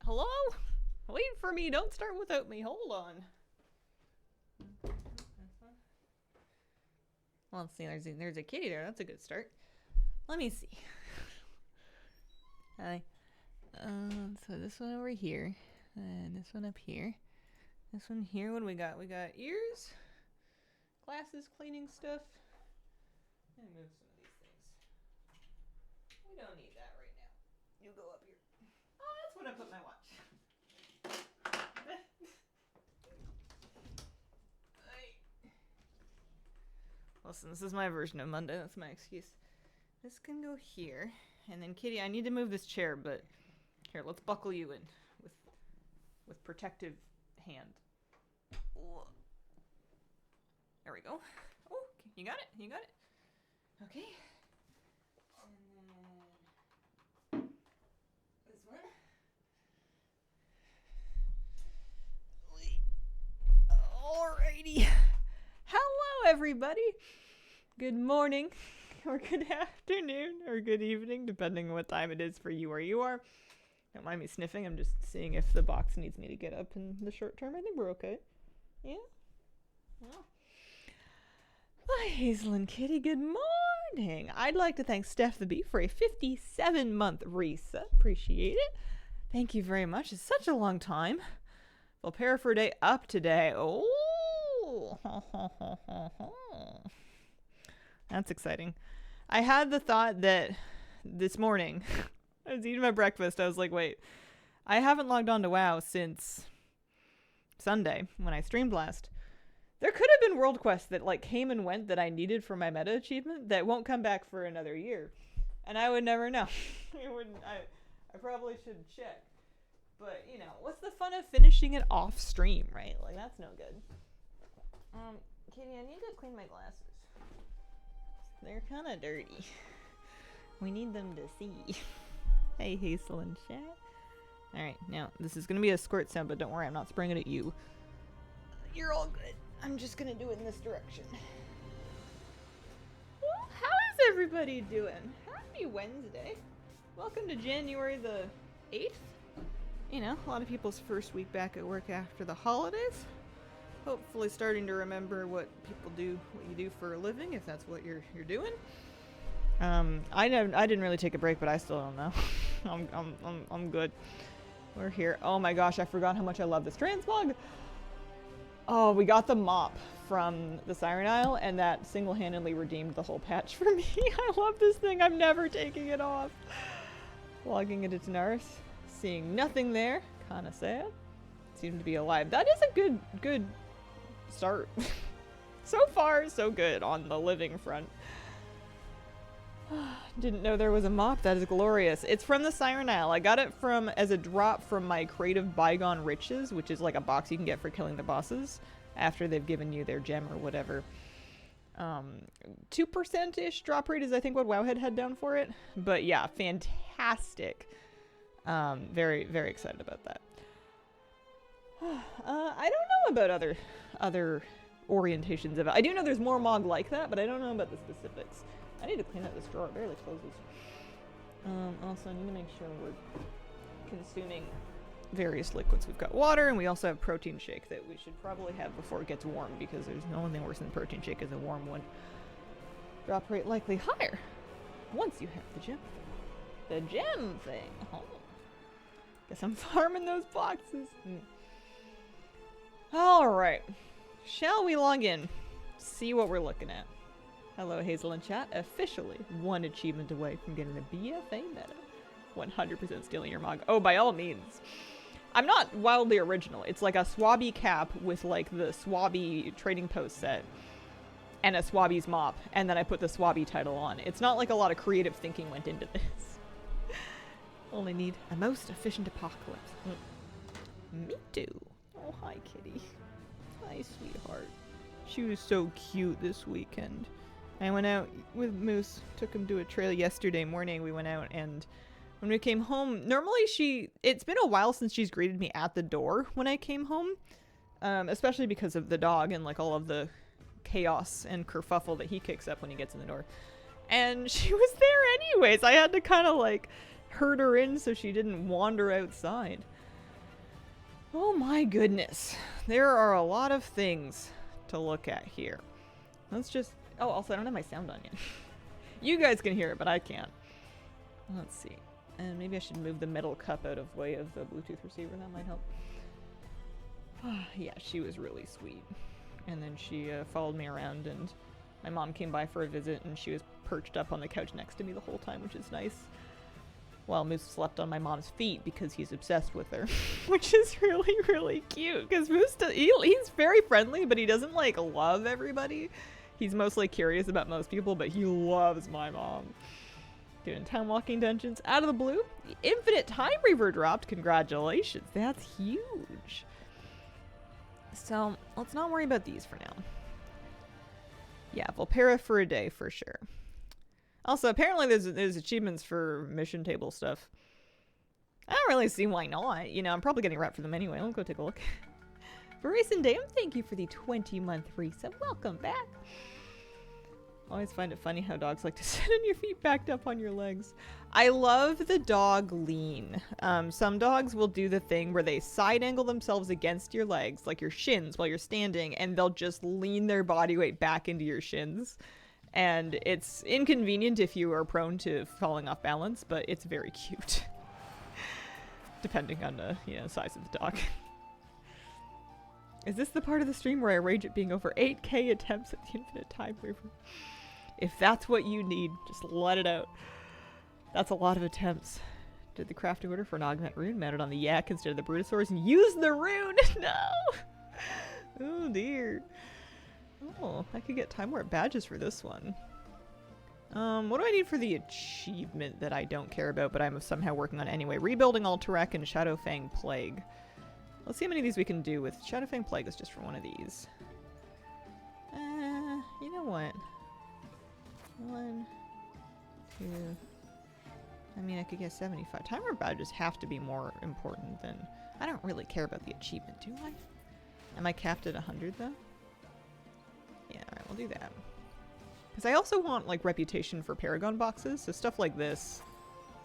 Hello? Wait for me. Don't start without me. Hold on. Well, let's see. There's a kitty there. That's a good start. Let me see. Hi. So this one over here, and this one up here. This one here. What do we got? We got ears, glasses, cleaning stuff. Let me move some of these things. We don't need that right now. You go up here. Oh, that's when I put my watch. Listen, this is my version of Monday. That's my excuse. This can go here. And then, Kitty, I need to move this chair, but here, let's buckle you in with protective hand. There we go. Oh, you got it. You got it. Okay. And then this one. Alrighty. Hello, everybody. Good morning, or good afternoon, or good evening, depending on what time it is for you where you are. Don't mind me sniffing. I'm just seeing if the box needs me to get up in the short term. I think we're okay. Yeah? Well. Hi, Hazel and Kitty. Good morning. I'd like to thank Steph the Bee for a 57-month reset. Appreciate it. Thank you very much. It's such a long time. Volpera for a day up today. Oh. That's exciting. I had the thought that this morning, I was eating my breakfast. I was like, wait, I haven't logged on to WoW since Sunday when I streamed last. There could have been world quests that like came and went that I needed for my meta achievement that won't come back for another year. And I would never know. I probably should check. But, you know, what's the fun of finishing it off stream, right? Like, that's no good. Kitty, I need to clean my glasses. They're kind of dirty. We need them to see. Hey, Hazel and chat. Alright, now, this is going to be a squirt sound, but don't worry, I'm not spraying it at you. You're all good. I'm just going to do it in this direction. Well, how is everybody doing? Happy Wednesday. Welcome to January the 8th. You know, a lot of people's first week back at work after the holidays. Hopefully starting to remember what people do, what you do for a living, if that's what you're doing. I didn't really take a break, but I still don't know. I'm good. We're here. Oh my gosh, I forgot how much I love this transmog. Oh, we got the mop from the Siren Isle, and that single-handedly redeemed the whole patch for me. I love this thing. I'm never taking it off. Logging into Tanaris, seeing nothing there. Kind of sad. Seemed to be alive. That is a good start. So far, so good on the living front. Didn't know there was a mop. That is glorious. It's from the Siren Isle. I got it as a drop from my Creative Bygone Riches, which is like a box you can get for killing the bosses after they've given you their gem or whatever. 2%-ish drop rate is I think what Wowhead had down for it. But yeah, fantastic. Very, very excited about that. I don't know about other orientations of it. I do know there's more Mog like that, but I don't know about the specifics. I need to clean out this drawer. It barely closes. Also, I need to make sure we're consuming various liquids. We've got water, and we also have protein shake that we should probably have before it gets warm, because there's no thing worse than protein shake is a warm one. Drop rate likely higher once you have the gem. The gem thing. Oh. Guess I'm farming those boxes. Alright. Shall we log in? See what we're looking at. Hello, Hazel and chat. Officially one achievement away from getting the BFA meta. 100% stealing your mog. Oh, by all means. I'm not wildly original. It's like a Swabby cap with like the Swabby trading post set and a Swabby's mop, and then I put the Swabby title on. It's not like a lot of creative thinking went into this. Only need a most efficient apocalypse. Me too. Oh, hi, Kitty. Hi, sweetheart. She was so cute this weekend. I went out with Moose, took him to a trail yesterday morning. We went out, and when we came home, normally it's been a while since she's greeted me at the door when I came home, especially because of the dog and like all of the chaos and kerfuffle that he kicks up when he gets in the door. And she was there anyways. I had to kind of like herd her in so she didn't wander outside. Oh my goodness. There are a lot of things to look at here. Let's just... Oh, also, I don't have my sound on yet. You guys can hear it, but I can't. Let's see. And maybe I should move the metal cup out of way of the Bluetooth receiver. That might help. Yeah, she was really sweet. And then she followed me around, and my mom came by for a visit, and she was perched up on the couch next to me the whole time, which is nice. While Moose slept on my mom's feet because he's obsessed with her, which is really, really cute. Because Moose, he's very friendly, but he doesn't, like, love everybody. He's mostly curious about most people, but he loves my mom. Doing time walking dungeons out of the blue. The Infinite Time Reaver dropped. Congratulations. That's huge. So, let's not worry about these for now. Yeah, Volpera for a day for sure. Also, apparently there's achievements for mission table stuff. I don't really see why not. You know, I'm probably getting rep for them anyway. Let's go take a look. Barison Dame, thank you for the 20-month resub. Welcome back. Always find it funny how dogs like to sit on your feet backed up on your legs. I love the dog lean. Some dogs will do the thing where they side angle themselves against your legs, like your shins while you're standing, and they'll just lean their body weight back into your shins. And it's inconvenient if you are prone to falling off balance, but it's very cute. Depending on the size of the dog. Is this the part of the stream where I rage at being over 8k attempts at the Infinite Time Reaver? If that's what you need, just let it out. That's a lot of attempts. Did the crafting order for an augment rune mounted on the yak instead of the Brutosaurus and use the rune? No! Oh dear. Oh, I could get Time Warp badges for this one. What do I need for the achievement that I don't care about, but I'm somehow working on anyway? Rebuilding Alterac and Shadowfang Plague. Let's see how many of these we can do with Shadowfang Plague is just for one of these. You know what? 1, 2... I mean, I could get 75. Time Warp badges have to be more important than... I don't really care about the achievement, do I? Am I capped at 100 though? Yeah, alright, we'll do that. Because I also want, like, reputation for Paragon boxes, so stuff like this,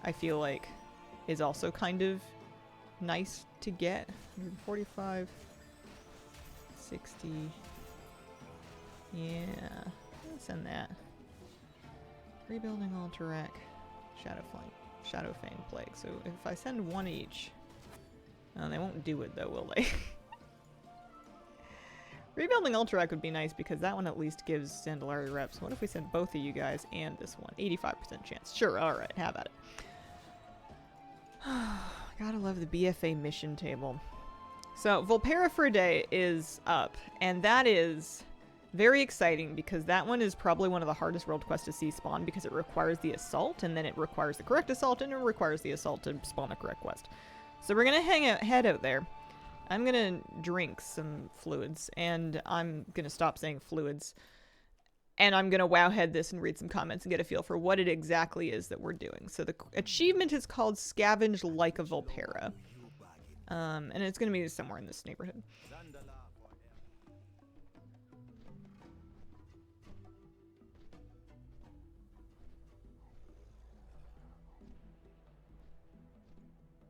I feel like, is also kind of nice to get. 145, 60. Yeah, let's send that. Rebuilding Alterac, Shadowfang Plague. So if I send one each, they won't do it though, will they? Rebuilding Alterac would be nice because that one at least gives Sandalari reps. What if we send both of you guys and this one? 85% chance. Sure, alright, have at it. Gotta love the BFA mission table. So, Volpera for a day is up, and that is very exciting because that one is probably one of the hardest world quests to see spawn because it requires the assault, and then it requires the correct assault, and it requires the assault to spawn the correct quest. So we're gonna head out there. I'm gonna drink some fluids, and I'm gonna stop saying fluids. And I'm gonna wowhead this and read some comments and get a feel for what it exactly is that we're doing. So the achievement is called Scavenge Like a Volpera. And it's gonna be somewhere in this neighborhood.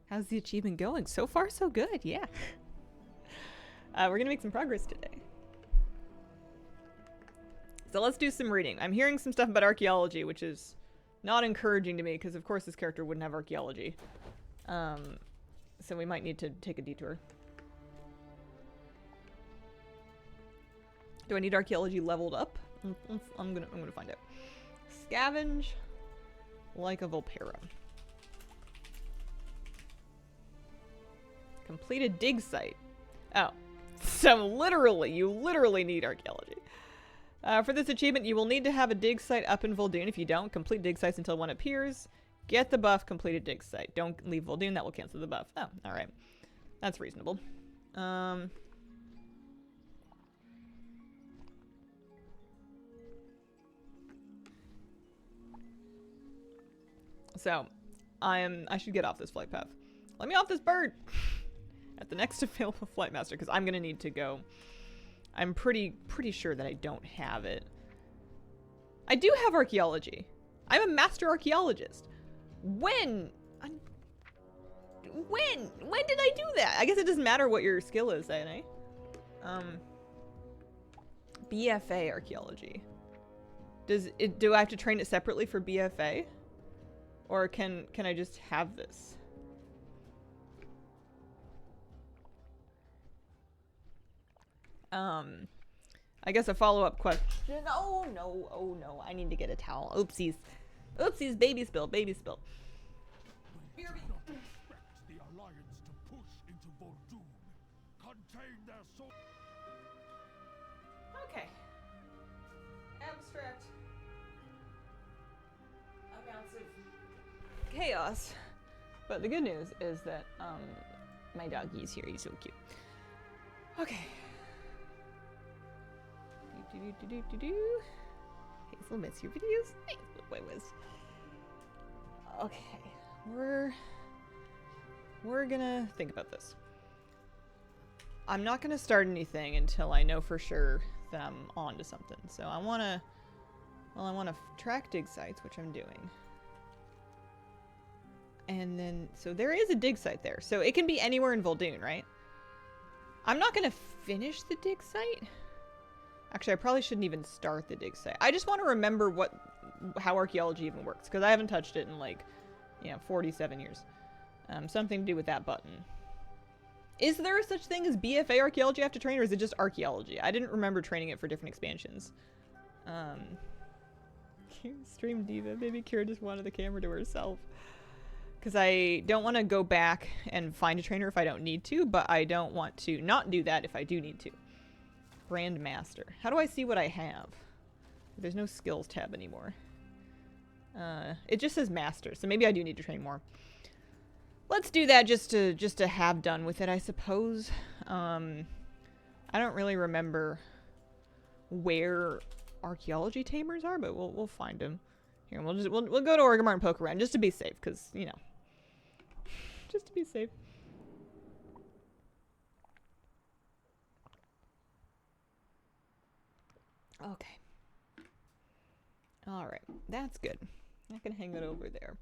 How's the achievement going? So far, so good, yeah. We're gonna make some progress today. So let's do some reading. I'm hearing some stuff about archaeology, which is not encouraging to me, because of course this character wouldn't have archaeology. So we might need to take a detour. Do I need archaeology leveled up? I'm gonna find out. Scavenge Like a Volpera. Complete a dig site. Oh. So literally, you literally need archaeology. For this achievement, you will need to have a dig site up in Vol'dun. If you don't, complete dig sites until one appears. Get the buff, complete a dig site. Don't leave Vol'dun, that will cancel the buff. Oh, alright. That's reasonable. So, I should get off this flight path. Let me off this bird! At the next available flight master, because I'm gonna need to go. I'm pretty sure that I don't have it. I do have archaeology. I'm a master archaeologist. When? When? When did I do that? I guess it doesn't matter what your skill is then, eh? BFA archaeology. Do I have to train it separately for BFA? Or can I just have this? I guess a follow-up question. Oh no, I need to get a towel. Oopsies. Oopsies, baby spill, baby spill. The Alliance to push into Vol'dun. Contain their soul. Okay. Abstract amounts of chaos. But the good news is that my doggy's here. He's so cute. Okay. Hazel, miss your videos. Thanks, boy whiz. Okay, we're gonna think about this. I'm not gonna start anything until I know for sure that I'm onto something. So I wanna track dig sites, which I'm doing. And then, so there is a dig site there. So it can be anywhere in Vol'dun, right? I'm not gonna finish the dig site. Actually, I probably shouldn't even start the dig site. I just want to remember how archaeology even works, because I haven't touched it in like, 47 years. Something to do with that button. Is there a such thing as BFA archaeology I have to train, or is it just archaeology? I didn't remember training it for different expansions. Stream diva. Maybe Kira just wanted the camera to herself. Because I don't want to go back and find a trainer if I don't need to, but I don't want to not do that if I do need to. Grandmaster. How do I see what I have? There's no skills tab anymore. It just says master, so maybe I do need to train more. Let's do that just to have done with it, I suppose. I don't really remember where archaeology tamers are, but we'll find them. Here, we'll go to Orgrimmar and poke around just to be safe, because just to be safe. Okay. Alright, that's good. I can hang it over there.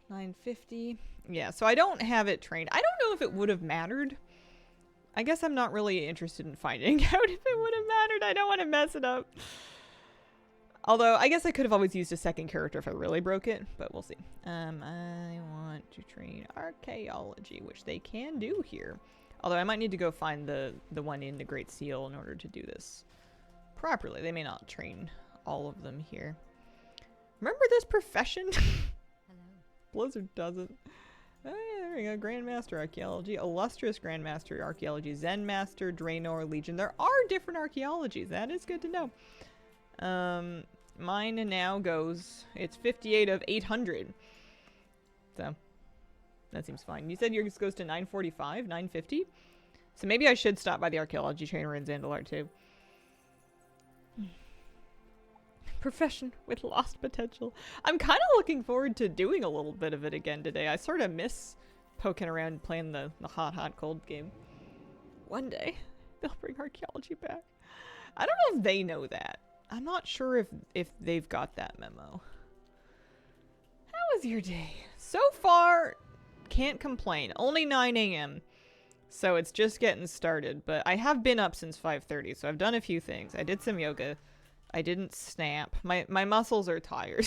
950. Yeah, so I don't have it trained. I don't know if it would have mattered. I guess I'm not really interested in finding out if it would have mattered. I don't want to mess it up. Although, I guess I could have always used a second character if I really broke it, but we'll see. I want to train archaeology, which they can do here. Although I might need to go find the one in the Great Seal in order to do this properly. They may not train all of them here. Remember this profession? Hello. Blizzard doesn't. There we go. Grandmaster Archaeology, Illustrious Grandmaster Archaeology, Zen Master, Draenor, Legion. There are different archaeologies. That is good to know. Mine now goes, it's 58 of 800. So, that seems fine. You said yours goes to 945, 950? So maybe I should stop by the archaeology trainer in Zandalar too. Profession with lost potential. I'm kind of looking forward to doing a little bit of it again today. I sort of miss poking around playing the hot cold game. One day, they'll bring archaeology back. I don't know if they know that. I'm not sure if they've got that memo. How was your day? So far, can't complain. Only 9 a.m. So it's just getting started. But I have been up since 5:30, so I've done a few things. I did some yoga. I didn't snap. My muscles are tired.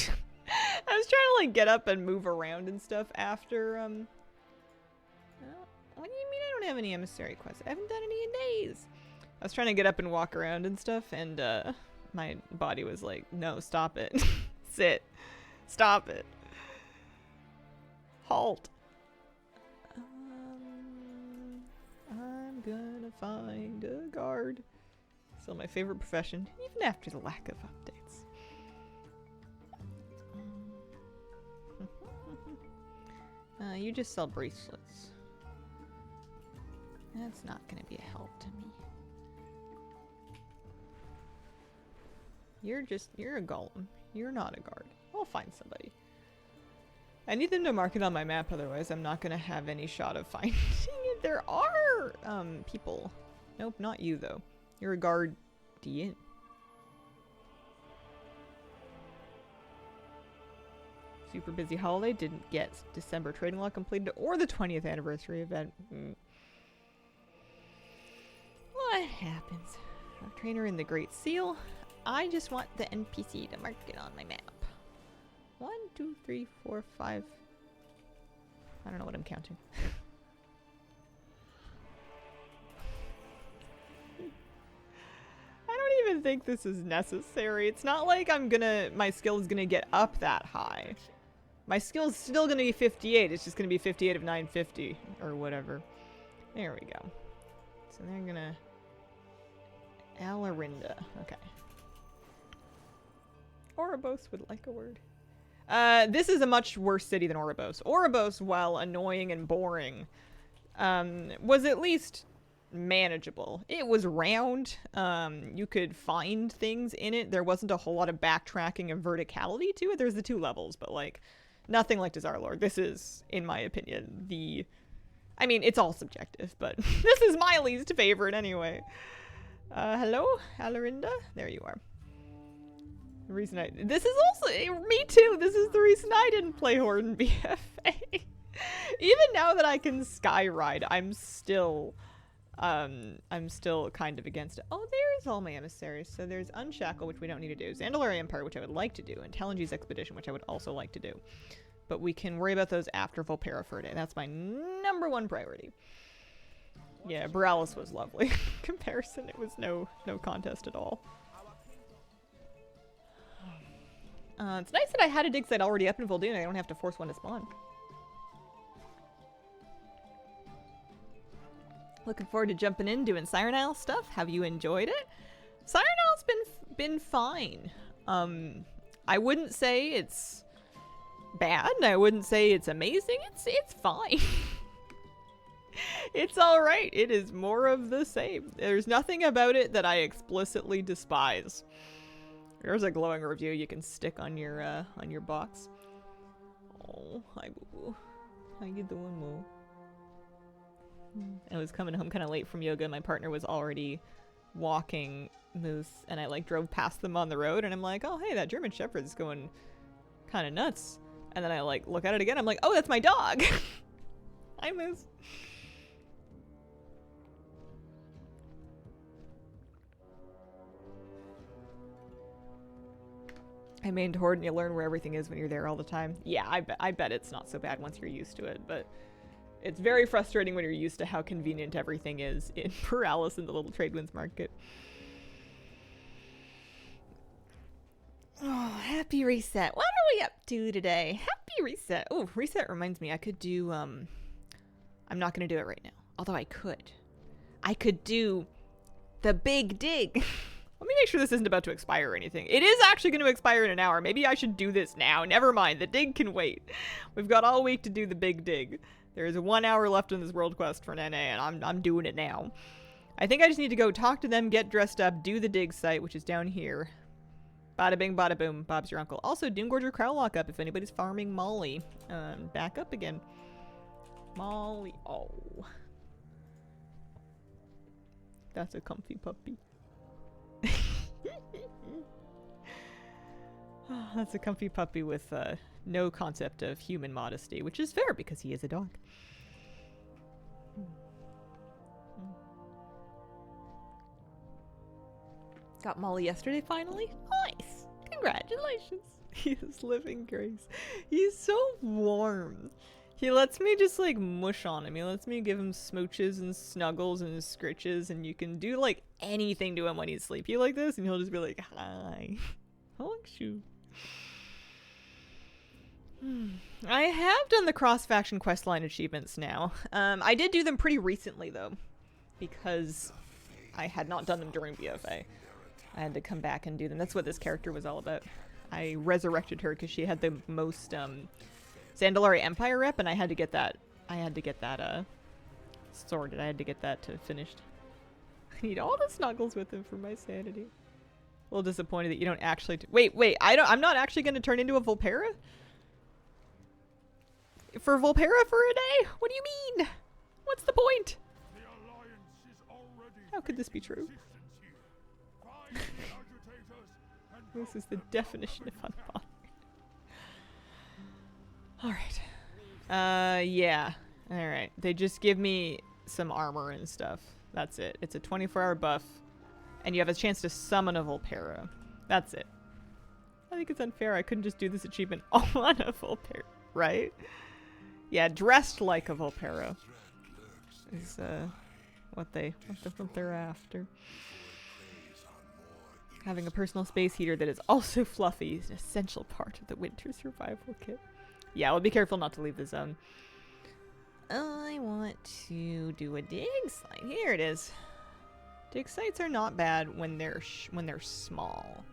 I was trying to like get up and move around and stuff after what do you mean I don't have any emissary quests? I haven't done any in days. I was trying to get up and walk around and stuff, and my body was like, no, stop it. Sit. Stop it. Halt. I'm gonna find a guard. Still my favorite profession, even after the lack of updates. You just sell bracelets. That's not gonna be a help to me. You're a golem. You're not a guard. I'll find somebody. I need them to mark it on my map, otherwise I'm not gonna have any shot of finding it. There are, people. Nope, not you, though. You're a guardian. Super busy holiday. Didn't get December trading log completed or the 20th anniversary event. What happens? Our trainer in the Great Seal. I just want the NPC to mark it on my map. 1, 2, 3, 4, 5. I don't know what I'm counting. I don't even think this is necessary. It's not like my skill is gonna get up that high. My skill is still gonna be 58. It's just gonna be 58 of 950 or whatever. There we go. So they're gonna Alarinda. Okay. Oribos would like a word. This is a much worse city than Oribos. Oribos, while annoying and boring, was at least manageable. It was round. You could find things in it. There wasn't a whole lot of backtracking and verticality to it. There's the 2 levels, but like nothing like Dazar'alor. This is, in my opinion, I mean, it's all subjective, but this is my least favorite anyway. Hello, Alarinda? There you are. The reason this is also, me too, this is the reason I didn't play Horde in BFA. Even now that I can skyride, I'm still kind of against it. Oh, there's all my emissaries. So there's Unshackle, which we don't need to do. Zandalari Empire, which I would like to do. And Talenji's Expedition, which I would also like to do. But we can worry about those after Volpera Verde. That's my #1 priority. Yeah, Borealis was lovely. Comparison, it was no contest at all. It's nice that I had a dig site already up in Vol'dun. I don't have to force one to spawn. Looking forward to jumping in, doing Siren Isle stuff. Have you enjoyed it? Siren Isle's been fine. I wouldn't say it's bad. I wouldn't say it's amazing. It's fine. It's alright. It is more of the same. There's nothing about it that I explicitly despise. There's a glowing review you can stick on your box. Oh, hi boo boo. How you doing, Moo? I was coming home kind of late from yoga. My partner was already walking Moose, and I like drove past them on the road, and I'm like, oh hey, that German Shepherd's going kind of nuts. And then I like look at it again. I'm like, oh, that's my dog. Hi, Moose. I mained Horde and you learn where everything is when you're there all the time. Yeah, I bet it's not so bad once you're used to it, but it's very frustrating when you're used to how convenient everything is in Borealis in the little trade winds market. Oh, happy reset. What are we up to today? Happy reset. Oh, reset reminds me I could do, I'm not going to do it right now. Although I could. I could do the big dig. Let me make sure this isn't about to expire or anything. It is actually going to expire in an hour. Maybe I should do this now. Never mind. The dig can wait. We've got all week to do the big dig. There is 1 hour left in this world quest for Nene, and I'm doing it now. I think I just need to go talk to them, get dressed up, do the dig site, which is down here. Bada bing, bada boom. Bob's your uncle. Also, Doomgorger Crowlock up if anybody's farming Molly. Back up again. Molly. Oh. That's a comfy puppy. Oh, that's a comfy puppy with no concept of human modesty, which is fair because he is a dog. Got Molly yesterday finally. Nice. Congratulations. He is living grace. He's so warm. He lets me just like mush on him. He lets me give him smooches and snuggles and scritches, and you can do like anything to him when he's sleepy like this, and he'll just be like, hi. Hugs you. I have done the cross-faction questline achievements now. I did do them pretty recently though, because I had not done them during BFA. I had to come back and do them. That's what this character was all about. I resurrected her because she had the most Zandalari Empire rep, and I had to get that. Sorted. I had to get that finished. I need all the snuggles with him for my sanity. A little disappointed that you don't actually. Wait. I'm not actually going to turn into a Volpera. For Volpera for a day? What do you mean? What's the point? The Alliance is already How could this be true? Find the agitators and This is the definition of unbothered. Alright. Yeah. Alright. They just give me some armor and stuff. That's it. It's a 24-hour buff. And you have a chance to summon a Volpera. That's it. I think it's unfair. I couldn't just do this achievement on a Volpera, right? Yeah, dressed like a Volpera is what they're after. Having a personal space heater that is also fluffy is an essential part of the winter survival kit. Yeah, well, be careful not to leave the zone. I want to do a dig site. Here it is. Dig sites are not bad when they're small.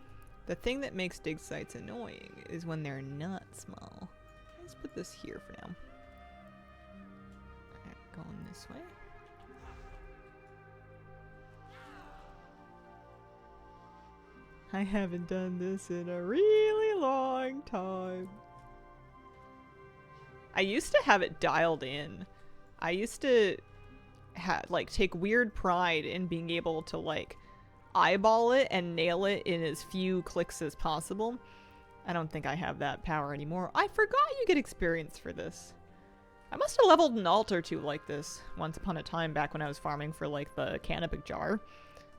The thing that makes dig sites annoying is when they're not small. Let's put this here for now. Alright, going this way. I haven't done this in a really long time. I used to have it dialed in. I used to take weird pride in being able to like eyeball it and nail it in as few clicks as possible. I don't think I have that power anymore. I forgot you get experience for this. I must have leveled an alt or two like this once upon a time back when I was farming for like the Canopic jar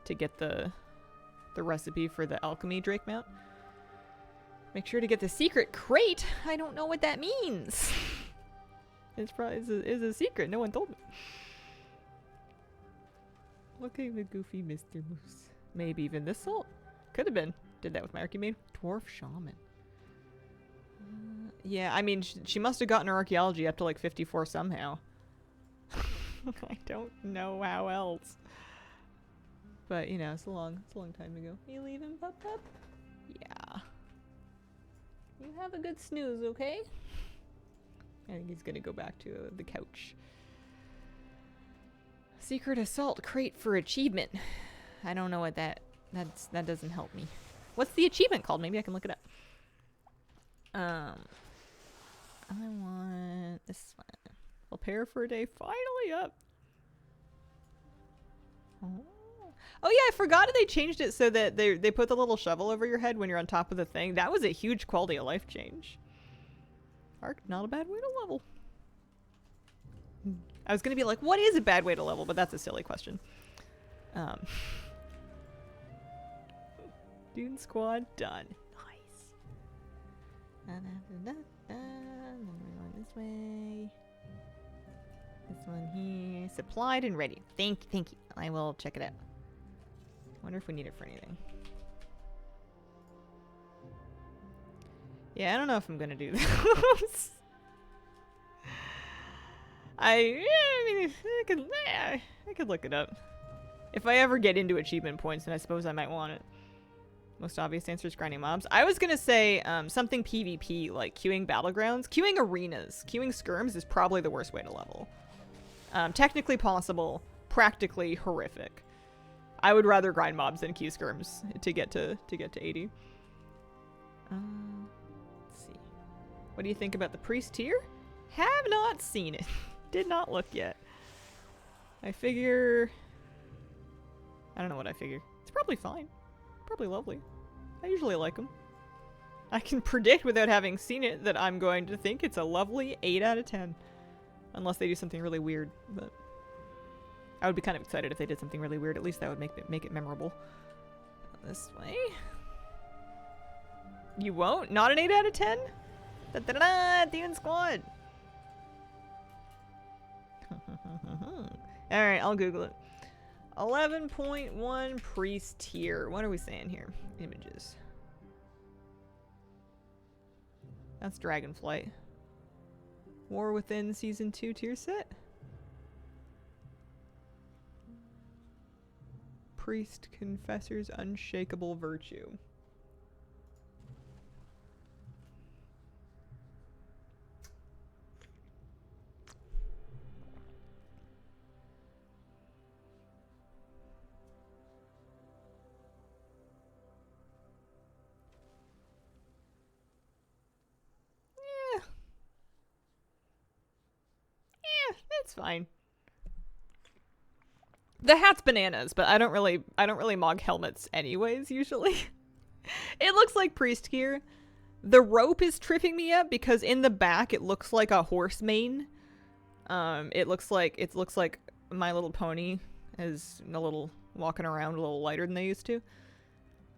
to get the recipe for the alchemy Drake mount. Make sure to get the secret crate. I don't know what that means. It's probably is a secret. No one told me. Looking the goofy Mr. Moose. Maybe even this salt. Could have been. Did that with my Archimage. Dwarf Shaman. Yeah, I mean, she must have gotten her archaeology up to like 54 somehow. I don't know how else. But, you know, it's a long time ago. You leaving, Pup Pup? Yeah. You have a good snooze, okay? I think he's gonna go back to the couch. Secret assault crate for achievement. I don't know what that doesn't help me. What's the achievement called? Maybe I can look it up. I want this one. Volpera for a day. Finally up. Oh yeah, I forgot they changed it so that they put the little shovel over your head when you're on top of the thing. That was a huge quality of life change. Arc, not a bad way to level. I was gonna be like, what is a bad way to level? But that's a silly question. Dune Squad done. Nice. Then we're going this way. This one here. Supplied and ready. Thank you. I will check it out. Wonder if we need it for anything. Yeah, I don't know if I'm gonna do those. I could look it up. If I ever get into achievement points, then I suppose I might want it. Most obvious answer is grinding mobs. I was gonna say something PvP, like queuing battlegrounds. Queuing arenas. Queuing skirms is probably the worst way to level. Technically possible, practically horrific. I would rather grind mobs than queue skirms to get to 80. Let's see. What do you think about the priest tier? Have not seen it. Did not look yet. I figure... I don't know what I figure. It's probably fine. Probably lovely. I usually like them. I can predict without having seen it that I'm going to think it's a lovely 8 out of 10. Unless they do something really weird, but... I would be kind of excited if they did something really weird. At least that would make it memorable. This way. You won't? Not an 8 out of 10? Da-da-da-da! Dune Squad! Alright, I'll Google it. 11.1 priest tier. What are we saying here? Images. That's Dragonflight. War Within Season 2 tier set? Priest Confessor's Unshakable Virtue. It's fine. The hat's bananas, but I don't really mog helmets anyways, usually. It looks like priest gear. The rope is tripping me up because in the back it looks like a horse mane. It looks like My Little Pony is a little walking around a little lighter than they used to.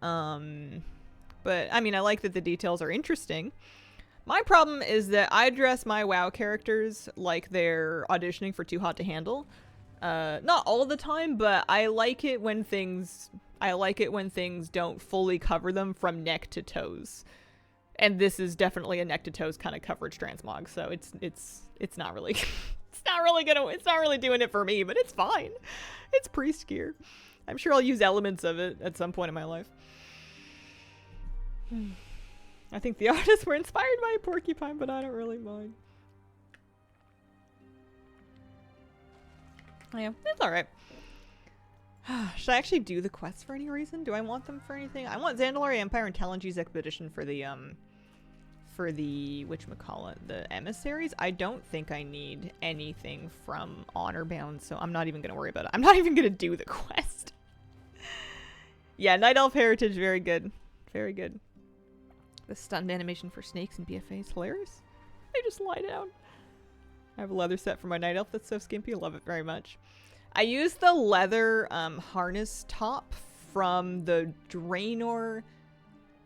But I mean, I like that the details are interesting. My problem is that I dress my WoW characters like they're auditioning for Too Hot to Handle. Not all the time, but I like it when things don't fully cover them from neck to toes. And this is definitely a neck to toes kind of coverage transmog, so it's not really it's not really doing it for me, but it's fine. It's priest gear. I'm sure I'll use elements of it at some point in my life. I think the artists were inspired by a porcupine, but I don't really mind. Oh, yeah, it's alright. Should I actually do the quests for any reason? Do I want them for anything? I want Zandalari Empire and Talangee's Expedition for the whatchamacallit, the emissaries. I don't think I need anything from Honorbound, so I'm not even gonna worry about it. I'm not even gonna do the quest. Yeah, Night Elf Heritage, very good. Very good. The stunned animation for snakes and BFA is hilarious. They just lie down. I have a leather set for my Night Elf that's so skimpy. Love it very much. I used the leather harness top from the Draenor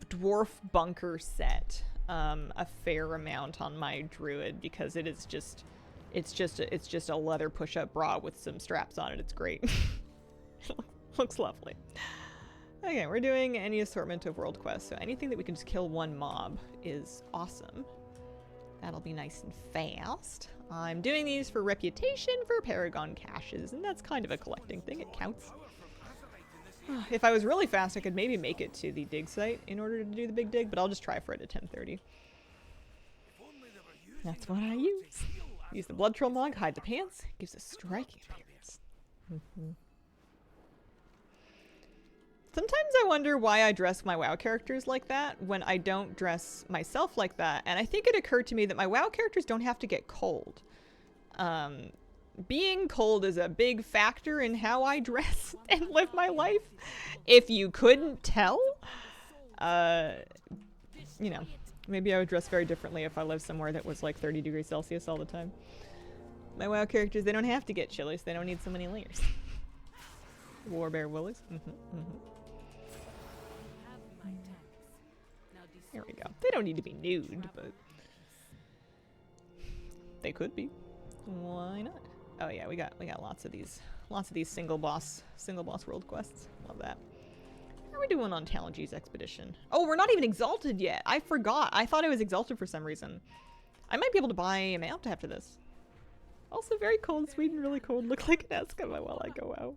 Dwarf Bunker set a fair amount on my druid because it's just a leather push-up bra with some straps on it. It's great. Looks lovely. Okay, we're doing any assortment of world quests, so anything that we can just kill one mob is awesome. That'll be nice and fast. I'm doing these for reputation for Paragon caches, and that's kind of a collecting thing. It counts. If I was really fast, I could maybe make it to the dig site in order to do the big dig, but I'll just try for it at 10:30. That's what I use. Use the blood troll mog, hide the pants. Gives a striking appearance. Sometimes I wonder why I dress my WoW characters like that when I don't dress myself like that. And I think it occurred to me that my WoW characters don't have to get cold. Being cold is a big factor in how I dress and live my life. If you couldn't tell, you know, maybe I would dress very differently if I lived somewhere that was like 30 degrees Celsius all the time. My WoW characters, they don't have to get chilly, so they don't need so many layers. Warbear Willies. There we go. They don't need to be nude, but they could be. Why not? Oh yeah, we got lots of these single boss world quests. Love that. How are we doing on Talangee's Expedition? Oh, we're not even exalted yet. I forgot. I thought I was exalted for some reason. I might be able to buy a mount after this. Also very cold. Sweden really cold. Look like an Eskimo while I go out.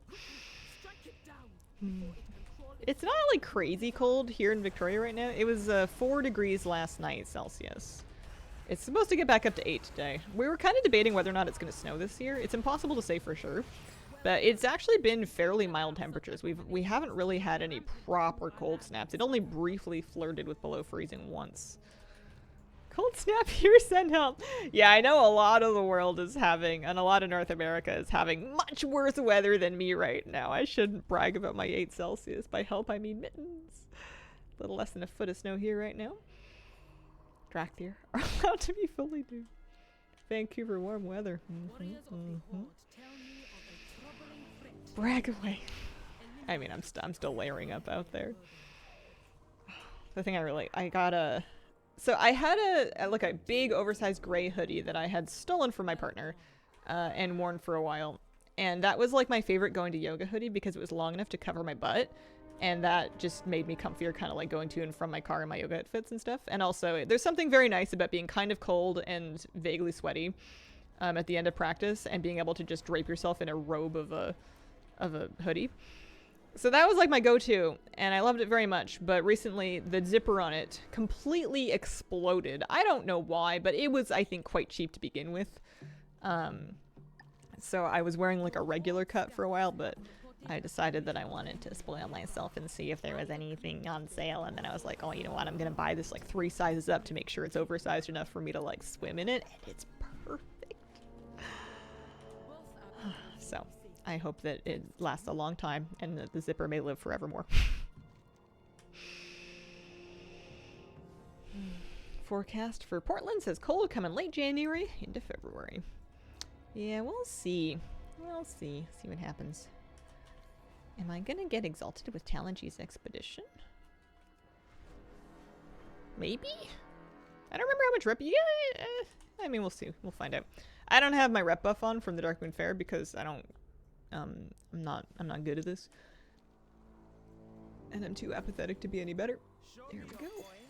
It's not like crazy cold here in Victoria right now. It was 4 degrees last night Celsius. It's supposed to get back up to 8 today. We were kind of debating whether or not it's going to snow this year. It's impossible to say for sure, but it's actually been fairly mild temperatures. We haven't really had any proper cold snaps. It only briefly flirted with below freezing once. Cold snap here, send help. Yeah, I know a lot of the world is having, and a lot of North America is having much worse weather than me right now. I shouldn't brag about my 8 Celsius. By help, I mean mittens. A little less than a foot of snow here right now. Drakthir are allowed to be fully nude. Vancouver warm weather. Brag away. I mean, I'm still layering up out there. The thing I got a... So I had a big oversized gray hoodie that I had stolen from my partner and worn for a while. And that was like my favorite going to yoga hoodie because it was long enough to cover my butt. And that just made me comfier kind of like going to and from my car in my yoga outfits and stuff. And also there's something very nice about being kind of cold and vaguely sweaty at the end of practice and being able to just drape yourself in a robe of a hoodie. So that was like my go-to, and I loved it very much, but recently the zipper on it completely exploded. I don't know why, but it was, I think, quite cheap to begin with. So I was wearing like a regular cut for a while, but I decided that I wanted to spoil myself and see if there was anything on sale, and then I was like, oh, you know what, I'm gonna buy this like 3 sizes up to make sure it's oversized enough for me to like swim in it, and it's perfect. So I hope that it lasts a long time and that the zipper may live forevermore. forecast for Portland says cold coming late January into February. Yeah, we'll see. We'll see. See what happens. Am I gonna get exalted with Talangi's expedition? Maybe? I don't remember how much rep. Yeah, I mean, we'll see. We'll find out. I don't have my rep buff on from the Darkmoon Fair because I don't. I'm not good at this, and I'm too apathetic to be any better. There we go.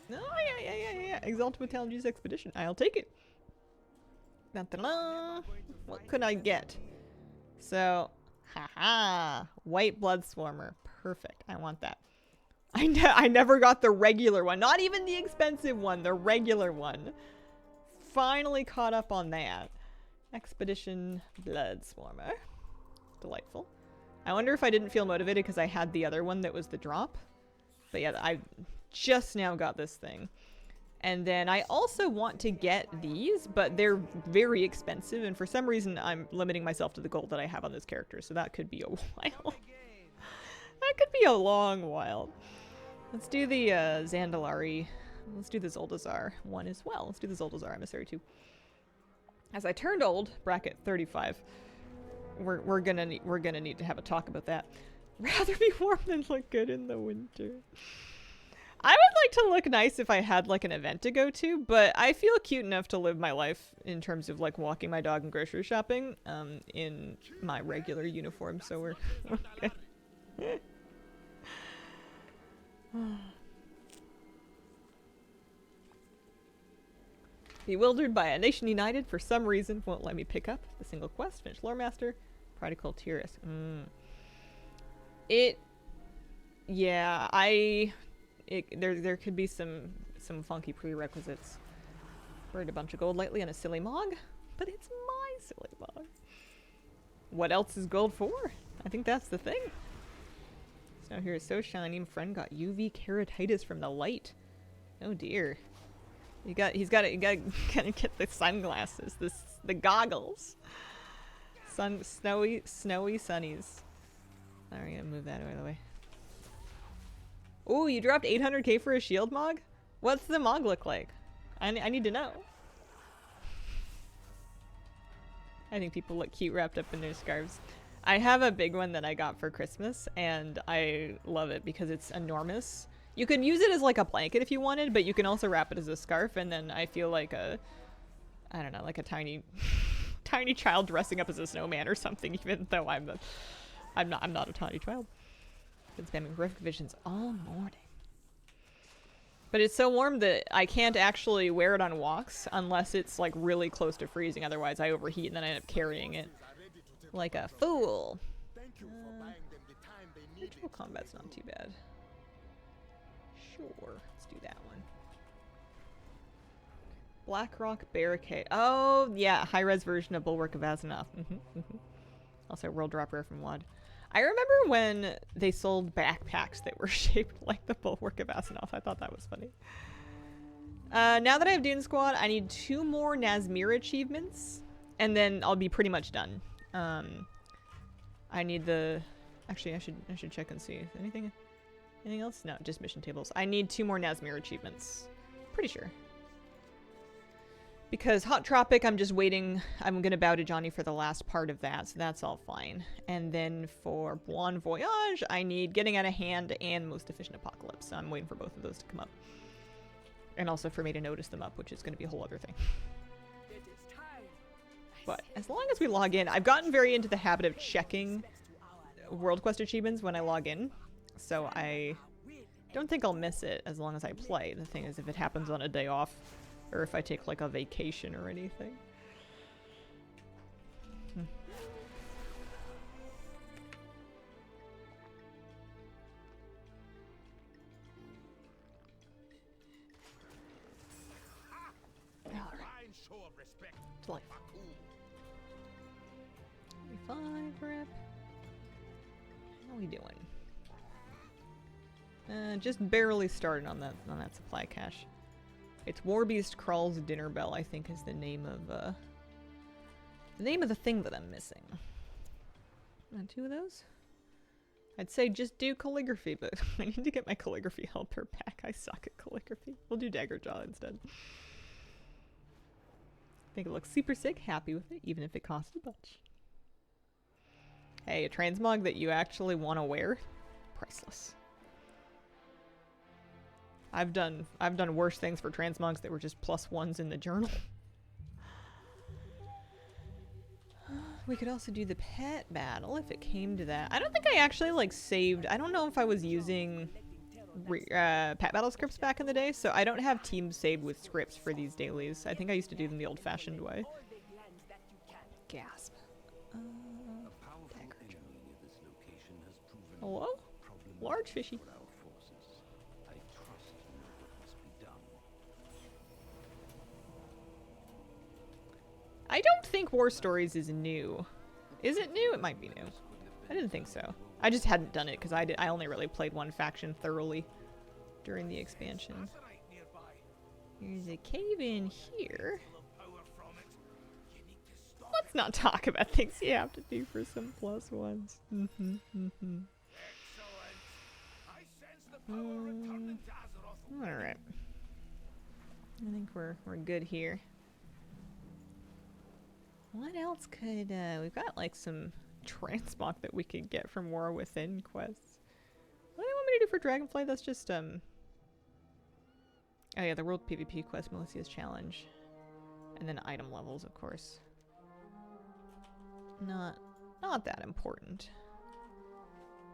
No, yeah. Exalted with Talangi's expedition. I'll take it. Da-da-da. What could I get? So, haha, White Blood Swarmer. Perfect. I want that. I never got the regular one. Not even the expensive one. The regular one. Finally caught up on that. Expedition Blood Swarmer. Delightful. I wonder if I didn't feel motivated because I had the other one that was the drop. But yeah, I just now got this thing. And then I also want to get these, but they're very expensive. And for some reason, I'm limiting myself to the gold that I have on this character. So that could be a while. That could be a long while. Let's do the Zandalari. Let's do the Zuldazar one as well. Let's do the Zuldazar Emissary too. As I turned old, bracket 35, we're gonna need to have a talk about that. Rather be warm than look good in the winter. I would like to look nice if I had like an event to go to, but I feel cute enough to live my life in terms of like walking my dog and grocery shopping in my regular uniform, so we're okay. Bewildered by a nation united for some reason won't let me pick up the single quest. Finish Lore Master. Prodigal Tyrus. There could be some funky prerequisites. Burned a bunch of gold lately on a silly mog, but it's my silly mog. What else is gold for? I think that's the thing. Snow here is so shiny. My friend got UV keratitis from the light. Oh dear. You gotta get the sunglasses, the goggles. Snowy sunnies. Alright, gonna move that out of the way. Ooh, you dropped 800k for a shield mog? What's the mog look like? I need to know. I think people look cute wrapped up in their scarves. I have a big one that I got for Christmas, and I love it because it's enormous. You can use it as like a blanket if you wanted, but you can also wrap it as a scarf, and then I feel like I don't know, like a tiny child dressing up as a snowman or something, even though I'm not a tiny child. Been spamming horrific visions all morning. But it's so warm that I can't actually wear it on walks unless it's like really close to freezing. Otherwise I overheat and then I end up carrying it like a fool. Virtual combat's not too bad. Sure, let's do that one. Blackrock Barricade. Oh yeah, high-res version of Bulwark of Azzinoth. Also world drop rare from WoD. I remember when they sold backpacks that were shaped like the Bulwark of Azzinoth. I thought that was funny. Now that I have Dune Squad, I need 2 more Nazmir achievements, and then I'll be pretty much done. I need the... Actually, I should check and see. Anything else? No, just mission tables. I need 2 more Nazmir achievements. Pretty sure. Because Hot Tropic, I'm just waiting. I'm going to bow to Johnny for the last part of that, so that's all fine. And then for Bon Voyage, I need Getting Out of Hand and Most Efficient Apocalypse. So I'm waiting for both of those to come up. And also for me to notice them up, which is going to be a whole other thing. But as long as we log in, I've gotten very into the habit of checking World Quest achievements when I log in. So I don't think I'll miss it as long as I play. The thing is, if it happens on a day off, or if I take like a vacation or anything. Like 25 rep. How are we doing? Just barely started on that supply cache. It's Warbeast Crawl's Dinner Bell, I think, is the name of the thing that I'm missing. 2 of those? I'd say just do calligraphy, but I need to get my calligraphy helper back. I suck at calligraphy. We'll do Daggerjaw instead. Think it looks super sick, happy with it, even if it costs a bunch. Hey, a transmog that you actually want to wear? Priceless. I've done worse things for transmogs that were just +1s in the journal. We could also do the pet battle if it came to that. I don't think I actually like saved. I don't know if I was using pet battle scripts back in the day, so I don't have teams saved with scripts for these dailies. I think I used to do them the old-fashioned way. Gasp. Hello? Large fishy. I don't think War Stories is new. Is it new? It might be new. I didn't think so. I just hadn't done it because I only really played one faction thoroughly during the expansion. There's a cave in here. Let's not talk about things you have to do for some +1s. Alright. I think we're good here. What else could, we've got like some transmog that we could get from War Within quests. What do they want me to do for Dragonflight? That's just, oh yeah, the World PvP quest, Melicia's Challenge. And then item levels, of course. Not that important.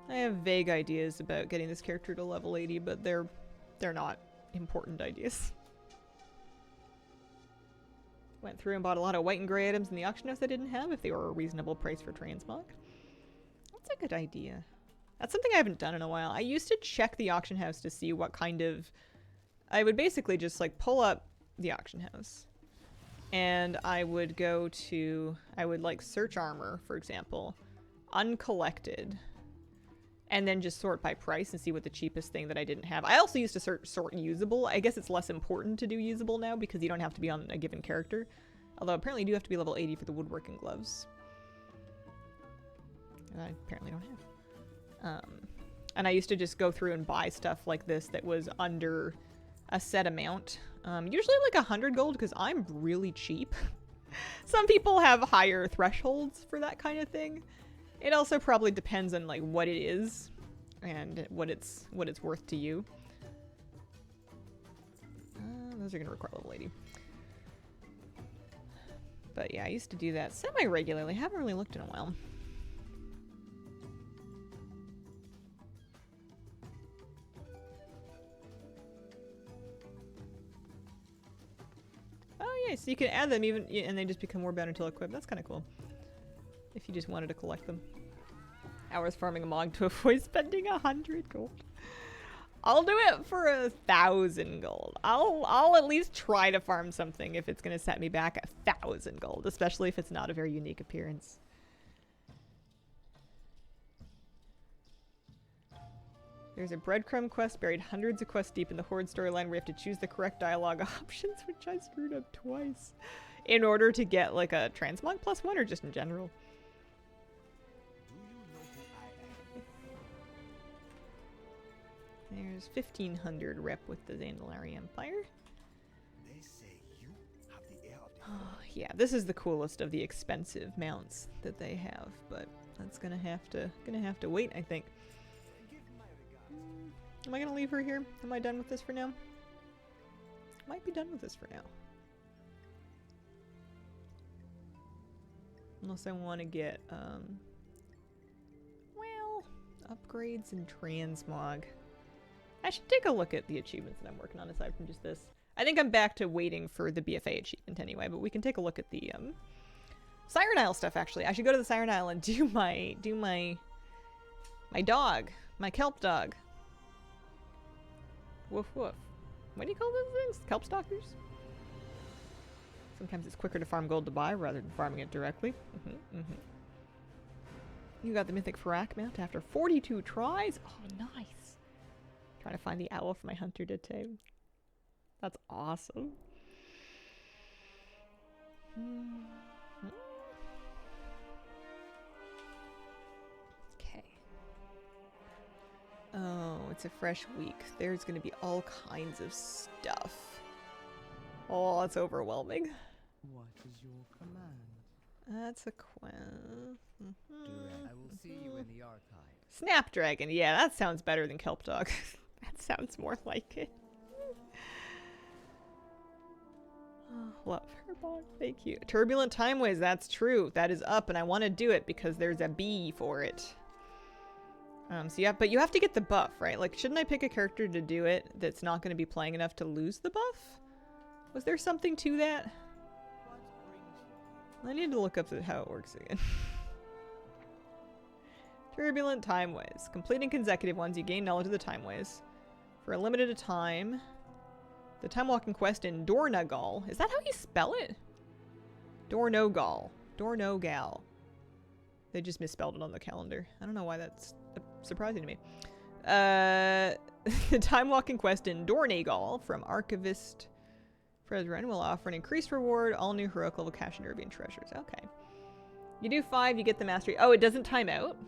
I have vague ideas about getting this character to level 80, but they're not important ideas. Went through and bought a lot of white and gray items in the auction house I didn't have if they were a reasonable price for transmog. That's a good idea. That's something I haven't done in a while. I used to check the auction house to see what kind of... I would basically just like pull up the auction house and I would go to... I would like search armor, for example, uncollected, and then just sort by price and see what the cheapest thing that I didn't have. I also used to sort usable. I guess it's less important to do usable now because you don't have to be on a given character. Although apparently you do have to be level 80 for the woodworking gloves. And I apparently don't have. And I used to just go through and buy stuff like this that was under a set amount. Usually like 100 gold because I'm really cheap. Some people have higher thresholds for that kind of thing. It also probably depends on like what it is and what it's worth to you. Those are gonna require level 80. But yeah, I used to do that semi-regularly. Haven't really looked in a while. Oh yeah, so you can add them even, and they just become more bound until equipped. That's kind of cool. If you just wanted to collect them. Hours farming a mog to avoid spending 100 gold. I'll do it for 1,000 gold. I'll at least try to farm something if it's gonna set me back 1,000 gold, especially if it's not a very unique appearance. There's a breadcrumb quest buried hundreds of quests deep in the Horde storyline where you have to choose the correct dialogue options, which I screwed up twice, in order to get like a transmog +1 or just in general. There's 1,500 rep with the Zandalari Empire. They say you have the air of the Oh, yeah, this is the coolest of the expensive mounts that they have, but that's gonna have to wait, I think. Am I gonna leave her here? Am I done with this for now? Might be done with this for now. Unless I want to get, well, upgrades and transmog. I should take a look at the achievements that I'm working on aside from just this. I think I'm back to waiting for the BFA achievement anyway, but we can take a look at the, Siren Isle stuff, actually. I should go to the Siren Isle and do my dog. My kelp dog. Woof woof. What do you call those things? Kelp stalkers? Sometimes it's quicker to farm gold to buy rather than farming it directly. You got the Mythic Farak mount after 42 tries? Oh, nice. Trying to find the owl for my hunter to tame. That's awesome. Okay. Oh, it's a fresh week. There's going to be all kinds of stuff. Oh, it's overwhelming. What is your command? That's a quest. I will see you in the archive. Snapdragon. Yeah, that sounds better than Kelp Dog. That sounds more like it. Love her bond. Thank you. Turbulent Timeways. That's true. That is up, and I want to do it because there's a bee for it. So yeah, but you have to get the buff, right? Like, shouldn't I pick a character to do it that's not going to be playing enough to lose the buff? Was there something to that? I need to look up how it works again. Turbulent Timeways. Completing consecutive ones, you gain knowledge of the Timeways. For a limited time. The Time Walking Quest in Dornogal. Is that how you spell it? Dornogal. Dornogal. They just misspelled it on the calendar. I don't know why that's surprising to me. The Time Walking Quest in Dornagal from Archivist Fredren will offer an increased reward, all new heroic level cash and Arabian treasures. Okay. You do 5, you get the mastery. Oh, it doesn't time out?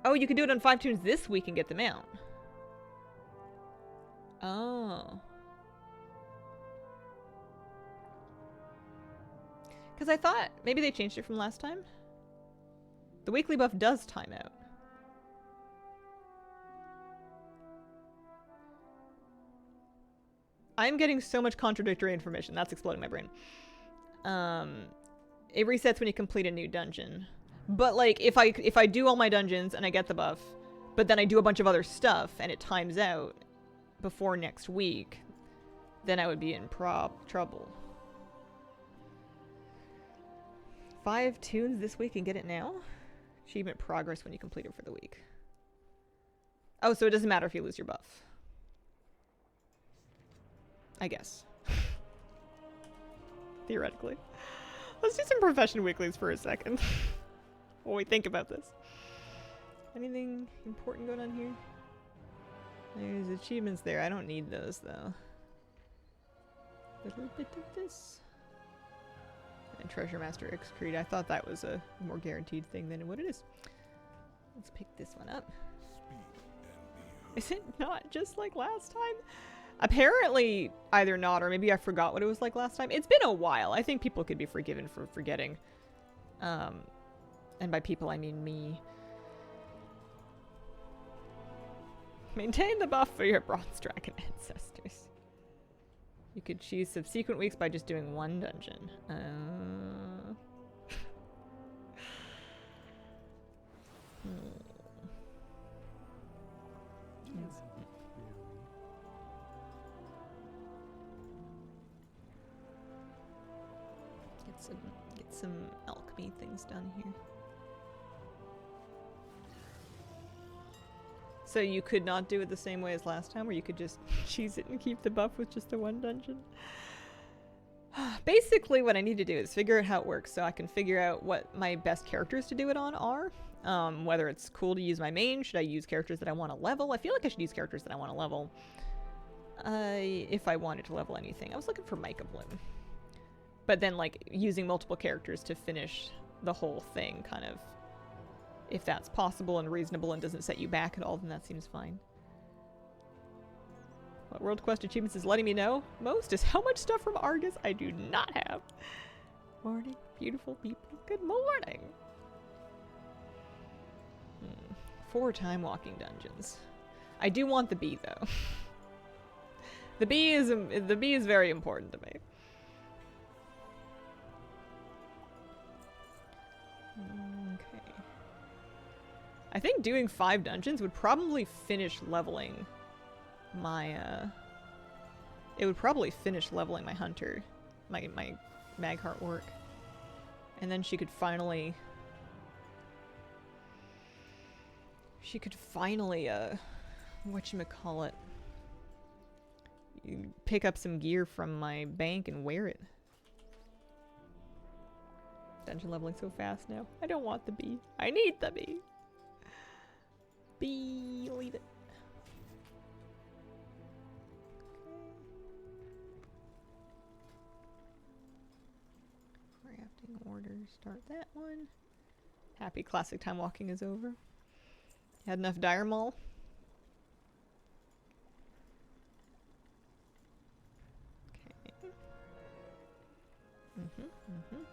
Oh, you can do it on 5 tunes this week and get them out. Oh. Because I thought maybe they changed it from last time. The weekly buff does time out. I'm getting so much contradictory information. That's exploding my brain. It resets when you complete a new dungeon. But like if I do all my dungeons and I get the buff, but then I do a bunch of other stuff and it times out before next week, then I would be in trouble. 5 tunes this week and get it now? Achievement progress when you complete it for the week. Oh, so it doesn't matter if you lose your buff. I guess. Theoretically. Let's do some profession weeklies for a second. While we think about this. Anything important going on here? There's achievements there. I don't need those though. A little bit of this. And Treasure Master Excrete. I thought that was a more guaranteed thing than what it is. Let's pick this one up. Is it not just like last time? Apparently either not, or maybe I forgot what it was like last time. It's been a while. I think people could be forgiven for forgetting. And by people I mean me. Maintain the buff for your Bronze Dragon ancestors. You could choose subsequent weeks by just doing one dungeon. Yes. Get some alchemy things done here. So you could not do it the same way as last time, where you could just cheese it and keep the buff with just the one dungeon? Basically, what I need to do is figure out how it works so I can figure out what my best characters to do it on are. Whether it's cool to use my main, should I use characters that I want to level? I feel like I should use characters that I want to level. If I wanted to level anything. I was looking for Micah Bloom. But then, like, using multiple characters to finish the whole thing, kind of. If that's possible and reasonable and doesn't set you back at all, then that seems fine. What World Quest achievements is letting me know most is how much stuff from Argus I do not have. Morning, beautiful people. Good morning. 4 time walking dungeons. I do want the bee though. The bee is very important to me. Okay. I think doing 5 dungeons would probably finish leveling my it would probably finish leveling my hunter, my Magheart work. And then she could finally whatchamacallit, pick up some gear from my bank and wear it. Dungeon leveling so fast now. I don't want the bee. I need the bee. Bee, leave it. Crafting order, start that one. Happy classic time walking is over. Had enough dire maul. Mm-hmm, mm-hmm.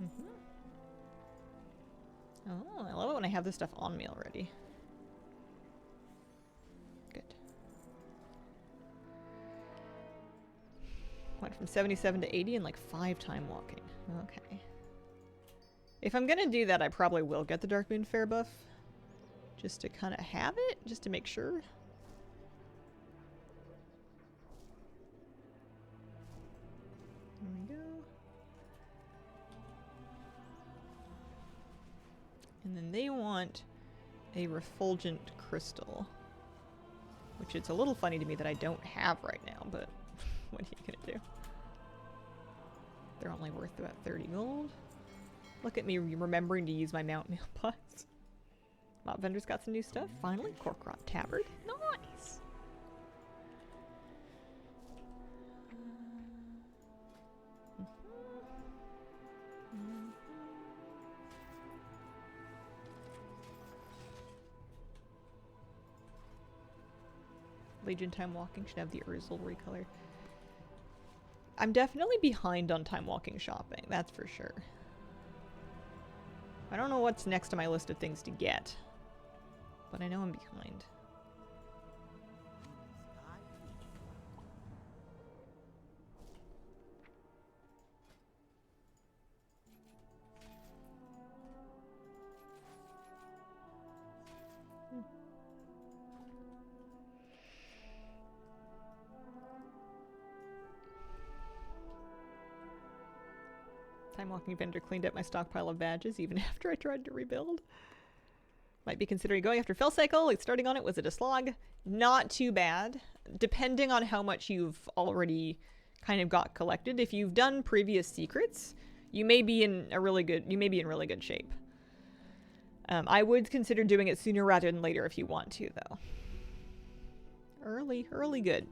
Mm-hmm. Oh, I love it when I have this stuff on me already. Good. Went from 77 to 80 in like 5 time walking. Okay. If I'm gonna do that, I probably will get the Darkmoon Fair buff. Just to kind of have it, just to make sure. There we go. And then they want a refulgent crystal. Which it's a little funny to me that I don't have right now, but what are you gonna do? They're only worth about 30 gold. Look at me remembering to use my Mount Mailbox. Mob Vendor's got some new stuff. Finally, Corkrot Tabard. Nice! Legion time walking should have the Urzel recolor. I'm definitely behind on time walking shopping, that's for sure. I don't know what's next on my list of things to get, but I know I'm behind. Time walking vendor cleaned up my stockpile of badges even after I tried to rebuild. Might be considering going after Fell Cycle, like starting on it. Was it a slog? Not too bad. Depending on how much you've already kind of got collected. If you've done previous secrets, you may be in really good shape. I would consider doing it sooner rather than later if you want to, though. Early good.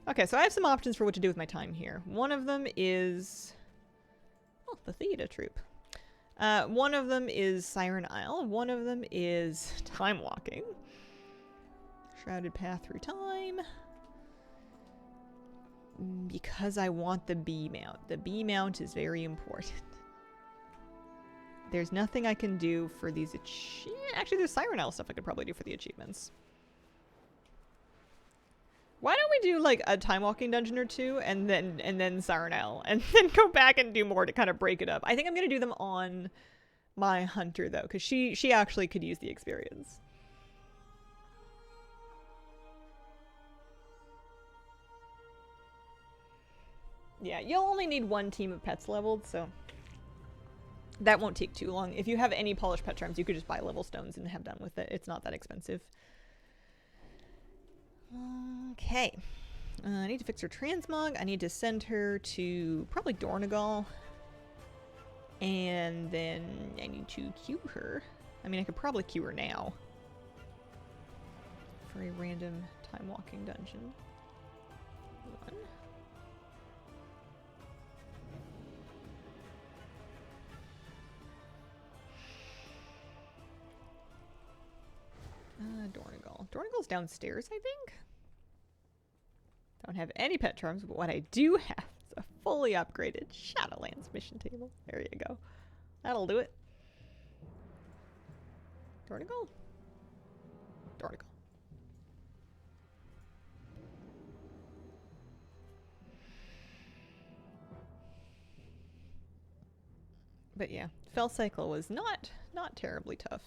Okay, so I have some options for what to do with my time here. One of them is... oh, the Theta troop. One of them is Siren Isle. One of them is Time Walking. Shrouded Path Through Time. Because I want the B mount. The B mount is very important. There's nothing I can do for these actually, there's Siren Isle stuff I could probably do for the achievements. Why don't we do like a time walking dungeon or two and then Siren Isle and then go back and do more to kind of break it up. I think I'm gonna do them on my hunter though, because she actually could use the experience. Yeah, you'll only need 1 team of pets leveled, so that won't take too long. If you have any polished pet charms, you could just buy level stones and have done with it. It's not that expensive. Okay. I need to fix her transmog. I need to send her to probably Dornegal. And then I need to queue her. I mean, I could probably queue her now. For a random time walking dungeon. 1. Dornegal. Dornegal's downstairs, I think? Don't have any pet charms, but what I do have is a fully upgraded Shadowlands mission table. There you go. That'll do it. Dornegal? Dornegal. But yeah, Fell Cycle was not terribly tough.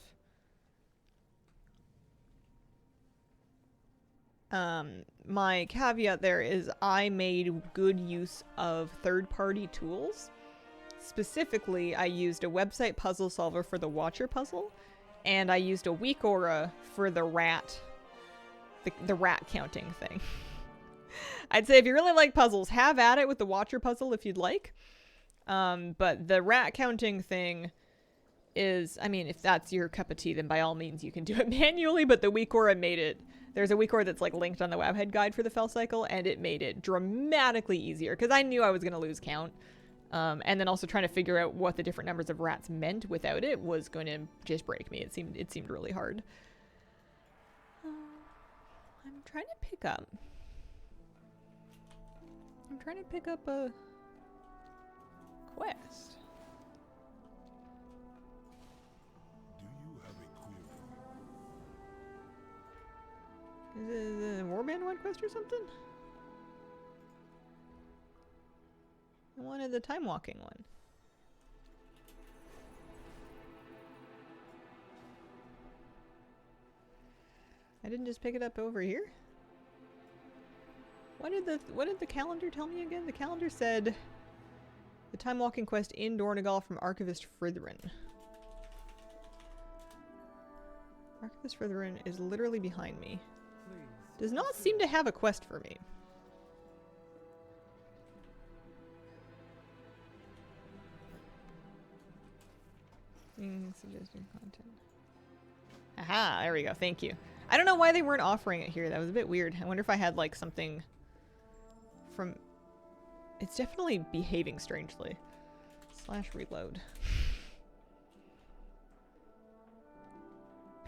My caveat there is I made good use of third-party tools. Specifically, I used a website puzzle solver for the Watcher puzzle, and I used a weak aura for the rat counting thing. I'd say if you really like puzzles, have at it with the Watcher puzzle if you'd like. But the rat counting thing is, I mean, if that's your cup of tea, then by all means you can do it manually, but the weak aura made it. There's a weak aura that's like linked on the Webhead guide for the Fell Cycle, and it made it dramatically easier, because I knew I was going to lose count. And then also trying to figure out what the different numbers of rats meant without it was going to just break me. It seemed really hard. I'm trying to pick up a quest. Do you have a query? Is it a Warband 1 quest or something? I wanted the time walking one. I didn't just pick it up over here? What did the calendar tell me again? The calendar said the time walking quest in Dornegal from Archivist Frytherin. Archivist Frytherin is literally behind me. Does not seem to have a quest for me. Suggested content. Aha, there we go. Thank you. I don't know why they weren't offering it here. That was a bit weird. I wonder if I had like something from... It's definitely behaving strangely. / reload.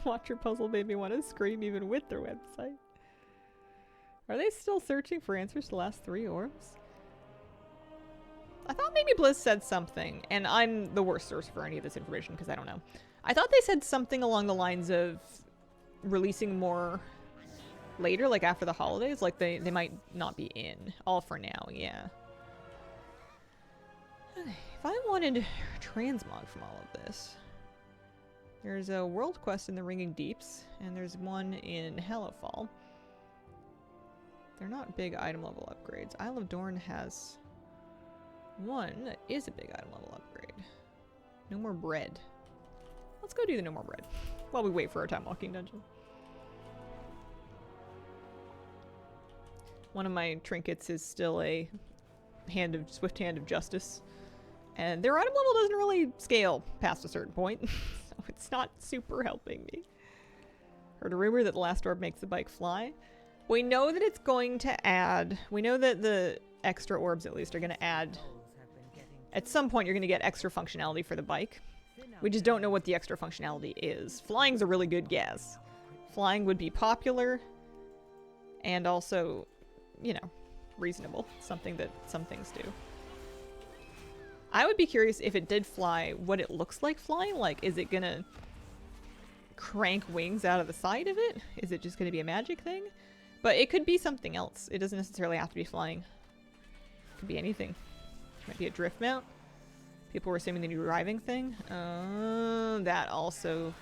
Watch your puzzle made me want to scream even with their website. Are they still searching for answers to the last 3 orbs? I thought maybe Blizz said something, and I'm the worst source for any of this information because I don't know. I thought they said something along the lines of releasing more later, like after the holidays. Like they might not be in. All for now, yeah. If I wanted transmog from all of this, there's a world quest in the Ringing Deeps, and there's one in Hallowfall. They're not big item level upgrades. Isle of Dorn has one that is a big item level upgrade. No more bread. Let's go do the no more bread while we wait for our time walking dungeon. One of my trinkets is still a swift hand of justice, and their item level doesn't really scale past a certain point, so it's not super helping me. Heard a rumor that the last orb makes the bike fly. We know that it's going to add, we know that the extra orbs at least are going to add, at some point you're going to get extra functionality for the bike. We just don't know what the extra functionality is. Flying's a really good guess. Flying would be popular and also, you know, reasonable. Something that some things do. I would be curious if it did fly, what it looks like flying. Like, is it going to crank wings out of the side of it? Is it just going to be a magic thing? But it could be something else. It doesn't necessarily have to be flying. It could be anything. It might be a drift mount. People were assuming the new driving thing. That also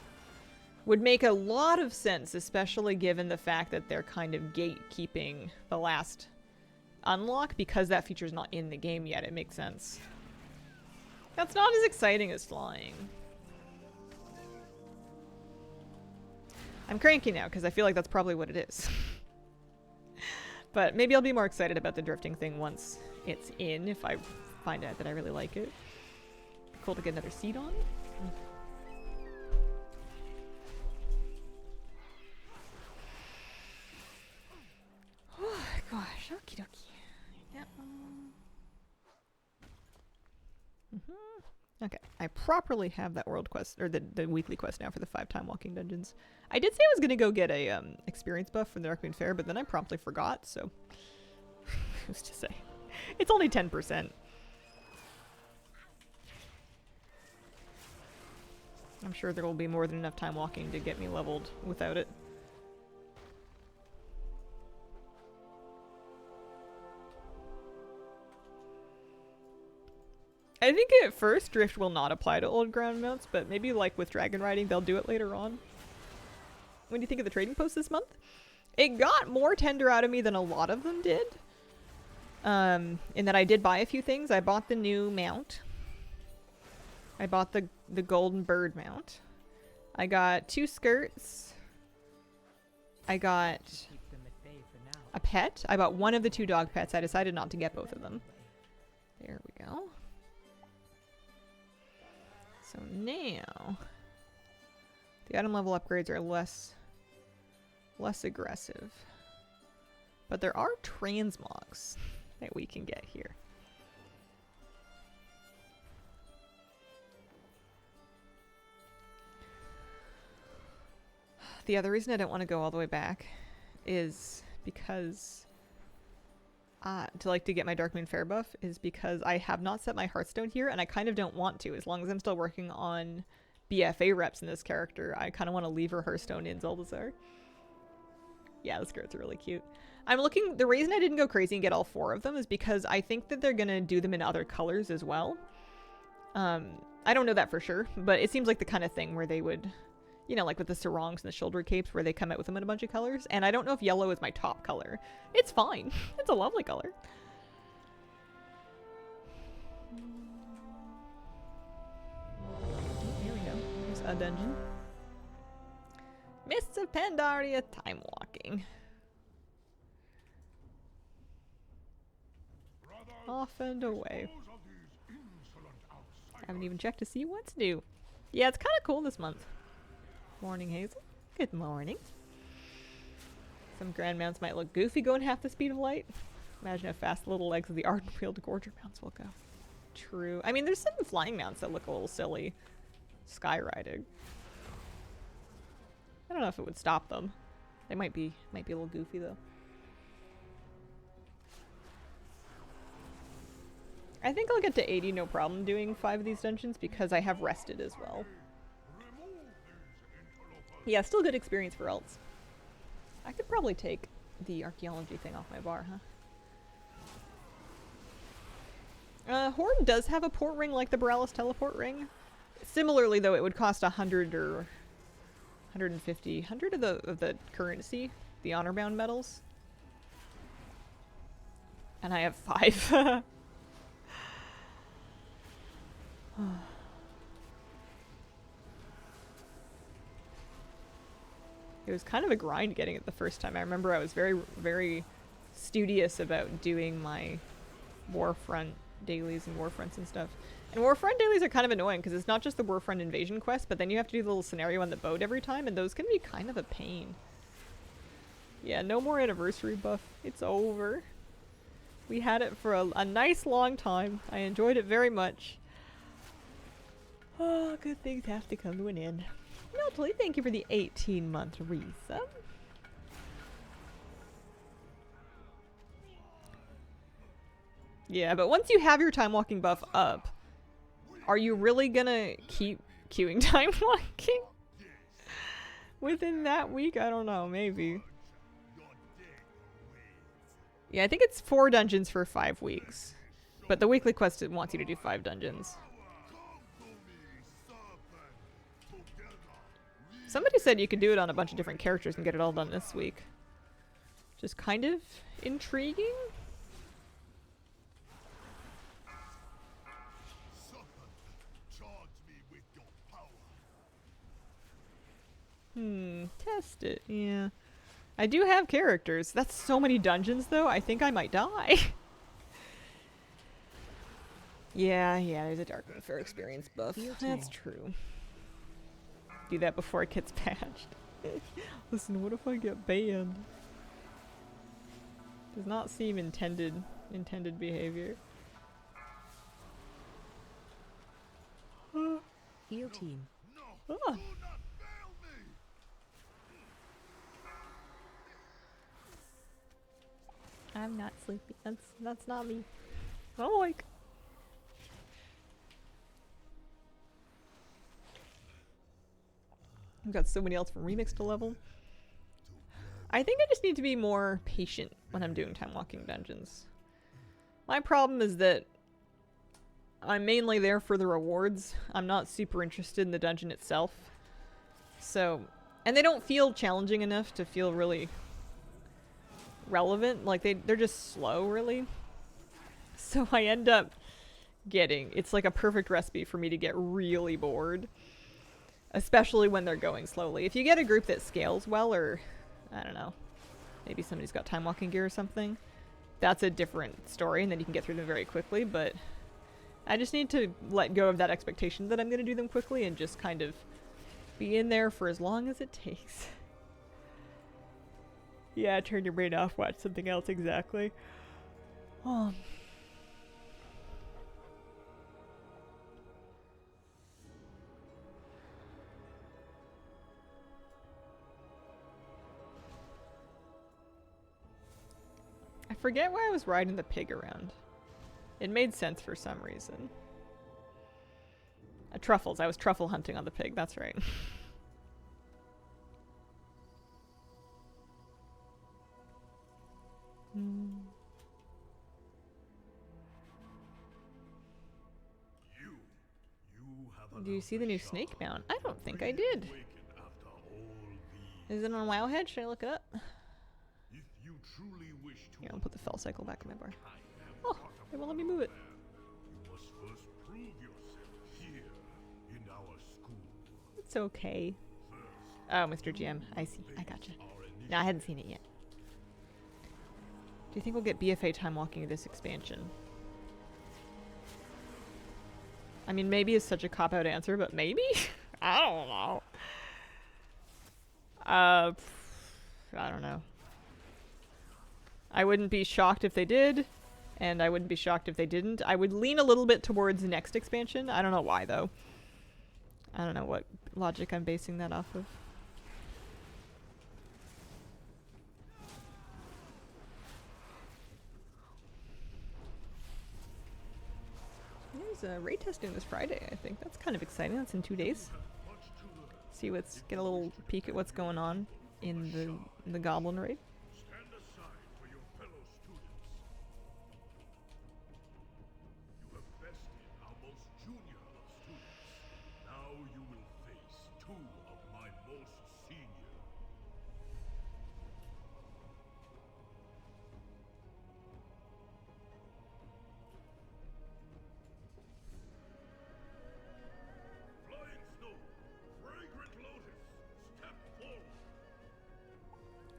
would make a lot of sense, especially given the fact that they're kind of gatekeeping the last unlock because that feature's not in the game yet. It makes sense. That's not as exciting as flying. I'm cranky now because I feel like that's probably what it is. But maybe I'll be more excited about the drifting thing once it's in, if I find out that I really like it. Be cool to get another seat on. Oh gosh, okie dokie. Yeah. Okay, I properly have that world quest, or the weekly quest now for the 5 time walking dungeons. I did say I was going to go get a experience buff from the Darkmoon Fair, but then I promptly forgot, so who's to say? It's only 10%. I'm sure there will be more than enough time walking to get me leveled without it. I think at first drift will not apply to old ground mounts, but maybe like with dragon riding they'll do it later on. What do you think of the trading post this month? It got more tender out of me than a lot of them did. In that I did buy a few things. I bought the new mount. I bought the golden bird mount. I got 2 skirts. I got a pet. I bought one of the 2 dog pets. I decided not to get both of them. There we go. So now, the item level upgrades are less aggressive. But there are transmogs that we can get here. the other reason I don't want to go all the way back is because to get my Darkmoon Fair buff is because I have not set my Hearthstone here, and I kind of don't want to. As long as I'm still working on BFA reps in this character, I kind of want to leave her Hearthstone in Zuldazar. Yeah, the skirts are really cute. I'm looking, the reason I didn't go crazy and get all 4 of them is because I think that they're gonna do them in other colors as well. I don't know that for sure, but it seems like the kind of thing where they would, you know, like with the sarongs and the shoulder capes where they come out with them in a bunch of colors. And I don't know if yellow is my top color. It's fine. It's a lovely color. Here we go. Here's a dungeon. Mists of Pandaria time walking. Off and away. Haven't even checked to see what's new. Yeah, it's kind of cool this month. Morning, Hazel. Good morning. Some grand mounts might look goofy going half the speed of light. Imagine how fast the little legs of the Arden-wheeled Gorger mounts will go. True. I mean, there's some flying mounts that look a little silly. Skyriding. I don't know if it would stop them. They might be a little goofy though. I think I'll get to 80 no problem doing 5 of these dungeons because I have rested as well. Yeah, still good experience for alts. I could probably take the archaeology thing off my bar, huh? Horde does have a port ring like the Borealis teleport ring. Similarly though, it would cost 100 or 150, 100 of the currency, the honor bound medals. And I have 5. It was kind of a grind getting it the first time. I remember I was very, very studious about doing my Warfront dailies and Warfronts and stuff. And Warfront dailies are kind of annoying because it's not just the Warfront invasion quest, but then you have to do the little scenario on the boat every time, and those can be kind of a pain. Yeah, no more anniversary buff. It's over. We had it for a nice long time. I enjoyed it very much. Oh, good things have to come to an end. Meltley, thank you for the 18-month resub. Yeah, but once you have your time walking buff up, are you really gonna keep queuing time walking? Within that week? I don't know, maybe. Yeah, I think it's 4 dungeons for 5 weeks. But the weekly quest wants you to do 5 dungeons. Somebody said you could do it on a bunch of different characters and get it all done this week. Just kind of intriguing. Test it. Yeah. I do have characters. That's so many dungeons though, I think I might die. Yeah, there's a Darkmoon Fair experience buff. That's true. Do that before it gets patched. Listen, what if I get banned? Does not seem intended behavior. Heal team. Oh. I'm not sleepy. That's not me. Oh, like. I've got so many else from Remix to level. I think I just need to be more patient when I'm doing time walking dungeons. My problem is that I'm mainly there for the rewards. I'm not super interested in the dungeon itself. So, and they don't feel challenging enough to feel really relevant. Like they're just slow, really. So I end up getting, it's like a perfect recipe for me to get really bored. Especially when they're going slowly. If you get a group that scales well, or I don't know, maybe somebody's got time walking gear or something, that's a different story and then you can get through them very quickly. But I just need to let go of that expectation that I'm going to do them quickly and just kind of be in there for as long as it takes. Yeah, turn your brain off, watch something else, exactly. Oh. forget why I was riding the pig around. It made sense for some reason. Truffles. I was truffle hunting on the pig. That's right. Do you see the new snake mount? I don't think I did. Is it on Wowhead? Should I look it up? Here, I'll put the fell cycle back in my bar. Oh, they won't let me move it. It's okay. Oh, Mr. GM. I see. I gotcha. No, I hadn't seen it yet. Do you think we'll get BFA time walking in this expansion? I mean, maybe is such a cop-out answer, but maybe? I don't know. I don't know. I wouldn't be shocked if they did, and I wouldn't be shocked if they didn't. I would lean a little bit towards the next expansion. I don't know why, though. I don't know what logic I'm basing that off of. There's a raid testing this Friday, I think. That's kind of exciting. That's in 2 days. Get a little peek at what's going on in the Goblin raid.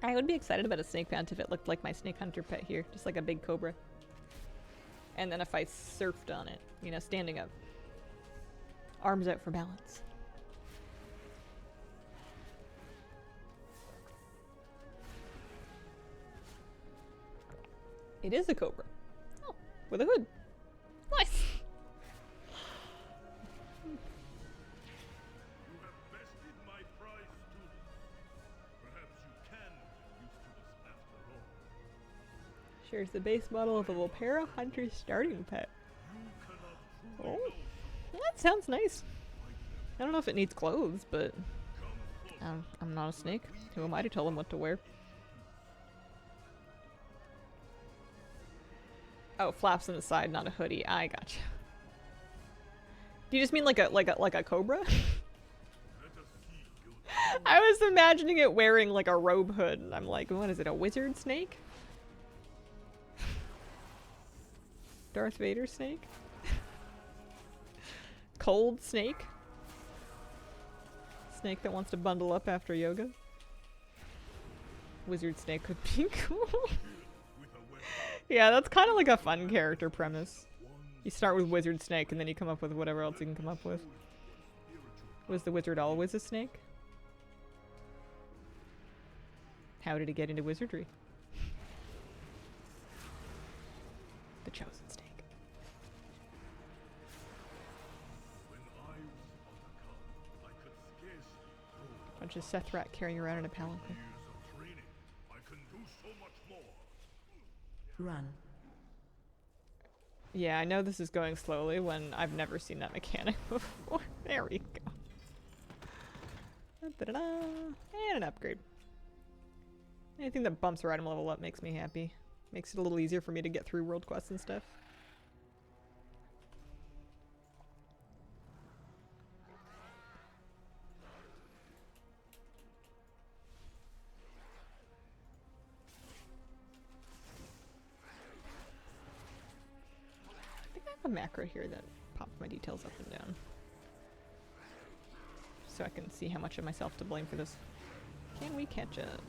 I would be excited about a snake mount if it looked like my snake hunter pet here, just like a big cobra. And then if I surfed on it, you know, standing up. Arms out for balance. It is a cobra. Oh, with a hood. Nice! Shares the base model of a Volpera Hunter's starting pet. Oh, that sounds nice. I don't know if it needs clothes, but I'm not a snake. Who am I to tell them what to wear? Oh, flaps on the side, not a hoodie. I gotcha. Do you just mean like a cobra? I was imagining it wearing like a robe hood, and I'm like, what is it, a wizard snake? Darth Vader snake? Cold snake? Snake that wants to bundle up after yoga? Wizard snake would be cool. Yeah, that's kind of like a fun character premise. You start with wizard snake and then you come up with whatever else you can come up with. Was the wizard always a snake? How did he get into wizardry? The chosen snake. Bunch of Seth Rat carrying around in a palanquin. Run. Yeah, I know this is going slowly when I've never seen that mechanic before. There we go. Da-da-da. And an upgrade. Anything that bumps our item level up makes me happy. Makes it a little easier for me to get through world quests and stuff. I think I have a macro here that pops my details up and down. So I can see how much of myself to blame for this. Can we catch up?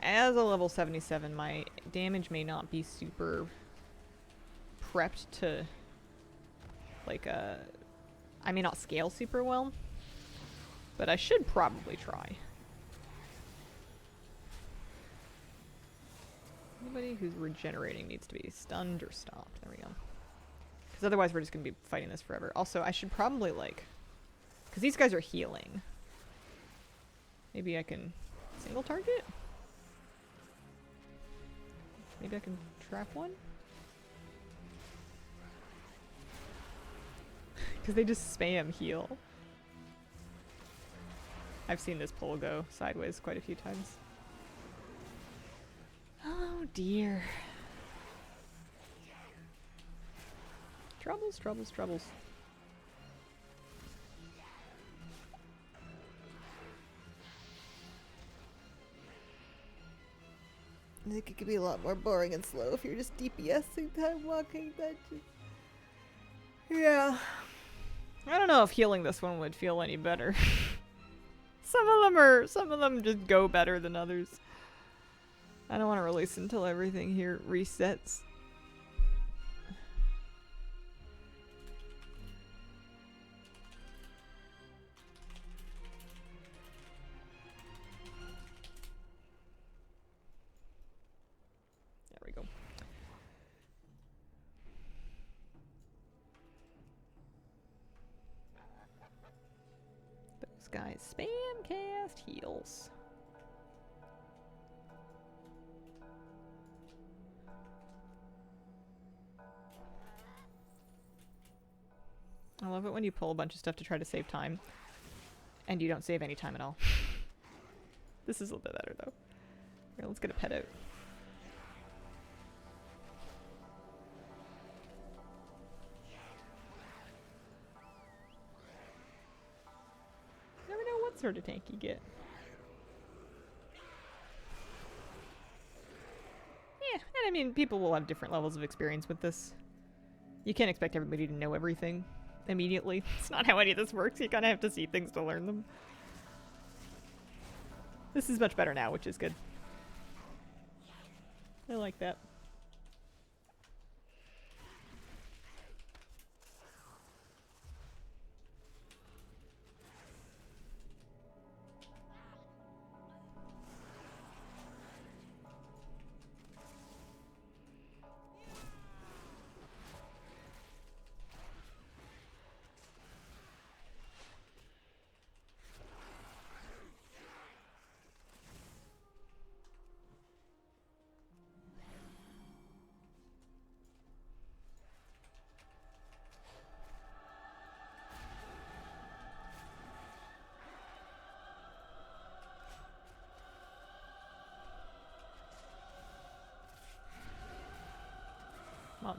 As a level 77, my damage may not be super prepped to, like, I may not scale super well, but I should probably try. Anybody who's regenerating needs to be stunned or stopped. There we go. Because otherwise we're just going to be fighting this forever. Also, I should probably, like, because these guys are healing. Maybe I can single target? Maybe I can trap one? Because they just spam heal. I've seen this pole go sideways quite a few times. Oh dear. Troubles, troubles, troubles. I think it could be a lot more boring and slow if you're just DPSing time walking dungeons. Yeah. I don't know if healing this one would feel any better. Some of them just go better than others. I don't want to release until everything here resets. There we go. Those guys spam cast heals. I love it when you pull a bunch of stuff to try to save time, and you don't save any time at all. This is a little bit better, though. Here, let's get a pet out. Never know what sort of tank you get. Yeah, and I mean, people will have different levels of experience with this. You can't expect everybody to know everything immediately. It's not how any of this works. You kind of have to see things to learn them. This is much better now, which is good. I like that.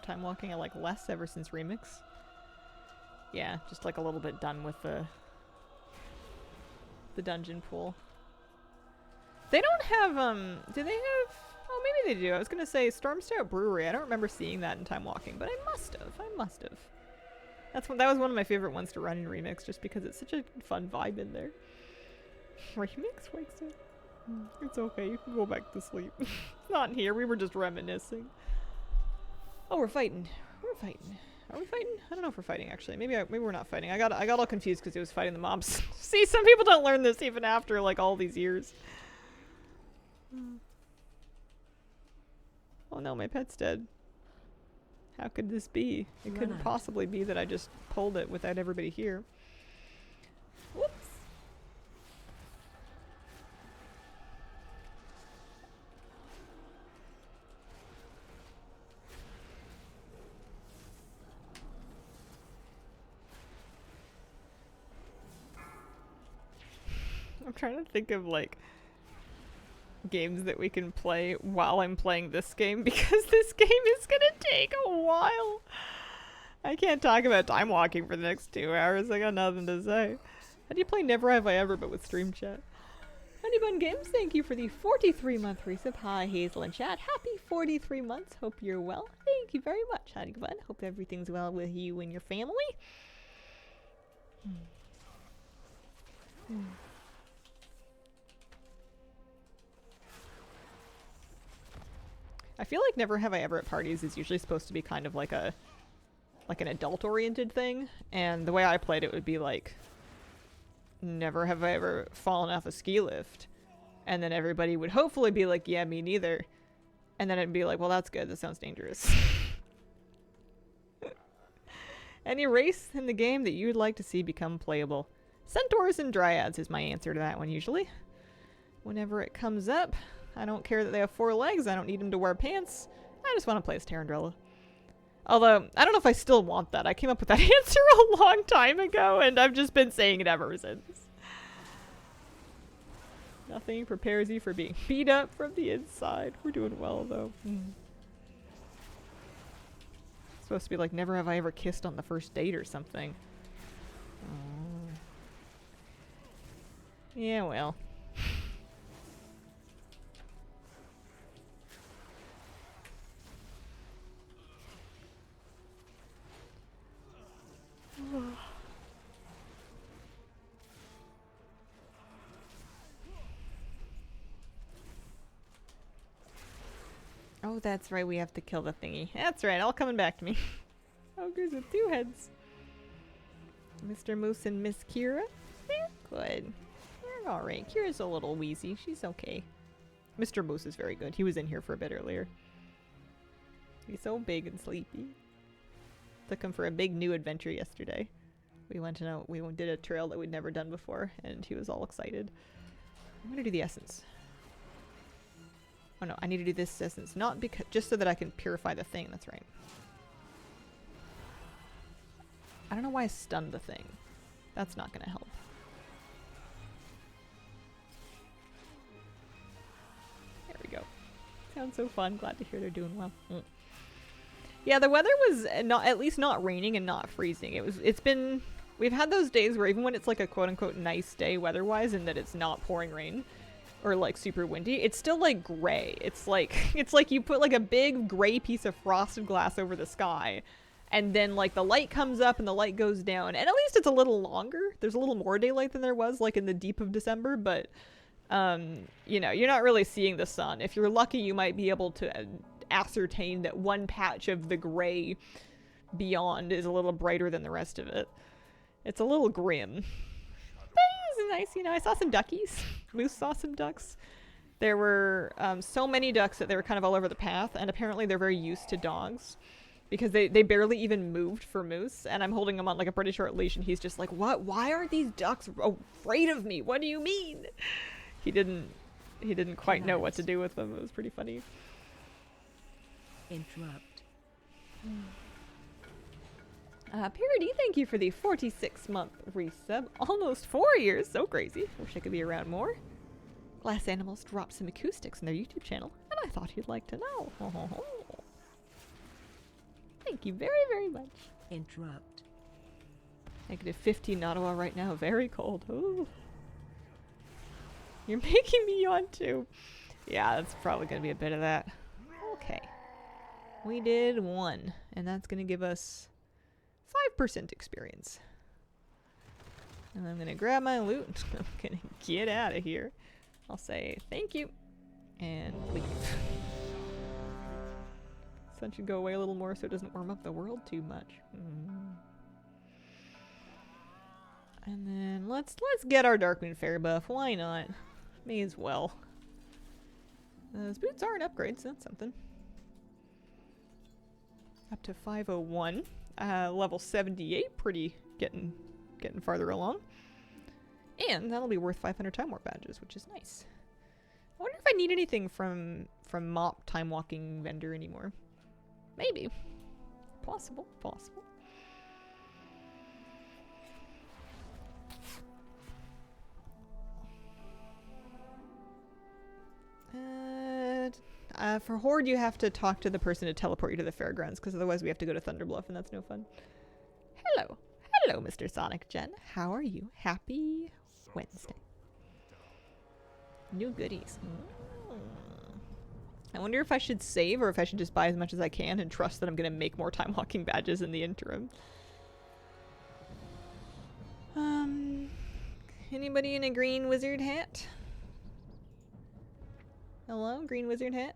Time walking I like less ever since Remix. Yeah, just like a little bit done with the dungeon pool. They don't have do they have, oh maybe they do. I was gonna say Storm Stout Brewery. I don't remember seeing that in time walking, but I must have. That was one of my favorite ones to run in Remix just because it's such a fun vibe in there. Remix wakes up. It's okay, you can go back to sleep. It's not here, we were just reminiscing. Oh, we're fighting. We're fighting. Are we fighting? I don't know if we're fighting, actually. Maybe we're not fighting. I got all confused because it was fighting the mobs. See, some people don't learn this even after, like, all these years. Oh no, my pet's dead. How could this be? It couldn't possibly be that I just pulled it without everybody here. Whoops. I'm trying to think of, like, games that we can play while I'm playing this game, because this game is gonna take a while. I can't talk about time walking for the next 2 hours. I got nothing to say. How do you play Never Have I Ever but with Stream Chat? Honeybun Games, thank you for the 43-month resub. Hi, Hazel and Chat. Happy 43 months. Hope you're well. Thank you very much, Honeybun. Hope everything's well with you and your family. I feel like Never Have I Ever at parties is usually supposed to be kind of like an adult-oriented thing, and the way I played it would be like, never have I ever fallen off a ski lift, and then everybody would hopefully be like, yeah, me neither, and then it'd be like, well, that's good, that sounds dangerous. Any race in the game that you would like to see become playable? Centaurs and Dryads is my answer to that one usually. Whenever it comes up. I don't care that they have 4 legs. I don't need them to wear pants. I just want to play as Tarandrella. Although, I don't know if I still want that. I came up with that answer a long time ago, and I've just been saying it ever since. Nothing prepares you for being beat up from the inside. We're doing well, though. It's supposed to be like, never have I ever kissed on the first date or something. Oh. Yeah, well. Oh, that's right, we have to kill the thingy. That's right, all coming back to me. Ogres with 2 heads. Mr. Moose and Miss Kira? They're good. They're alright. Kira's a little wheezy. She's okay. Mr. Moose is very good. He was in here for a bit earlier. He's so big and sleepy. Took him for a big new adventure yesterday. We went and we did a trail that we'd never done before, and he was all excited. I'm gonna do the essence. Oh no, I need to do this essence, not because just so that I can purify the thing. That's right. I don't know why I stunned the thing. That's not gonna help. There we go. Sounds so fun. Glad to hear they're doing well. Yeah, the weather was not, at least not raining and not freezing. We've had those days where even when it's like a quote unquote nice day weather-wise and that it's not pouring rain or like super windy, it's still like gray. It's like you put like a big gray piece of frosted glass over the sky and then like the light comes up and the light goes down, and at least it's a little longer. There's a little more daylight than there was like in the deep of December, but you know, you're not really seeing the sun. If you're lucky, you might be able to ascertain that one patch of the gray beyond is a little brighter than the rest of it. It's a little grim. But it was nice, you know. I saw some duckies. Moose saw some ducks. There were so many ducks that they were kind of all over the path, and apparently they're very used to dogs because they barely even moved for Moose, and I'm holding him on like a pretty short leash, and he's just like, what? Why aren't these ducks afraid of me? What do you mean? He didn't quite know what to do with them. It was pretty funny. Interrupt. Parody, thank you for the 46-month resub. Almost 4 years. So crazy. Wish I could be around more. Glass Animals dropped some acoustics in their YouTube channel, and I thought you'd like to know. Thank you very, very much. Interrupt. -15 in Ottawa right now. Very cold. Ooh. You're making me yawn too. Yeah, that's probably going to be a bit of that. Okay. We did 1, and that's going to give us 5% experience. And I'm going to grab my loot. I'm going to get out of here. I'll say thank you and leave. Sun should go away a little more so it doesn't warm up the world too much. And then let's get our Darkmoon Fair buff. Why not? May as well. Those boots are an upgrade, so that's something. Up to 501. Level 78, pretty getting farther along. And that'll be worth 500 Time Warp badges, which is nice. I wonder if I need anything from Mop Time Walking vendor anymore. Maybe. Possible. For Horde, you have to talk to the person to teleport you to the fairgrounds, because otherwise we have to go to Thunderbluff, and that's no fun. Hello, Mr. Sonic Gen. How are you? Happy Wednesday. New goodies. I wonder if I should save or if I should just buy as much as I can and trust that I'm going to make more time walking badges in the interim. Anybody in a green wizard hat? Hello, green wizard hat?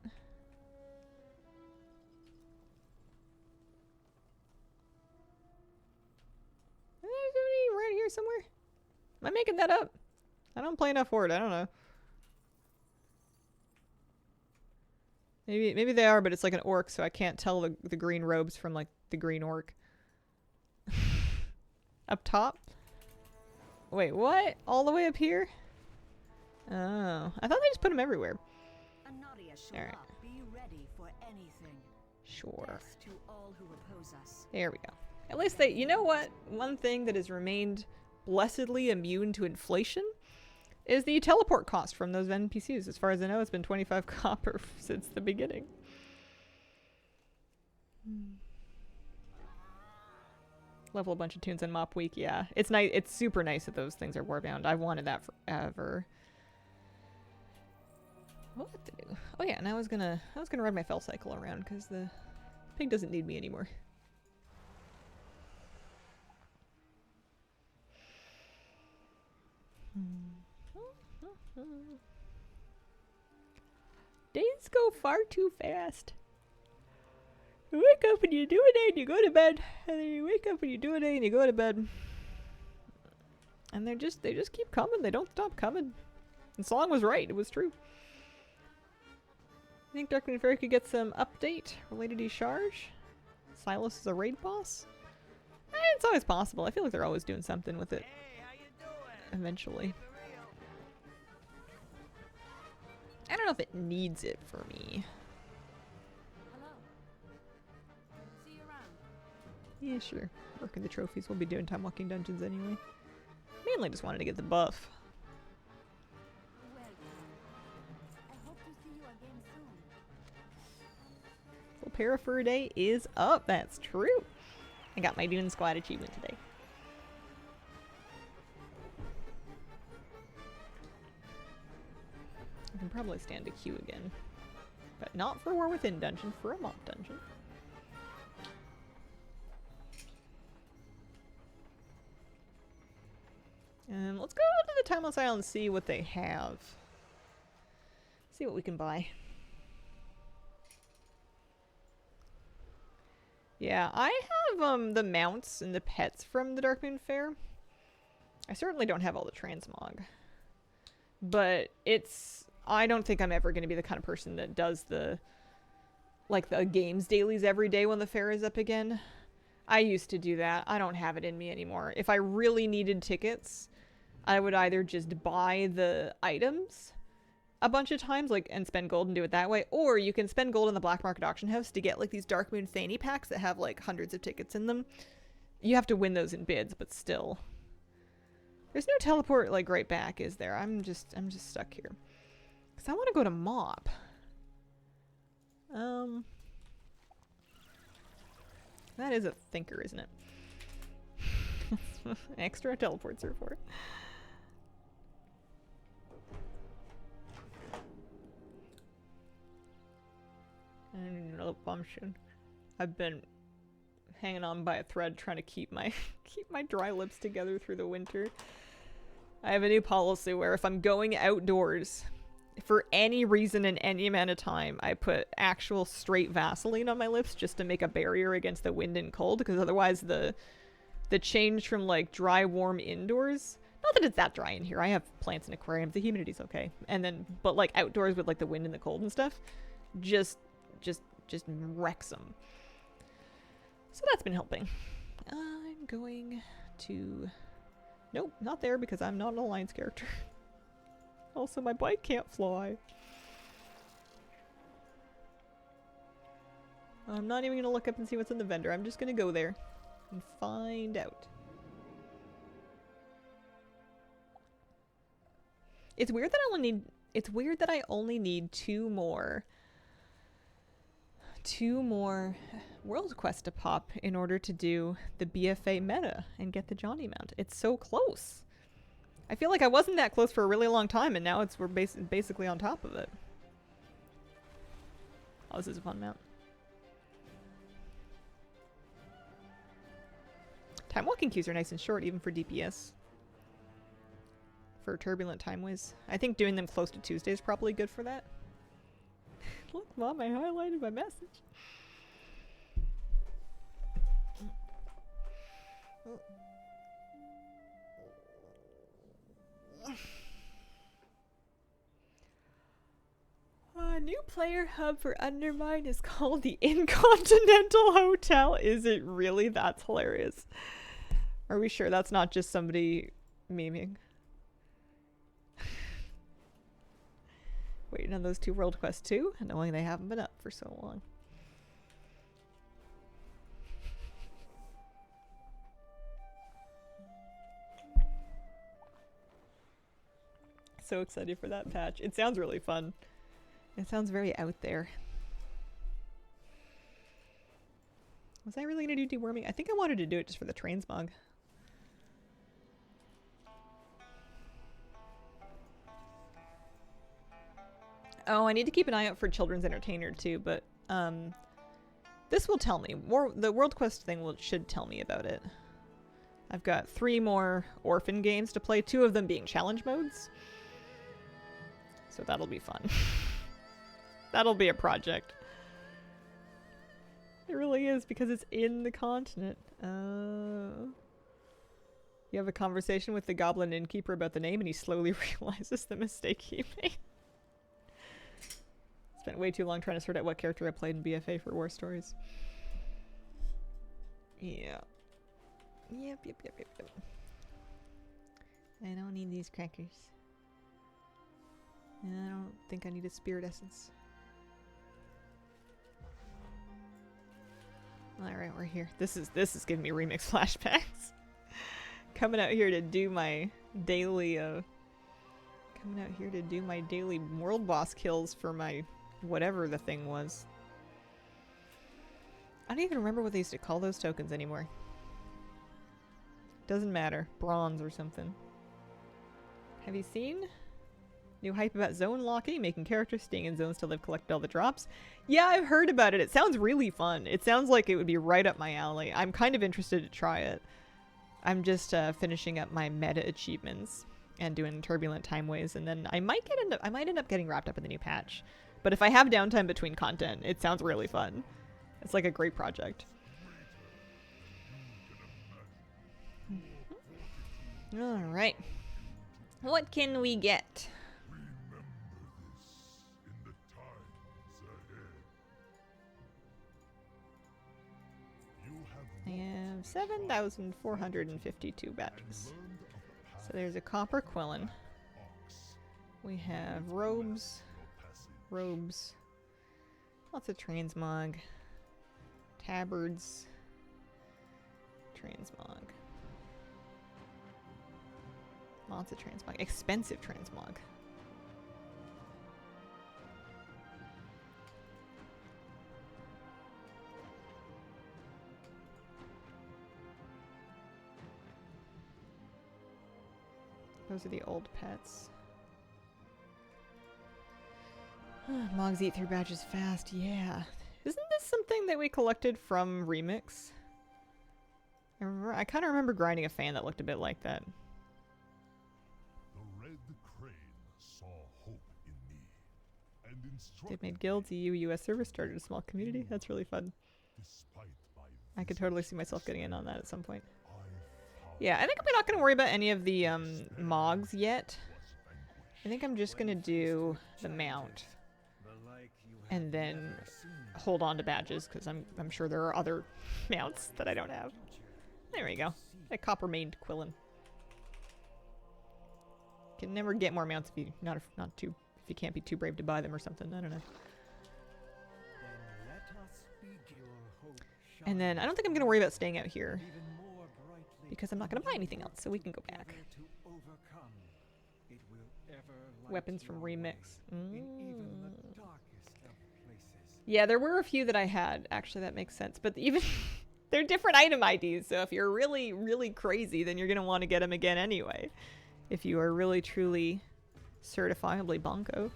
Is there somebody right here somewhere? Am I making that up? I don't play enough Horde, I don't know. Maybe they are, but it's like an orc, so I can't tell the green robes from like the green orc. Up top? Wait, what? All the way up here? Oh, I thought they just put them everywhere. Alright. Be ready for anything. Sure. Death to all who oppose us. There we go. At least they, you know what? One thing that has remained blessedly immune to inflation is the teleport cost from those NPCs. As far as I know, it's been 25 copper since the beginning. Level a bunch of tunes in Mop Week, yeah. It's nice. It's super nice that those things are warbound. I've wanted that forever. What to do? Oh yeah, and I was gonna ride my Fell Cycle around because the pig doesn't need me anymore. Days go far too fast. You wake up and you do a day and you go to bed, and then you wake up and you do a day and you go to bed. And they just keep coming. They don't stop coming. And Song was right. It was true. I think Darkmoon Fairy could get some update related to Charge. Silas is a raid boss. It's always possible. I feel like they're always doing something with it. Eventually. I don't know if it needs it for me. Hello. See you around. Yeah, sure. Working the trophies. We'll be doing Time Walking Dungeons anyway. Mainly just wanted to get the buff. Welcome. I hope to see you again soon. Full Parafur Day is up. That's true. I got my Dune Squad achievement today. I can probably stand a queue again. But not for War Within dungeon, for a mob dungeon. And let's go to the Timeless Isle and see what they have. See what we can buy. Yeah, I have the mounts and the pets from the Darkmoon Fair. I certainly don't have all the transmog. But I don't think I'm ever going to be the kind of person that does the games dailies every day when the fair is up again. I used to do that. I don't have it in me anymore. If I really needed tickets, I would either just buy the items a bunch of times, and spend gold and do it that way, or you can spend gold in the black market auction house to get these Darkmoon fanny packs that have hundreds of tickets in them. You have to win those in bids, but still. There's no teleport right back, is there? I'm just stuck here. Cause I want to go to Mop. That is a thinker, isn't it? Extra teleports are for it. I don't even know the bumshun. I've been hanging on by a thread trying to keep my dry lips together through the winter. I have a new policy where if I'm going outdoors for any reason in any amount of time, I put actual straight Vaseline on my lips just to make a barrier against the wind and cold, because otherwise the change from dry warm indoors, not that it's that dry in here, I have plants and aquariums, the humidity's okay, and then but outdoors with the wind and the cold and stuff just wrecks them. So that's been helping. I'm going to... Nope, not there because I'm not an Alliance character. Also, my bike can't fly. I'm not even going to look up and see what's in the vendor. I'm just going to go there and find out. It's weird that I only need two more World Quest to pop in order to do the BFA meta and get the Johnny mount. It's so close. I feel like I wasn't that close for a really long time, and now we're basically on top of it. Oh, this is a fun mount. Time walking queues are nice and short, even for DPS. For Turbulent Time Wiz. I think doing them close to Tuesday is probably good for that. Look, Mom, I highlighted my message. A new player hub for Undermine is called the Incontinental Hotel. Is it really? That's hilarious. Are we sure that's not just somebody memeing? Waiting on those 2 world quests too, and knowing they haven't been up for so long. So excited for that patch. It sounds really fun. It sounds very out there. Was I really gonna do deworming? I think I wanted to do it just for the transmog. Oh, I need to keep an eye out for Children's Entertainer too, but this will tell me. The World Quest thing should tell me about it. I've got 3 more orphan games to play, 2 of them being challenge modes. So that'll be fun. That'll be a project. It really is, because it's in the continent. You have a conversation with the goblin innkeeper about the name and he slowly realizes the mistake he made. Spent way too long trying to sort out what character I played in BFA for War Stories. Yeah. Yep. I don't need these crackers. And I don't think I need a spirit essence. Alright, we're here. This is giving me remix flashbacks. Coming out here to do my daily world boss kills for my whatever the thing was. I don't even remember what they used to call those tokens anymore. Doesn't matter. Bronze or something. Have you seen new hype about zone locking, making characters staying in zones till they've collected all the drops? Yeah, I've heard about it. It sounds really fun. It sounds like it would be right up my alley. I'm kind of interested to try it. I'm just finishing up my meta achievements and doing turbulent time waves, and then I might end up getting wrapped up in the new patch. But if I have downtime between content, it sounds really fun. It's like a great project. All right. What can we get? I have 7,452 badges. So there's a copper quillin. We have robes. Lots of transmog. Tabards. Transmog. Lots of transmog. Expensive transmog. Those are the old pets. Mogs eat through badges fast, yeah. Isn't this something that we collected from Remix? I kind of remember grinding a fan that looked a bit like that. The red crane saw hope in me and They've made guilds, EU, US servers, started a small community. That's really fun. I could totally see myself getting in on that at some point. Yeah, I think I'm not going to worry about any of the Mogs yet. I think I'm just going to do the mount. And then hold on to badges, because I'm sure there are other mounts that I don't have. There we go. A copper-maned Quillin. Can never get more mounts if you if you can't be too brave to buy them or something. I don't know. And then I don't think I'm going to worry about staying out here, because I'm not going to buy anything else, so we can go back. Weapons from Remix. Yeah, there were a few that I had. Actually, that makes sense. But even they're different item IDs, so if you're really, really crazy, then you're going to want to get them again anyway. If you are really, truly certifiably bonko.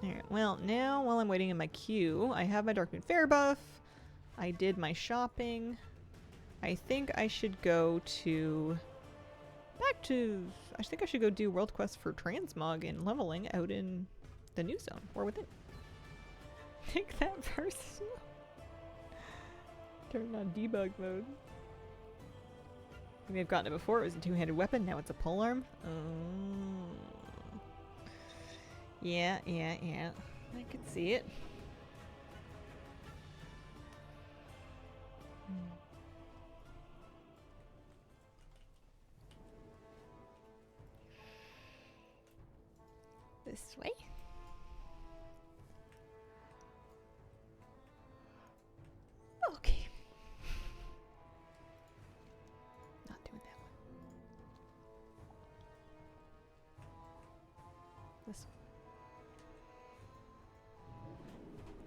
Alright, well, now while I'm waiting in my queue, I have my Darkmoon Fair buff. I did my shopping. I think I should go to... I think I should go do World Quest for Transmog and leveling out in the new zone, or within. Take that person. Turn on debug mode. You may have gotten it before, it was a two-handed weapon, now it's a polearm. Yeah. I could see it. this way. Okay. Not doing that one. This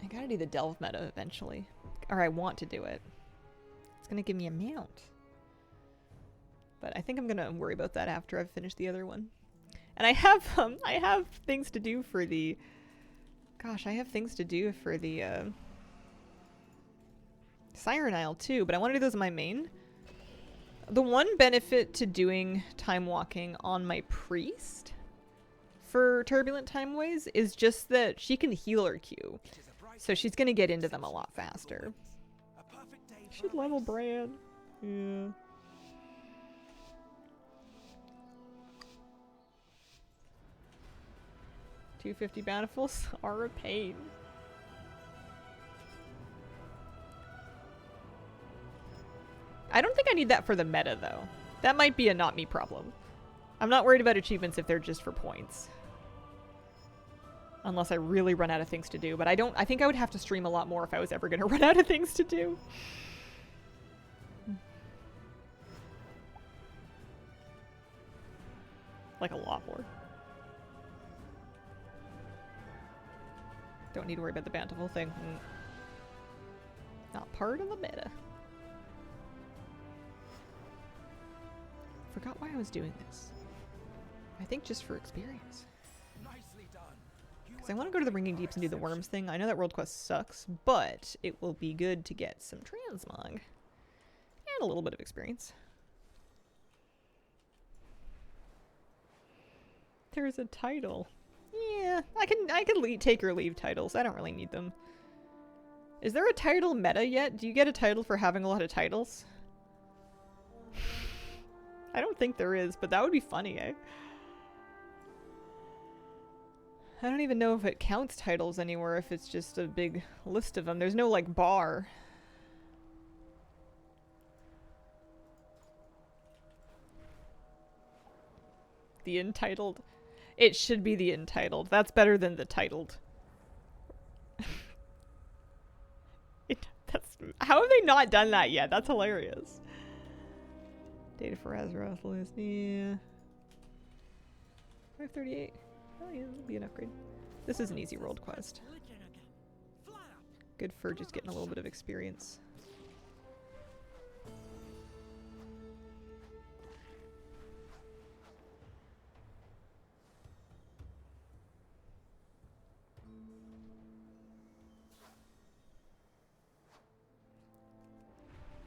one. I gotta do the delve meta eventually. Or I want to do it. It's gonna give me a mount. But I think I'm gonna worry about that after I've finished the other one. And I have things to do for the... Gosh, I have things to do for the, Siren Isle too, but I want to do those in my main. The one benefit to doing time walking on my priest for Turbulent Timeways is just that she can heal her Q. So she's gonna get into them a lot faster. Should level Bran. Yeah. $250 bountifuls are a pain. I don't think I need that for the meta though. That might be a not me problem. I'm not worried about achievements if they're just for points. Unless I really run out of things to do, but I think I would have to stream a lot more if I was ever gonna run out of things to do. Like a lot more. Don't need to worry about the bountiful thing. Not part of the meta. Forgot why I was doing this. I think just for experience. Because I want to go to the Ringing Deeps and do the Worms thing. I know that World Quest sucks, but it will be good to get some transmog. And a little bit of experience. There's a title. Yeah, I can take or leave titles. I don't really need them. Is there a title meta yet? Do you get a title for having a lot of titles? I don't think there is, but that would be funny, eh? I don't even know if it counts titles anywhere, if it's just a big list of them. There's no, like, bar. The entitled. It should be the entitled. That's better than the titled. How have they not done that yet? That's hilarious. Data for Azeroth list. Yeah. 538. Oh yeah, that'll be an upgrade. This is an easy world quest. Good for just getting a little bit of experience.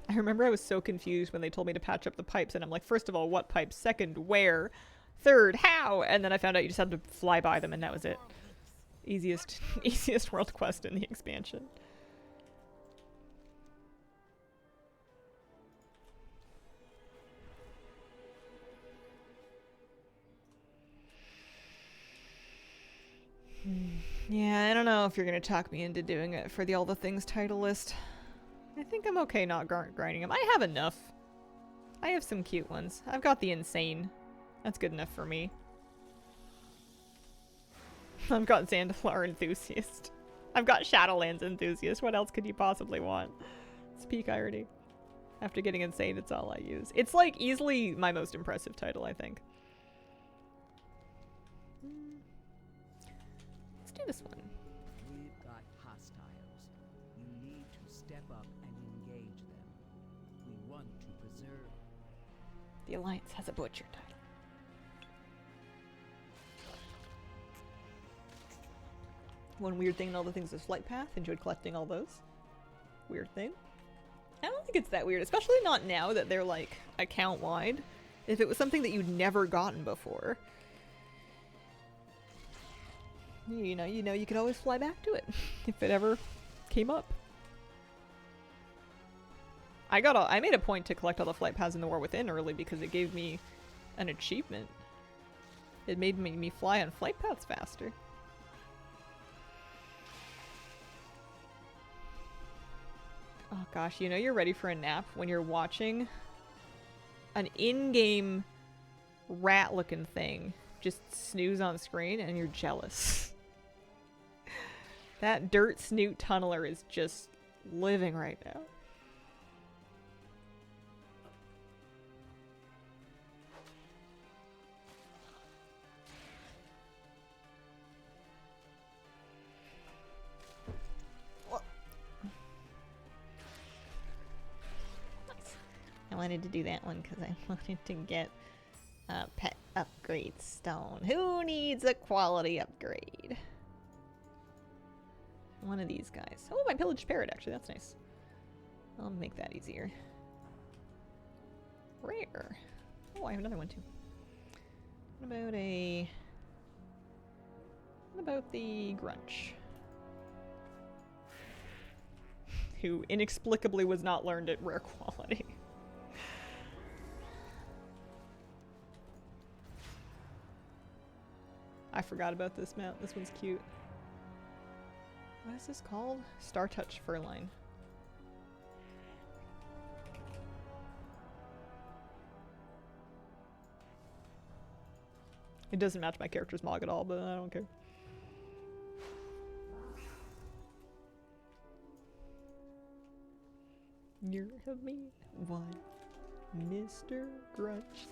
I remember I was so confused when they told me to patch up the pipes, and I'm like, first of all, what pipes? Second, where? Third, how? And then I found out you just had to fly by them, and that was it. Easiest world quest in the expansion. Yeah, I don't know if you're gonna talk me into doing it for the all the things title list. I think I'm okay not grinding them. I have enough. I have some cute ones. I've got the insane. That's good enough for me. I've got Zandalar enthusiast. I've got Shadowlands enthusiast. What else could you possibly want? It's peak irony. After getting insane, it's all I use. It's like easily my most impressive title, I think. Let's do this one. We've got hostiles. You need to step up and engage them. We want to preserve. The Alliance has a butcher title. One weird thing in all the things is Flight Path. Enjoyed collecting all those. Weird thing. I don't think it's that weird, especially not now that they're like account-wide. If it was something that you'd never gotten before, you know, you could always fly back to it if it ever came up. I made a point to collect all the flight paths in the War Within early because it gave me an achievement. It made me fly on flight paths faster. Oh gosh, you know you're ready for a nap when you're watching an in-game rat-looking thing just snooze on screen and you're jealous. That dirt snoot tunneler is just living right now. I wanted to do that one because I wanted to get a pet upgrade stone. Who needs a quality upgrade? One of these guys. Oh, my pillaged parrot, actually. That's nice. I'll make that easier. Rare. Oh, I have another one too. What about a... What about the Grunch? Who inexplicably was not learned at rare quality. I forgot about this mount. This one's cute. What is this called? Star Touch Furline. It doesn't match my character's mog at all, but I don't care. You're a mean one, Mr. Grunch.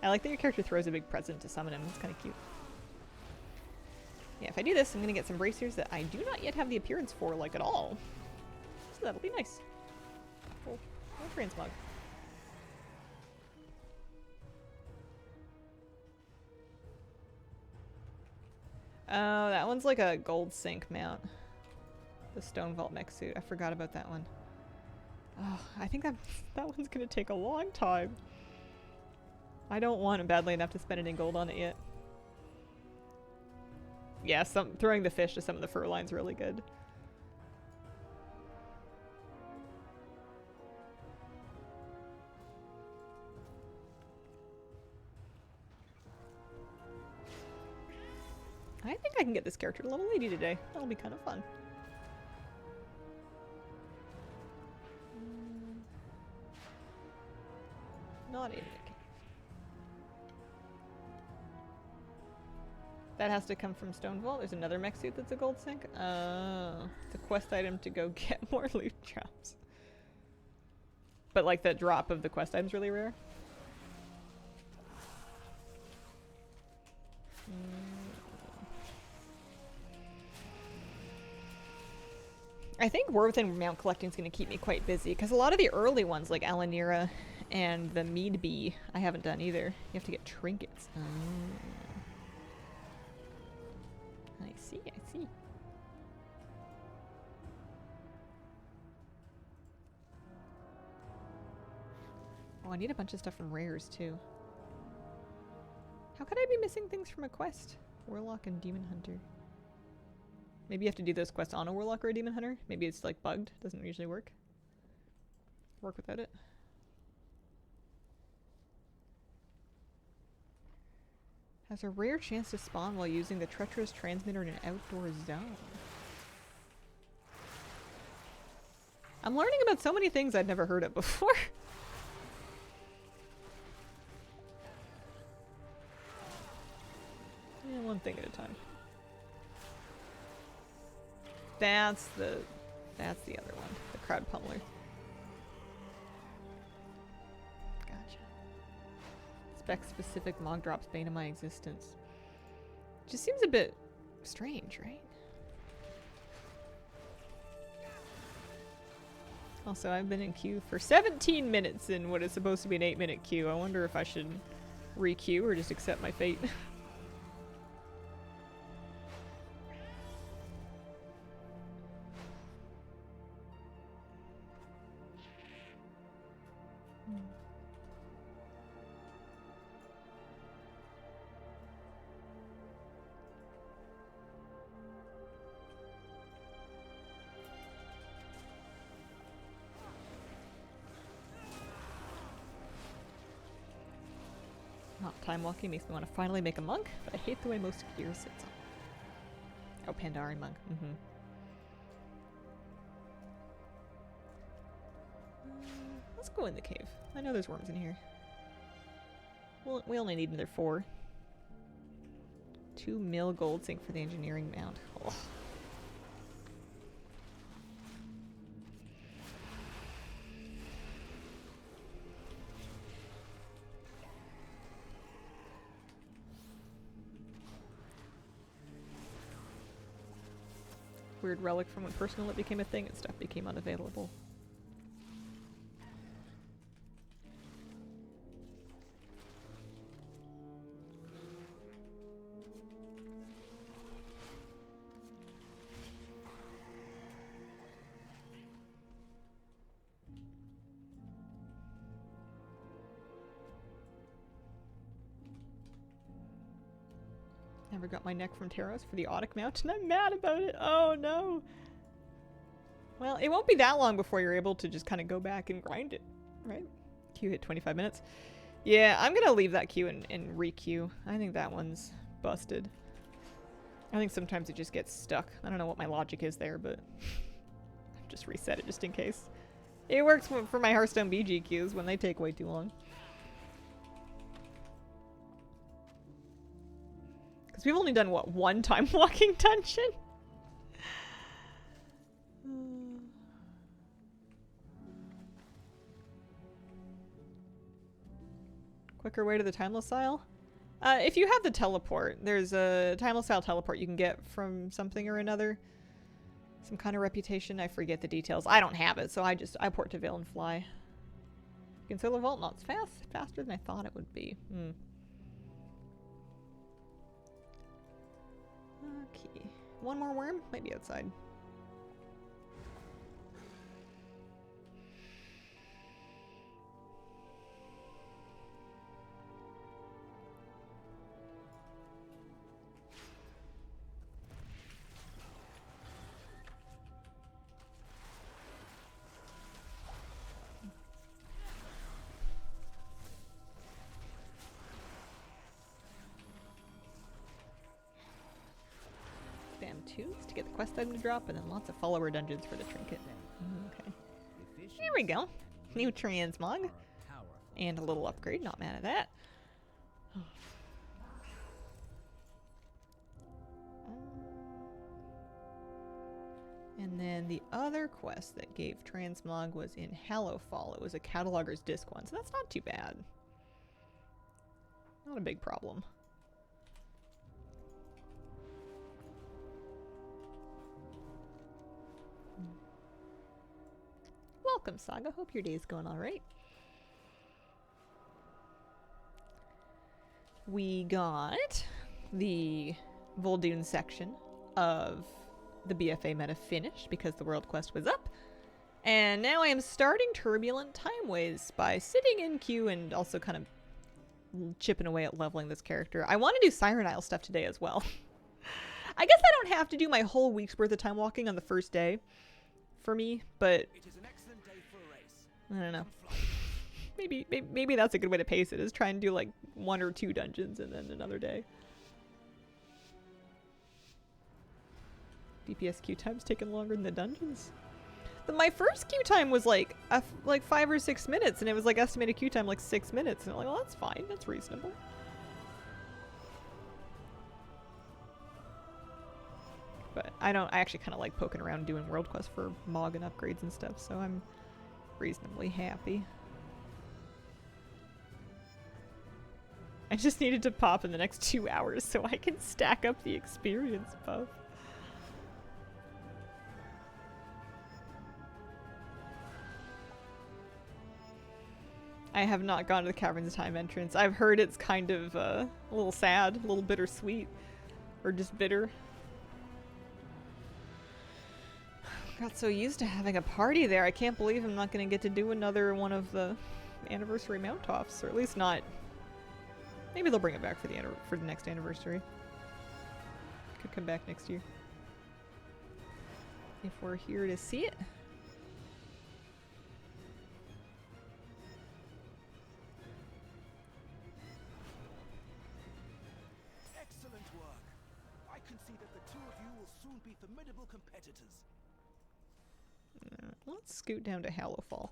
I like that your character throws a big present to summon him. That's kind of cute. Yeah, if I do this, I'm going to get some bracers that I do not yet have the appearance for, like, at all. So that'll be nice. Oh, transmog. Oh, that one's like a gold sync mount. The Stone Vault mech suit. I forgot about that one. Oh, I think that one's going to take a long time. I don't want it badly enough to spend any gold on it yet. Yeah, throwing the fish to some of the fur line's really good. I think I can get this character to level 80 today. That'll be kind of fun. Not in the cave. That has to come from Stone Vault. There's another mech suit that's a gold sync. Oh, it's a quest item to go get more loot drops. But like the drop of the quest item's really rare. I think War Within mount collecting is going to keep me quite busy because a lot of the early ones like Alanira and the Mead Bee I haven't done either. You have to get trinkets. I see, I see. Oh, I need a bunch of stuff from rares too. How could I be missing things from a quest? Warlock and Demon Hunter. Maybe you have to do those quests on a Warlock or a Demon Hunter. Maybe it's like bugged. Doesn't usually work. Work without it. Has a rare chance to spawn while using the treacherous transmitter in an outdoor zone. I'm learning about so many things I'd never heard of before. Yeah, one thing at a time. That's the other one, the Crowd Pummeler. Gotcha. Spec-specific mog drops bane of my existence. Just seems a bit strange, right? Also, I've been in queue for 17 minutes in what is supposed to be an 8-minute queue. I wonder if I should re-queue or just accept my fate. Time walking makes me want to finally make a monk, but I hate the way most gear sits on. Oh, Pandaren monk. Let's go in the cave. I know there's worms in here. Well, we only need another 4. 2 mil gold zinc for the engineering mount. Oh. Weird relic from when personal it became a thing and stuff became unavailable. Never got my neck from Taros for the Audic mount, and I'm mad about it. Oh no. Well, it won't be that long before you're able to just kind of go back and grind it, right? Queue hit 25 minutes. Yeah, I'm gonna leave that queue and re-queue. I think that one's busted. I think sometimes it just gets stuck. I don't know what my logic is there, but I've just reset it just in case. It works for my Hearthstone BG queues when they take way too long. Because we've only done, what, one time walking dungeon? Quicker way to the Timeless Isle? If you have the teleport, there's a Timeless Isle teleport you can get from something or another. Some kind of reputation, I forget the details. I don't have it, so I port to Vale and fly. Concealer Vault, not faster than I thought it would be. Okay. One more worm? Might be outside. Twos to get the quest item to drop, and then lots of follower dungeons for the trinket. Okay. There we go. New transmog. And a little upgrade, not mad at that. And then the other quest that gave transmog was in Hallowfall. It was a cataloger's disc one, so that's not too bad. Not a big problem. Welcome, Saga. Hope your day's going all right. We got the Vol'dun section of the BFA meta finished because the world quest was up. And now I am starting Turbulent Timeways by sitting in queue and also kind of chipping away at leveling this character. I want to do Siren Isle stuff today as well. I guess I don't have to do my whole week's worth of time walking on the first day for me, but It is an excellent day for a race. I don't know. Maybe that's a good way to pace it, is try and do like 1 or 2 dungeons and then another day. DPS queue time's taking longer than the dungeons. My first queue time was like 5 or 6 minutes, and it was like estimated queue time like 6 minutes, and I'm like, well, that's fine, that's reasonable. But I actually kind of like poking around doing world quests for Mog and upgrades and stuff, so I'm reasonably happy. I just needed to pop in the next 2 hours so I can stack up the experience buff. I have not gone to the Caverns of Time entrance. I've heard it's kind of a little sad, a little bittersweet, or just bitter. Got so used to having a party there. I can't believe I'm not going to get to do another one of the anniversary mount-offs, or at least not. Maybe they'll bring it back for the next anniversary. Could come back next year if we're here to see it. Excellent work. I can see that the two of you will soon be formidable competitors. Let's scoot down to Hallowfall.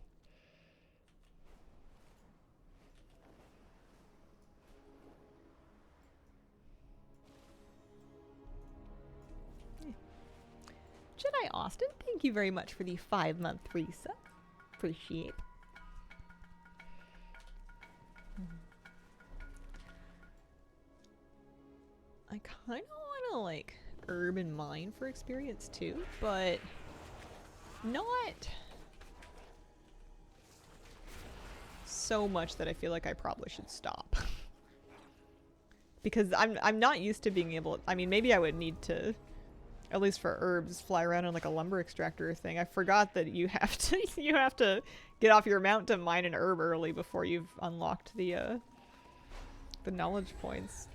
Jedi Austin, thank you very much for the 5-month resub. Appreciate. I kind of want to like urban mine for experience too, but not so much that I feel like I probably should stop. Because I'm not used to being able, I mean, maybe I would need to, at least for herbs, fly around on like a lumber extractor thing. I forgot that you have to get off your mount to mine an herb early before you've unlocked the knowledge points.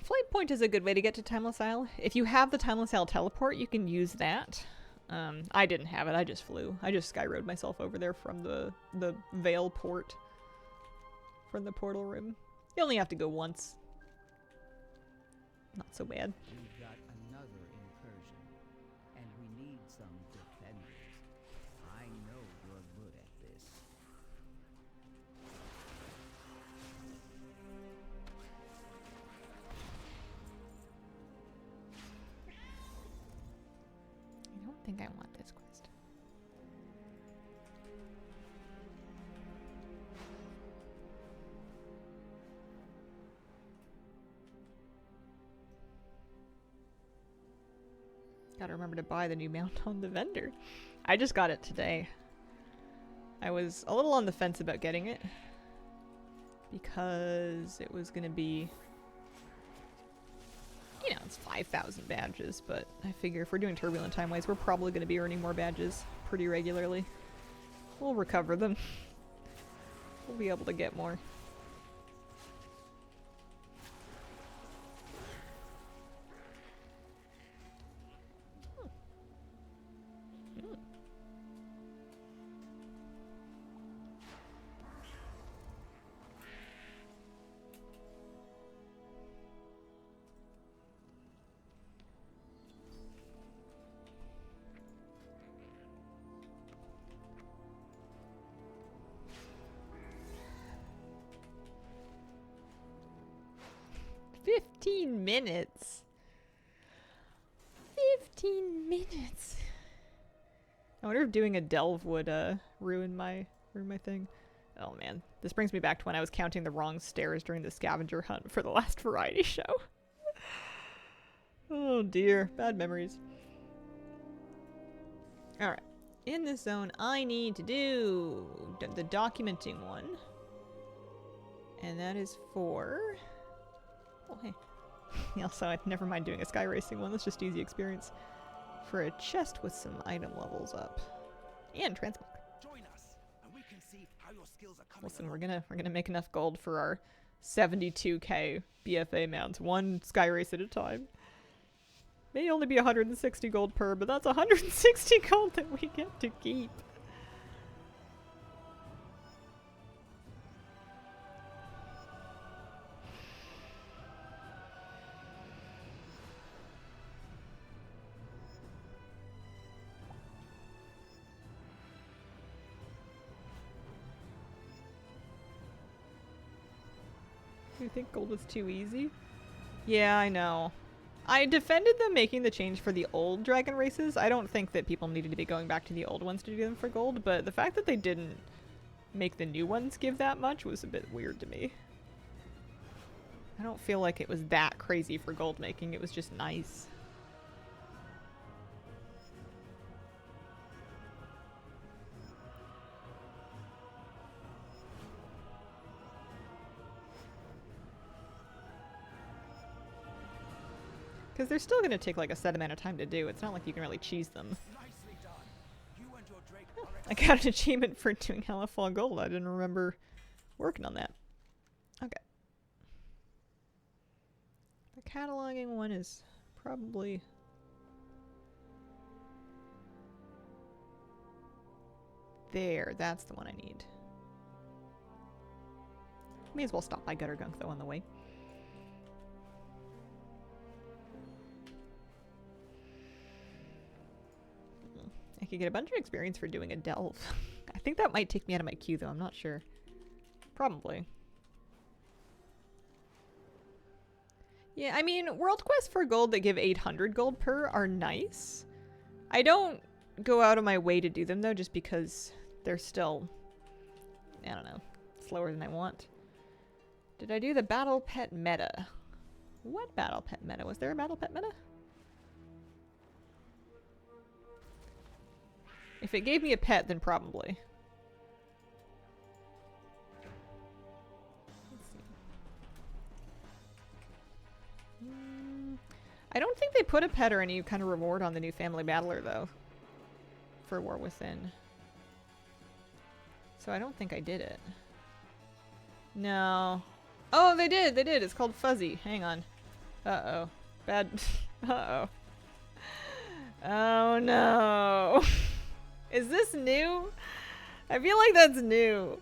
Flight point is a good way to get to Timeless Isle. If you have the Timeless Isle teleport, you can use that. I didn't have it, I just flew. I just skyrode myself over there from the Vale port. From the portal room. You only have to go once. Not so bad. We've got another incursion, and we need some defenders. I know you're good at this. I don't think I want this quest. Gotta remember to buy the new mount on the vendor. I just got it today. I was a little on the fence about getting it because it was gonna be, you know, it's 5,000 badges, but I figure if we're doing Turbulent Timeways, we're probably gonna be earning more badges pretty regularly. We'll recover them. We'll be able to get more. Hmm. 15 minutes. 15 minutes. I wonder if doing a delve would ruin my thing. Oh man, this brings me back to when I was counting the wrong stairs during the scavenger hunt for the last variety show. Oh dear, bad memories. All right, in this zone, I need to do the documenting one, and that is for. Oh, hey. Also, never mind doing a sky racing one. That's just easy experience. For a chest with some item levels up. And transmog. Join us, and we can see how your skills are coming Listen, along. we're gonna make enough gold for our 72k BFA mounts. One sky race at a time. May only be 160 gold per, but that's 160 gold that we get to keep. You think gold was too easy? Yeah, I know. I defended them making the change for the old dragon races. I don't think that people needed to be going back to the old ones to do them for gold, but the fact that they didn't make the new ones give that much was a bit weird to me. I don't feel like it was that crazy for gold making, it was just nice. Because they're still going to take like a set amount of time to do. It's not like you can really cheese them. Nicely done. You and your Drake I got an achievement for doing Hellafall Gold. I didn't remember working on that. Okay. The cataloging one is probably... There, that's the one I need. May as well stop by Guttergunk though on the way. could get a bunch of experience for doing a delve. I think that might take me out of my queue though, I'm not sure. Probably. Yeah, I mean, world quests for gold that give 800 gold per are nice. I don't go out of my way to do them though, just because they're still, I don't know, slower than I want. Did I do the battle pet meta? What battle pet meta? Was there a battle pet meta? If it gave me a pet, then probably. Let's see. I don't think they put a pet or any kind of reward on the new family battler though. For War Within. So I don't think I did it. No. Oh, they did! They did! It's called Fuzzy. Hang on. Uh-oh. Bad. Uh-oh. Oh no. Is this new? I feel like that's new.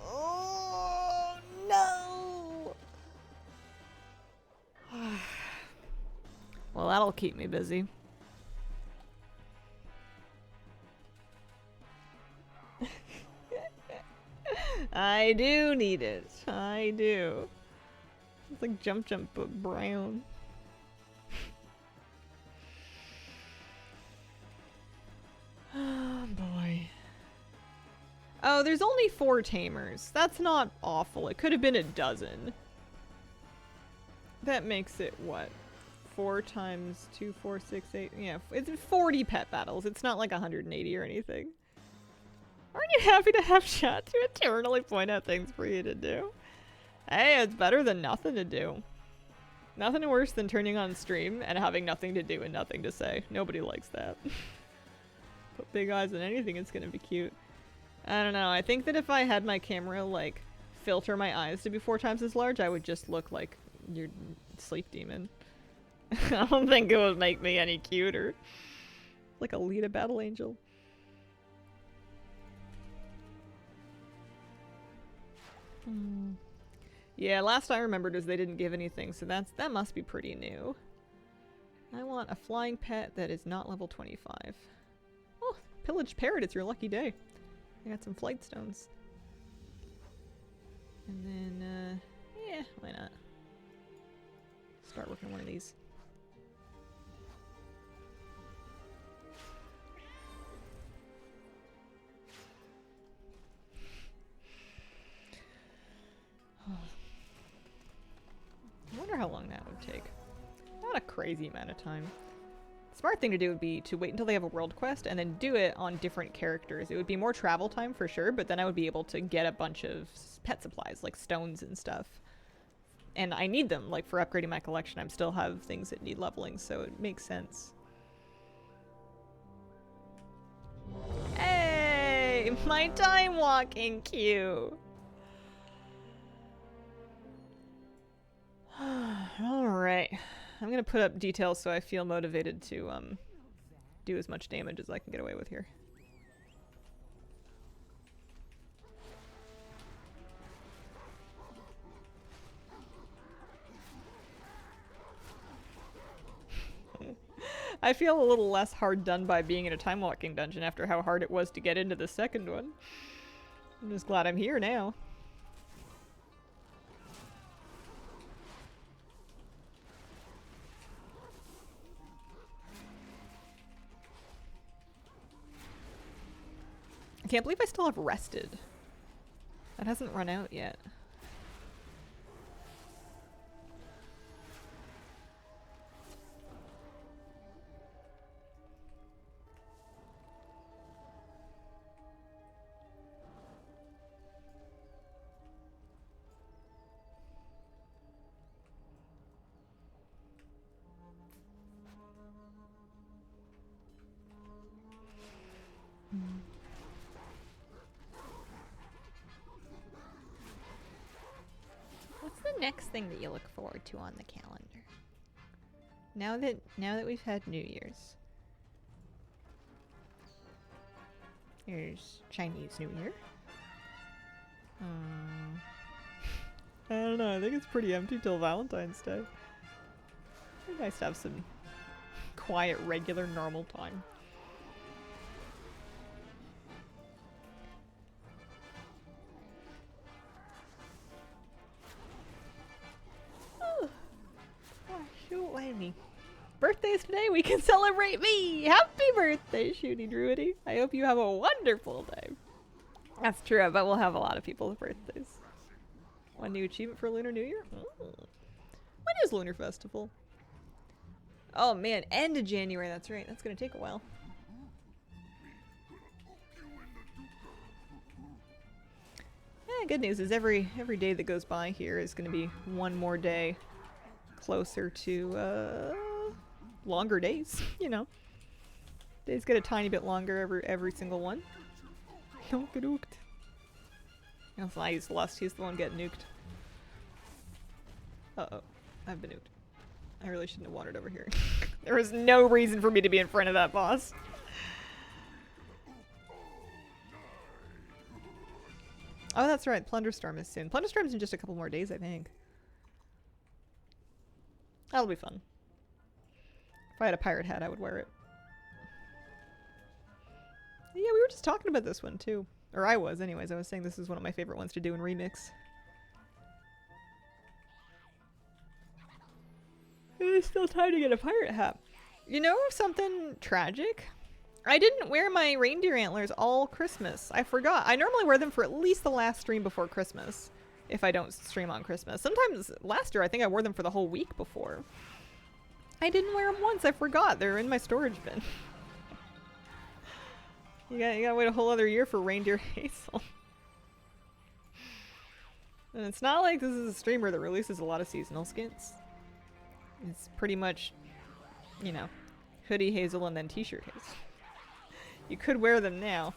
Oh no! Well, that'll keep me busy. I do need it. I do. It's like Jump Jump but brown. Oh boy. Oh, there's only 4 tamers. That's not awful. It could have been a dozen. That makes it what? 4 times 2, 4, 6, 8. Yeah, it's 40 pet battles. It's not like 180 or anything. Aren't you happy to have chat to eternally point out things for you to do? Hey, it's better than nothing to do. Nothing worse than turning on stream and having nothing to do and nothing to say. Nobody likes that. Put big eyes on anything, it's gonna be cute. I don't know, I think that if I had my camera, like, filter my eyes to be 4 times as large, I would just look like your sleep demon. I don't think it would make me any cuter. Like Alita Battle Angel. Yeah, last I remembered was they didn't give anything, so that must be pretty new. I want a flying pet that is not level 25. Oh, Pillaged Parrot, it's your lucky day. I got some flight stones. And then, yeah, why not? Start working on one of these. I wonder how long that would take. Not a crazy amount of time. The smart thing to do would be to wait until they have a world quest and then do it on different characters. It would be more travel time for sure, but then I would be able to get a bunch of pet supplies like stones and stuff. And I need them, like for upgrading my collection. I still have things that need leveling, so it makes sense. Hey, my time walking queue. Alright. I'm gonna put up details so I feel motivated to do as much damage as I can get away with here. I feel a little less hard done by being in a time walking dungeon after how hard it was to get into the second one. I'm just glad I'm here now. I can't believe I still have rested. That hasn't run out yet. What's the next thing that you look forward to on the calendar? Now that we've had New Year's. There's Chinese New Year. I don't know, I think it's pretty empty till Valentine's Day. It'd be nice to have some quiet, regular, normal time. any birthdays today, we can celebrate me! Happy birthday, Shooty Druidy! I hope you have a wonderful day. That's true, I bet we'll have a lot of people's birthdays. One new achievement for Lunar New Year? Ooh. When is Lunar Festival? Oh man, end of January, that's right. That's gonna take a while. Yeah, good news is every day that goes by here is gonna be one more day closer to longer days, you know. Days get a tiny bit longer every single one. Don't get nuked. Also, I use Lust, he's the one getting nuked. Uh-oh, I've been nuked. I really shouldn't have wandered over here. There was no reason for me to be in front of that boss. Oh, that's right, Plunderstorm is soon. Plunderstorm's in just a couple more days, I think. That'll be fun. If I had a pirate hat, I would wear it. Yeah, we were just talking about this one, too. Or I was, anyways. I was saying this is one of my favorite ones to do in Remix. It's still time to get a pirate hat. You know something tragic? I didn't wear my reindeer antlers all Christmas. I forgot. I normally wear them for at least the last stream before Christmas. If I don't stream on Christmas. Sometimes, last year, I think I wore them for the whole week before. I didn't wear them once. I forgot. They're in my storage bin. You gotta wait a whole other year for Reindeer Hazel. And it's not like this is a streamer that releases a lot of seasonal skins. It's pretty much, you know, hoodie Hazel and then t-shirt Hazel. You could wear them now.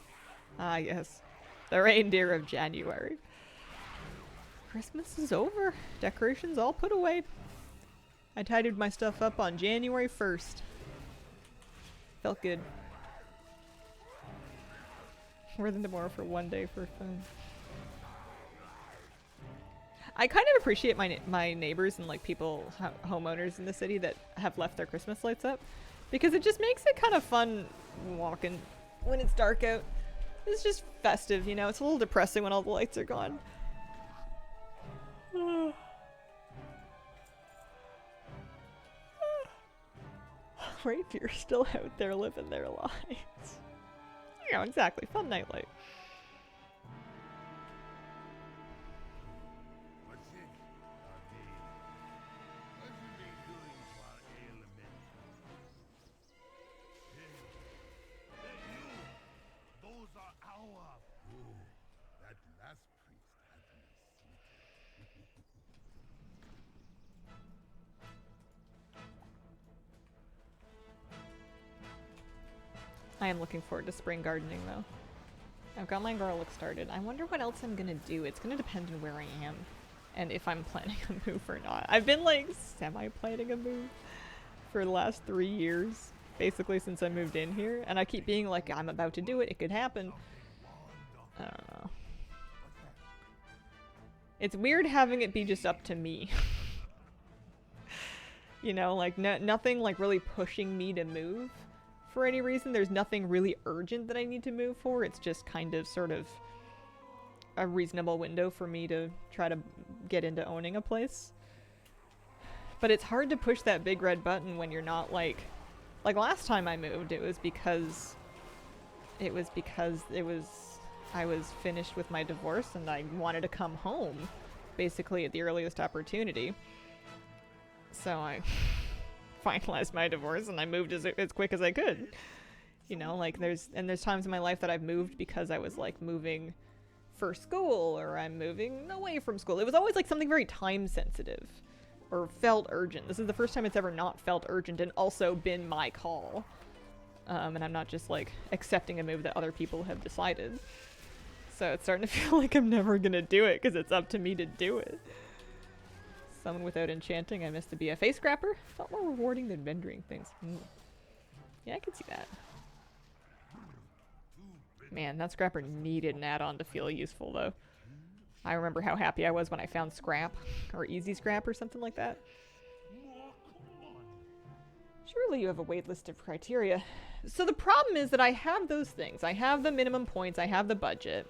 Ah, yes. The reindeer of January. Christmas is over. Decorations all put away. I tidied my stuff up on January 1st. Felt good. Wear them tomorrow for one day for fun. I kind of appreciate my neighbors and like people, homeowners in the city that have left their Christmas lights up. Because it just makes it kind of fun walking when it's dark out. It's just festive, you know? It's a little depressing when all the lights are gone. Rapier still out there living their lives. Yeah, exactly. Fun nightlight. I am looking forward to spring gardening though. I've got my garlic started. I wonder what else I'm gonna do. It's gonna depend on where I am and if I'm planning a move or not. I've been like semi-planning a move for the last 3 years, basically since I moved in here, and I keep being like, I'm about to do it, it could happen. I don't know. It's weird having it be just up to me. You know, like nothing like really pushing me to move. For any reason, there's nothing really urgent that I need to move for. It's just kind of sort of a reasonable window for me to try to get into owning a place. But it's hard to push that big red button when you're not like last time I moved, it was because I was finished with my divorce and I wanted to come home basically at the earliest opportunity. So I finalized my divorce and I moved as quick as I could. You know, like there's times in my life that I've moved because I was like moving for school or I'm moving away from school. It was always like something very time sensitive or felt urgent. This is the first time it's ever not felt urgent and also been my call. And I'm not just like accepting a move that other people have decided. So it's starting to feel like I'm never gonna do it because it's up to me to do it. Someone without enchanting, I missed the BFA scrapper. Felt more rewarding than vendoring things. Yeah, I can see that. Man, that scrapper needed an add-on to feel useful, though. I remember how happy I was when I found scrap, or easy scrap, or something like that. Surely you have a wait list of criteria. So the problem is that I have those things. I have the minimum points, I have the budget.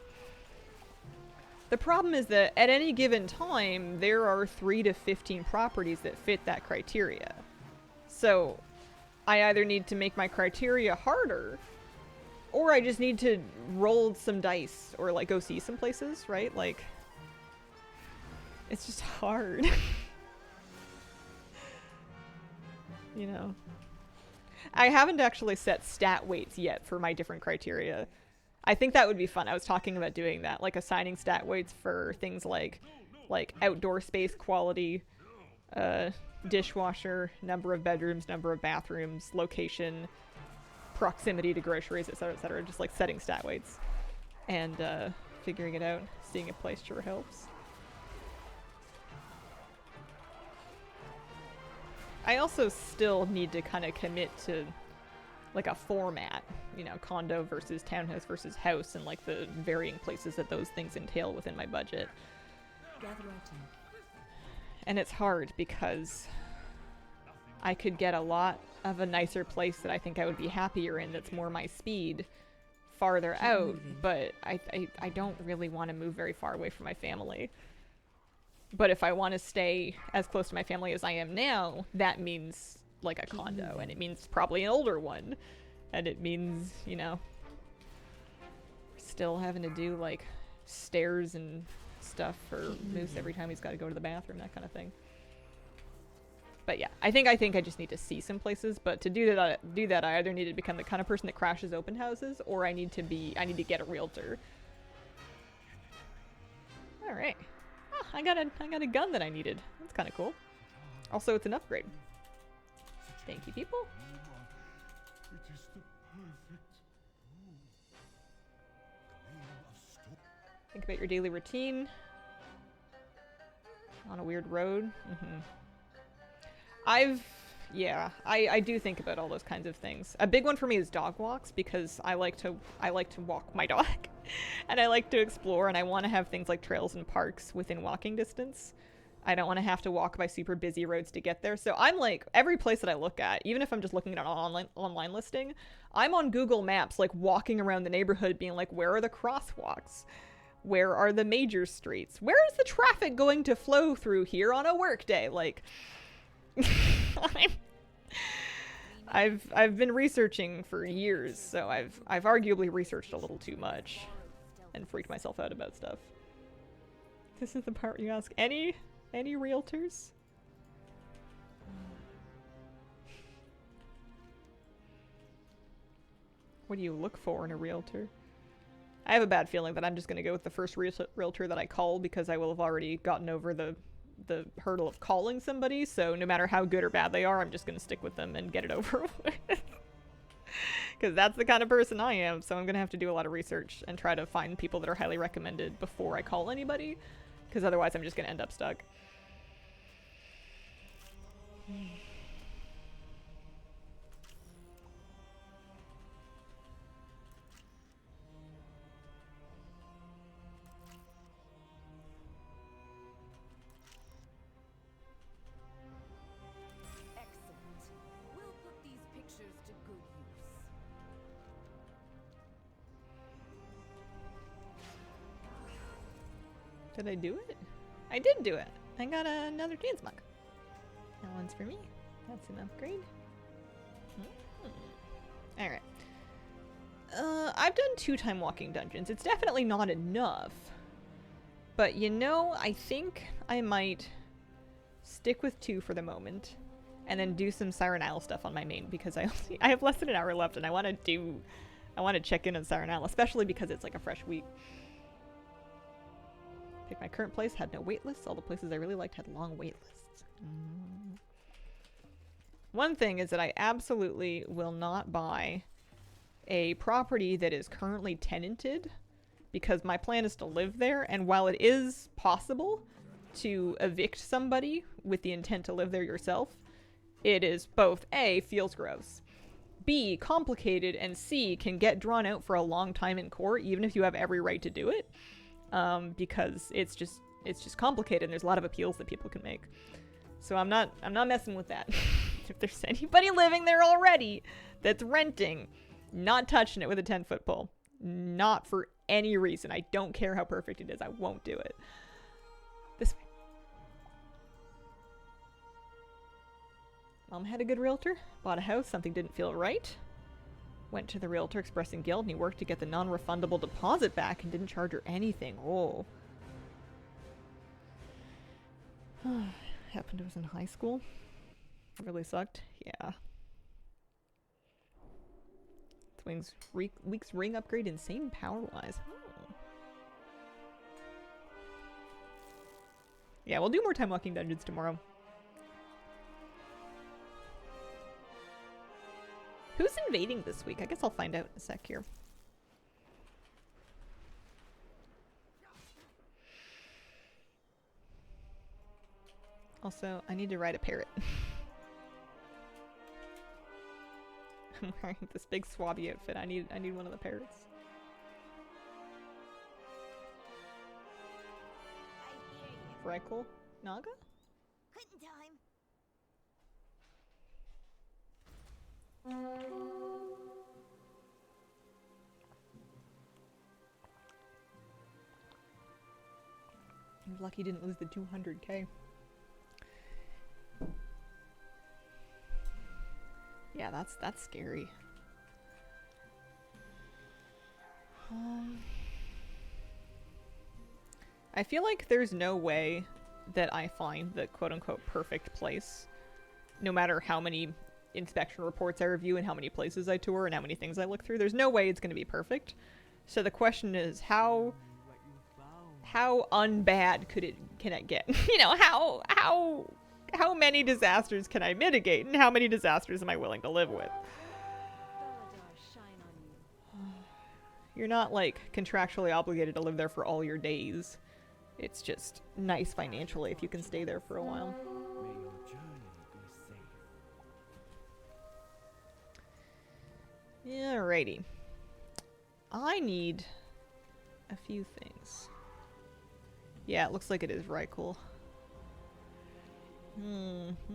The problem is that at any given time, there are 3 to 15 properties that fit that criteria. So I either need to make my criteria harder, or I just need to roll some dice or like go see some places, right? Like, it's just hard. You know. I haven't actually set stat weights yet for my different criteria. I think that would be fun. I was talking about doing that, like assigning stat weights for things like outdoor space quality, dishwasher, number of bedrooms, number of bathrooms, location, proximity to groceries, etc., etc. Just like setting stat weights and figuring it out. Seeing a place sure helps. I also still need to kind of commit to like a format, you know, condo versus townhouse versus house, and like the varying places that those things entail within my budget. Gather our team. And it's hard because I could get a lot of a nicer place that I think I would be happier in that's more my speed farther out, moving. but I don't really want to move very far away from my family. But if I want to stay as close to my family as I am now, that means like a condo, and it means probably an older one, and it means, you know, still having to do like stairs and stuff for Moose every time he's got to go to the bathroom, that kind of thing. But yeah, I think I just need to see some places, but to do that I either need to become the kind of person that crashes open houses, or I need to get a realtor. All right. Oh, I got a gun that I needed. That's kind of cool. Also, it's an upgrade. Thank you, people. It is the perfect Think about your daily routine. On a weird road. I do think about all those kinds of things. A big one for me is dog walks, because I like to walk my dog and I like to explore, and I want to have things like trails and parks within walking distance. I don't want to have to walk by super busy roads to get there. So I'm like, every place that I look at, even if I'm just looking at an online listing, I'm on Google Maps, like walking around the neighborhood being like, where are the crosswalks? Where are the major streets? Where is the traffic going to flow through here on a work day? Like, I've been researching for years, so I've arguably researched a little too much and freaked myself out about stuff. This is the part where you ask, any realtors? What do you look for in a realtor? I have a bad feeling that I'm just going to go with the first realtor that I call, because I will have already gotten over the hurdle of calling somebody, so no matter how good or bad they are, I'm just going to stick with them and get it over with. Because that's the kind of person I am, so I'm going to have to do a lot of research and try to find people that are highly recommended before I call anybody, because otherwise I'm just going to end up stuck. Excellent. We'll put these pictures to good use. Did I do it? I did do it. I got another dance mug. That one's for me. That's an upgrade. Alright. I've done 2-time walking dungeons. It's definitely not enough. But you know, I think I might stick with 2 for the moment, and then do some Siren Isle stuff on my main, because I have less than an hour left, and I want to check in on Siren Isle, especially because it's like a fresh week. Pick my current place, had no wait lists. All the places I really liked had long wait lists. One thing is that I absolutely will not buy a property that is currently tenanted, because my plan is to live there, and while it is possible to evict somebody with the intent to live there yourself, it is both A, feels gross, B, complicated, and C, can get drawn out for a long time in court, even if you have every right to do it, because it's just complicated, and there's a lot of appeals that people can make. So I'm not messing with that. If there's anybody living there already that's renting, not touching it with a 10-foot pole. Not for any reason. I don't care how perfect it is. I won't do it. This way. Mom had a good realtor, bought a house, something didn't feel right. Went to the realtor expressing guilt, and he worked to get the non-refundable deposit back and didn't charge her anything. Oh. Happened to us in high school. Really sucked. Yeah. Week's ring upgrade, insane power-wise. Oh. Yeah, we'll do more time walking dungeons tomorrow. Who's invading this week? I guess I'll find out in a sec here. Also, I need to ride a parrot. I'm wearing this big swabby outfit. I need one of the parrots. Freckle? Naga? Quitting time. You're lucky you didn't lose the 200k. Yeah, that's scary. I feel like there's no way that I find the quote-unquote perfect place, no matter how many inspection reports I review and how many places I tour and how many things I look through. There's no way it's going to be perfect. So the question is, how unbad can it get? You know, how many disasters can I mitigate, and how many disasters am I willing to live with? You're not, like, contractually obligated to live there for all your days. It's just nice financially if you can stay there for a while. May your journey be safe. Alrighty. I need a few things. Yeah, it looks like it is Rykul.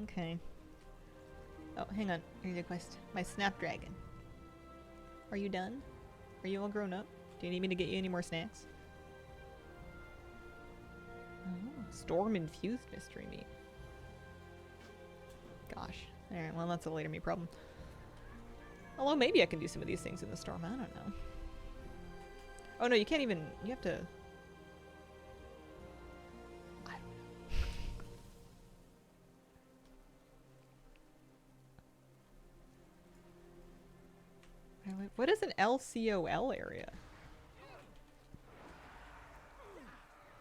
Okay. Oh, hang on. Here's a quest. My Snapdragon. Are you done? Are you all grown up? Do you need me to get you any more snacks? Oh, storm-infused mystery meat. Gosh. Alright, well that's a later me problem. Although maybe I can do some of these things in the storm. I don't know. Oh no, you can't even... You have to... I don't know. What is an LCOL area?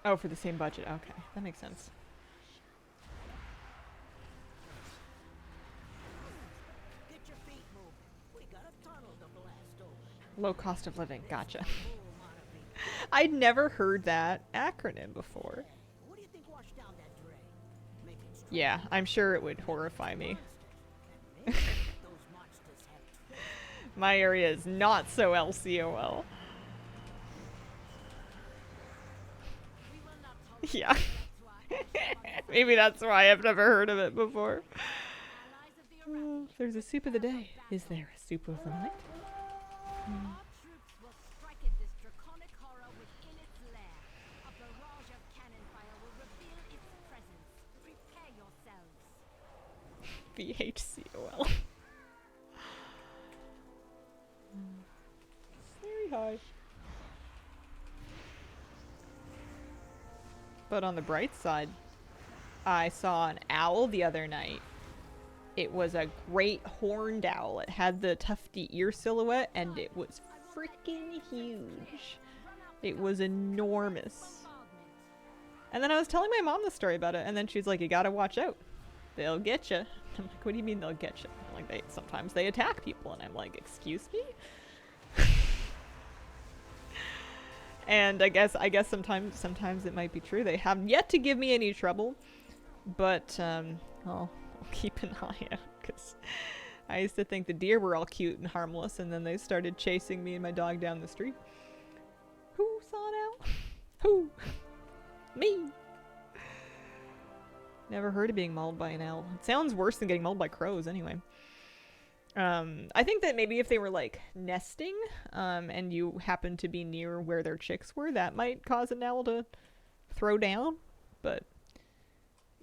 Oh, for the same budget. Okay, that makes sense. Get your feet moving. We got a tunnel to blast open. Low cost of living. Gotcha. Full motivation. I'd never heard that acronym before. What do you think washed down that drain? Make it strong. Yeah, I'm sure it would horrify me. Maybe those monsters have My area is not so LCOL. We will not tolerate Yeah. that's why. Maybe that's why I've never heard of it before. Allies of the Arathi There's a soup of the day. Is there a soup of the night? Our troops will strike at this draconic horror within its lair. A barrage of cannon fire will reveal its presence. Prepare yourselves. VHCOL. Very high. But on the bright side, I saw an owl the other night. It was a great horned owl. It had the tufty ear silhouette and it was freaking huge. It was enormous. And then I was telling my mom the story about it, and then she's like, you gotta watch out. They'll get you. I'm like, what do you mean they'll get you? Like, sometimes they attack people, and I'm like, excuse me? And I guess sometimes it might be true. They have yet to give me any trouble, but I'll keep an eye out, because I used to think the deer were all cute and harmless, and then they started chasing me and my dog down the street. Who saw an owl? Who? Me. Never heard of being mauled by an owl. It sounds worse than getting mauled by crows anyway. I think that maybe if they were like nesting, and you happen to be near where their chicks were, that might cause an owl to throw down. But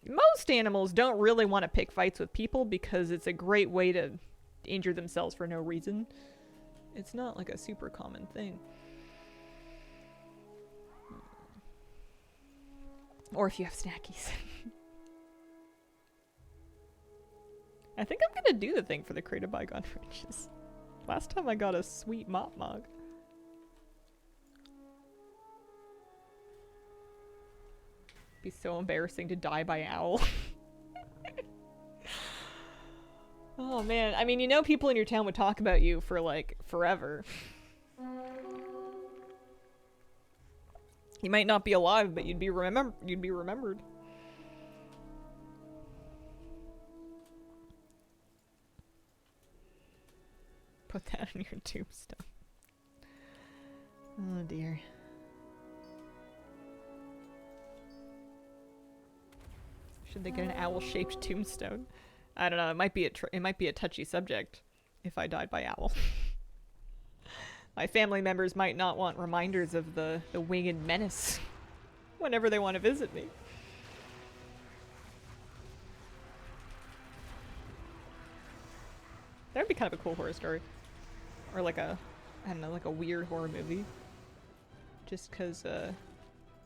Most animals don't really want to pick fights with people because it's a great way to injure themselves for no reason. It's not like a super common thing. Or if you have snackies. I think I'm gonna do the thing for the Crate of Bygone Riches. Last time I got a sweet Mop Mog. Be so embarrassing to die by owl. Oh man, I mean, you know, people in your town would talk about you for like forever. You might not be alive, but you'd be remembered. Put that on your tombstone. Oh dear. Should they get an owl-shaped tombstone? I don't know. It might be a touchy subject if I died by owl. My family members might not want reminders of the winged menace whenever they want to visit me. That would be kind of a cool horror story. Or like a, I don't know, like a weird horror movie. Just because,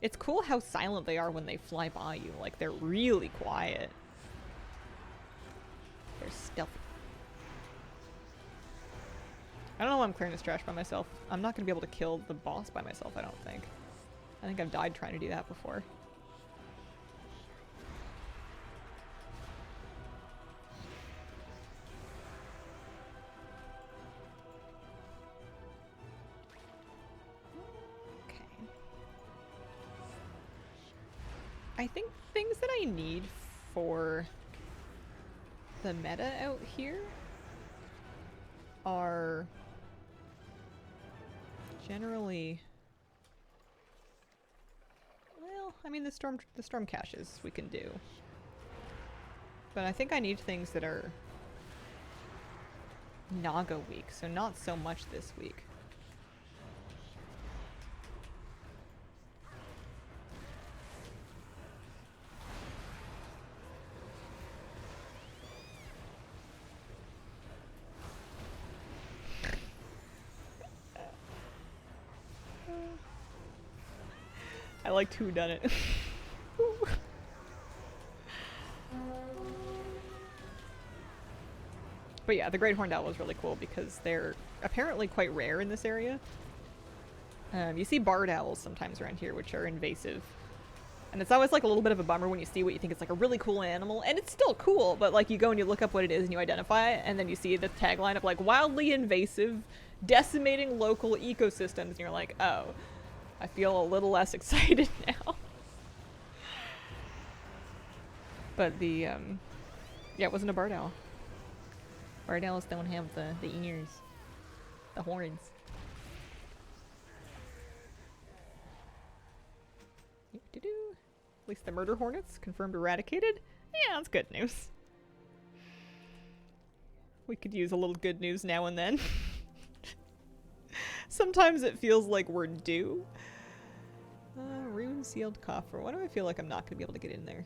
it's cool how silent they are when they fly by you. Like, they're really quiet. They're stealthy. I don't know why I'm clearing this trash by myself. I'm not going to be able to kill the boss by myself, I don't think. I think I've died trying to do that before. Okay. I think things that I need for the meta out here are generally, well, I mean the storm caches we can do, but I think I need things that are Naga week, so not so much this week. I liked whodunit. But yeah, the Great Horned Owl was really cool because they're apparently quite rare in this area. You see barred owls sometimes around here, which are invasive. And it's always like a little bit of a bummer when you see what you think is like a really cool animal, and it's still cool, but like you go and you look up what it is and you identify it, and then you see the tagline of like wildly invasive, decimating local ecosystems, and you're like, oh, I feel a little less excited now. But the, yeah, it wasn't a barred owl. Barred owls don't have the ears, the horns. At least the murder hornets confirmed eradicated. Yeah, that's good news. We could use a little good news now and then. Sometimes it feels like we're due. Rune sealed coffer. Why do I feel like I'm not going to be able to get in there?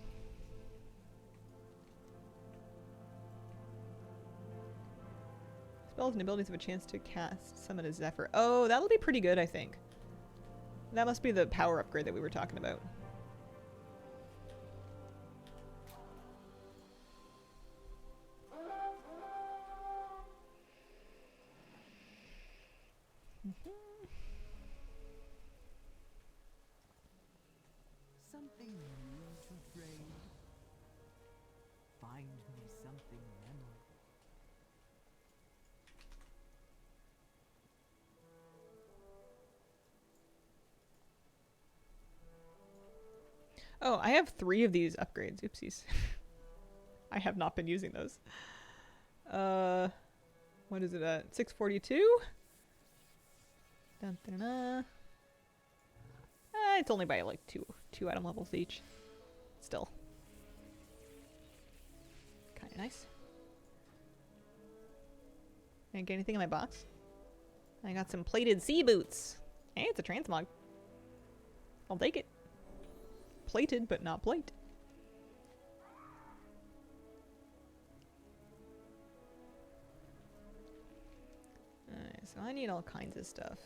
Spells and abilities have a chance to cast summon a Zephyr. Oh, that'll be pretty good, I think. That must be the power upgrade that we were talking about. Something new to trade. Find me something memorable. Oh, I have 3 of these upgrades. Oopsies. I have not been using those. What is it at? 642? Dun, dun, dun. It's only by like two item levels each. Still. Kinda nice. Didn't get anything in my box. I got some plated sea boots. Hey, it's a transmog. I'll take it. Plated, but not plate. So I need all kinds of stuff.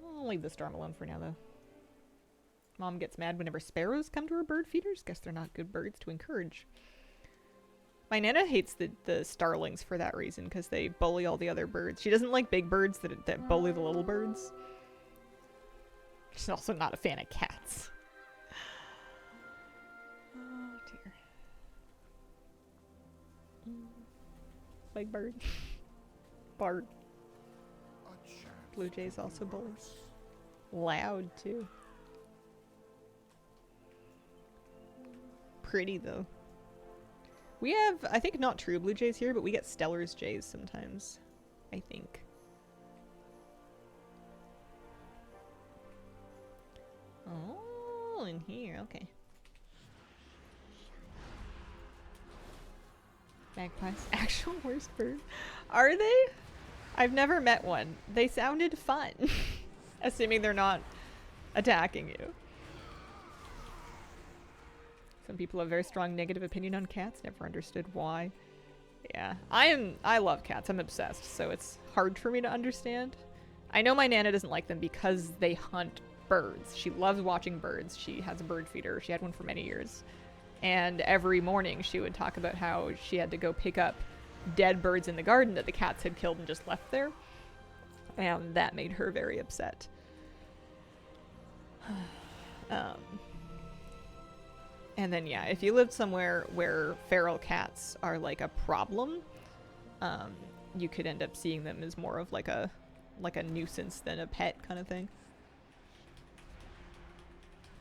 I'll leave the storm alone for now, though. Mom gets mad whenever sparrows come to her bird feeders. Guess they're not good birds to encourage. My Nana hates the starlings for that reason, because they bully all the other birds. She doesn't like big birds that bully the little birds. She's also not a fan of cats. Oh dear. Big bird. Bard. Blue jays also bullies. Loud too. Pretty though. We have, I think, not true blue jays here, but we get Stellar's jays sometimes. I think. Oh, in here, okay. Magpies, actual worst bird. Are they? I've never met one. They sounded fun. Assuming they're not attacking you. Some people have very strong negative opinion on cats. Never understood why. Yeah, I love cats. I'm obsessed, so it's hard for me to understand. I know my Nana doesn't like them because they hunt birds. She loves watching birds. She has a bird feeder. She had one for many years. And every morning she would talk about how she had to go pick up dead birds in the garden that the cats had killed and just left there. And that made her very upset. And then, yeah, if you lived somewhere where feral cats are like a problem, you could end up seeing them as more of like a nuisance than a pet kind of thing.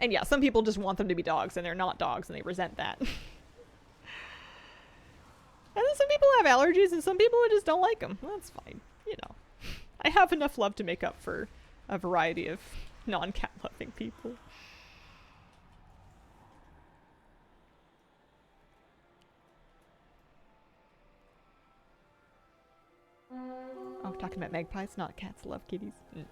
And yeah, some people just want them to be dogs and they're not dogs and they resent that. And then some people have allergies and some people just don't like them. Well, that's fine, you know. I have enough love to make up for a variety of non-cat loving people. Oh, talking about magpies, not cats love kitties. Mm.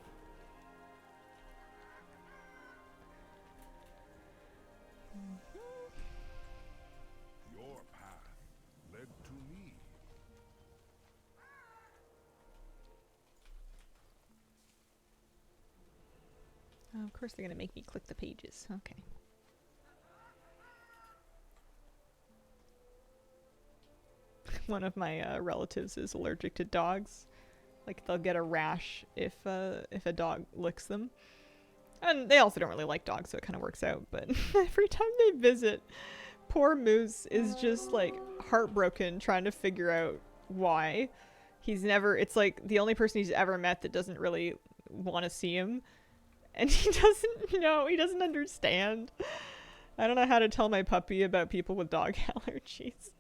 Your path led to me. Oh, of course they're gonna make me click the pages. Okay. One of my relatives is allergic to dogs. Like they'll get a rash if a dog licks them. And they also don't really like dogs, so it kind of works out. But every time they visit, poor Moose is just like heartbroken trying to figure out why. It's like the only person he's ever met that doesn't really want to see him. And he doesn't know, he doesn't understand. I don't know how to tell my puppy about people with dog allergies.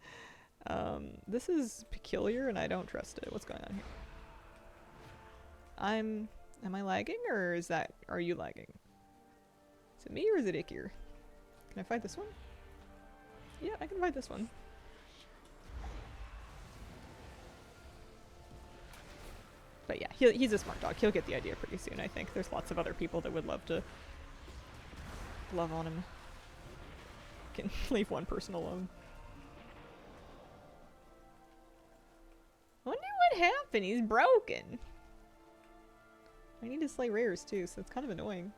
This is peculiar and I don't trust it. What's going on here? Am I lagging or are you lagging? Is it me or is it Ikir? Can I fight this one? Yeah, I can fight this one. But yeah, he's a smart dog. He'll get the idea pretty soon, I think. There's lots of other people that would love to love on him. Can leave one person alone. I wonder what happened. He's broken. I need to slay rares too, so it's kind of annoying.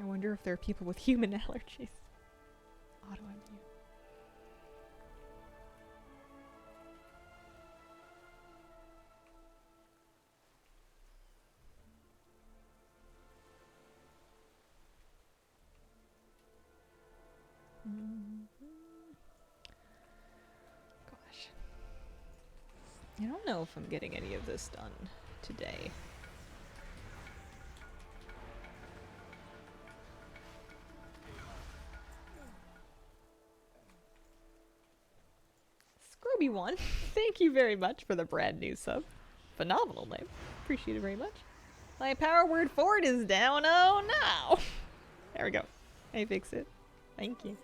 I wonder if there are people with human allergies. Autoimmune. Gosh. I don't know if I'm getting any of this done today. Scroby1, thank you very much for the brand new sub. Phenomenal name. Appreciate it very much. My power word for it is down. Oh no! There we go. I fix it. Thank you.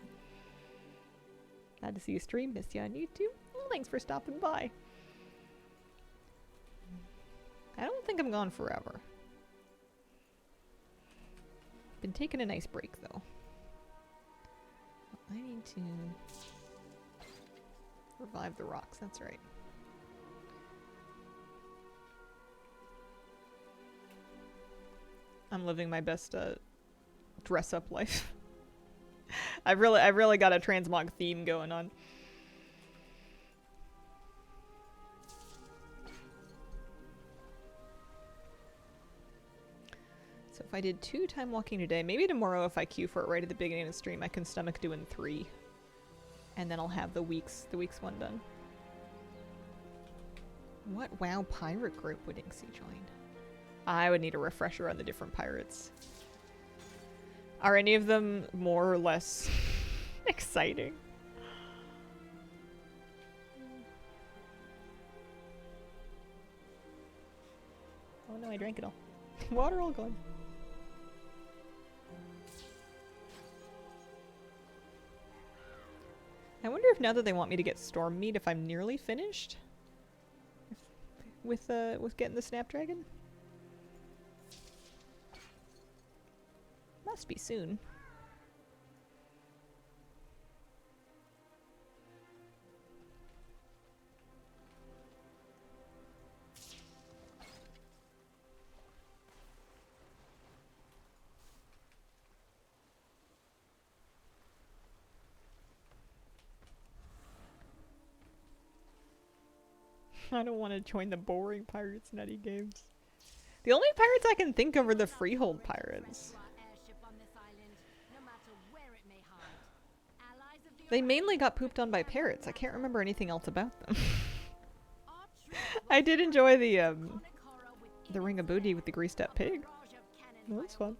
Glad to see you stream. Missed you on YouTube. Well, thanks for stopping by. I don't think I'm gone forever. Been taking a nice break though. I need to revive the rocks, that's right. I'm living my best dress up life. I've really got a transmog theme going on. So if I did 2 time walking today, maybe tomorrow if I queue for it right at the beginning of the stream, I can stomach doing 3. And then I'll have the week's one done. What WoW pirate group would Inksy join? I would need a refresher on the different pirates. Are any of them more or less exciting? Oh no, I drank it all. Water all gone. I wonder if now that they want me to get storm meat, if I'm nearly finished with getting the Snapdragon. Must be soon. I don't want to join the boring Pirates Nutty games. The only pirates I can think of are the Freehold pirates. They mainly got pooped on by parrots. I can't remember anything else about them. I did enjoy the Ring of Booty with the greased up pig. Well, that's fun.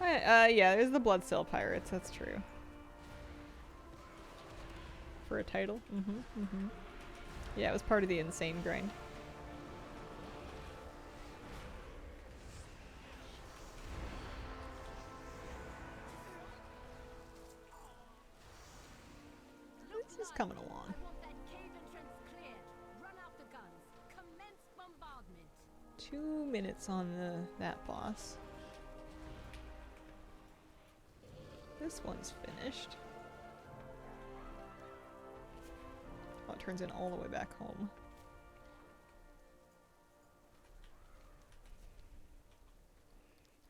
Yeah, there's the Bloodsail pirates. That's true. For a title. Yeah, it was part of the insane grind. This is coming along. 2 minutes on that boss. This one's finished. Oh, it turns in all the way back home.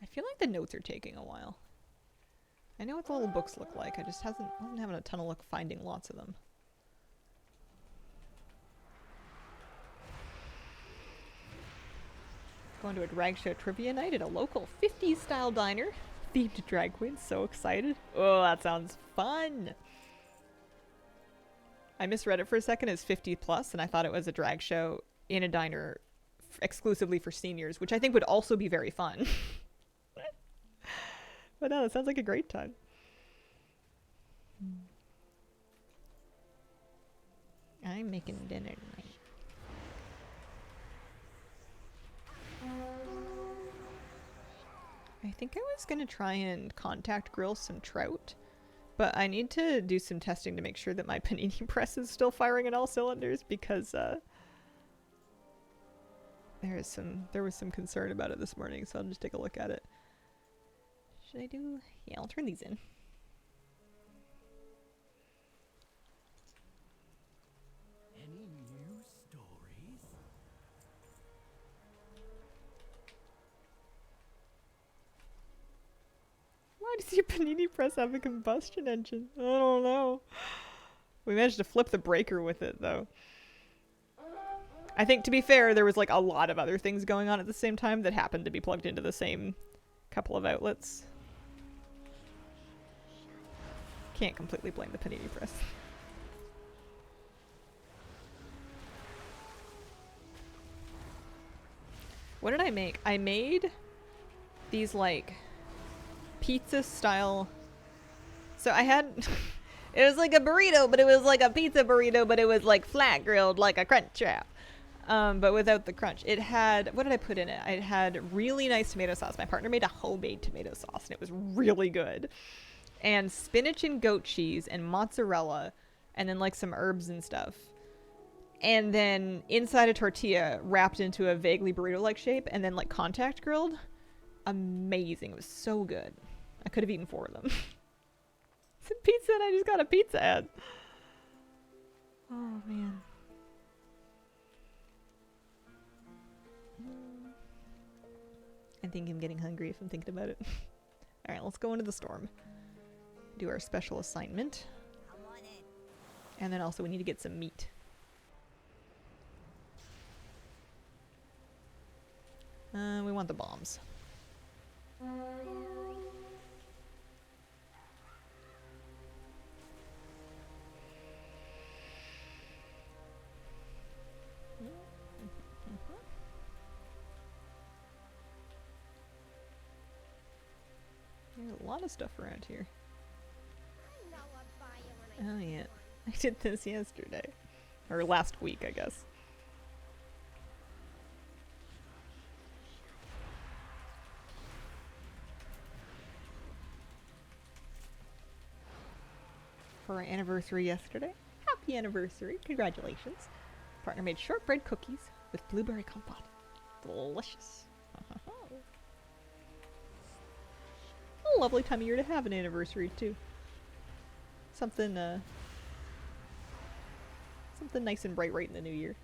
I feel like the notes are taking a while. I know what the little books look like, I just wasn't having a ton of luck finding lots of them. Going to a drag show trivia night at a local 50s style diner. Themed drag queens, so excited. Oh, that sounds fun! I misread it for a second as 50 plus, and I thought it was a drag show in a diner exclusively for seniors, which I think would also be very fun. But no, it sounds like a great time. I'm making dinner tonight. I think I was gonna try and contact grill some trout. But I need to do some testing to make sure that my panini press is still firing on all cylinders because there was some concern about it this morning, so I'll just take a look at it. Should I do? Yeah, I'll turn these in. Any new stories? Why does your panini press have a combustion engine? I don't know. We managed to flip the breaker with it, though. I think, to be fair, there was like a lot of other things going on at the same time that happened to be plugged into the same couple of outlets. Can't completely blame the panini press. What did I make? I made these like pizza style. So I had it was like a burrito, but it was like a pizza burrito, but it was like flat grilled like a crunch wrap. But without the crunch. It had, what did I put in it? It had really nice tomato sauce. My partner made a homemade tomato sauce and it was really good. And spinach and goat cheese and mozzarella and then like some herbs and stuff. and then inside a tortilla wrapped into a vaguely burrito-like shape, and then like contact grilled. Amazing. It was so good. I could have eaten 4 of them. It's a pizza and I just got a pizza ad. Oh, man. I think I'm getting hungry if I'm thinking about it. Alright, let's go into the storm. Do our special assignment. And then also we need to get some meat. We want the bombs. There's a lot of stuff around here. Oh yeah, I did this yesterday. Or last week, I guess. For our anniversary yesterday. Happy anniversary. Congratulations. Partner made shortbread cookies with blueberry compote. Delicious. A lovely time of year to have an anniversary too. Something something nice and bright right in the new year.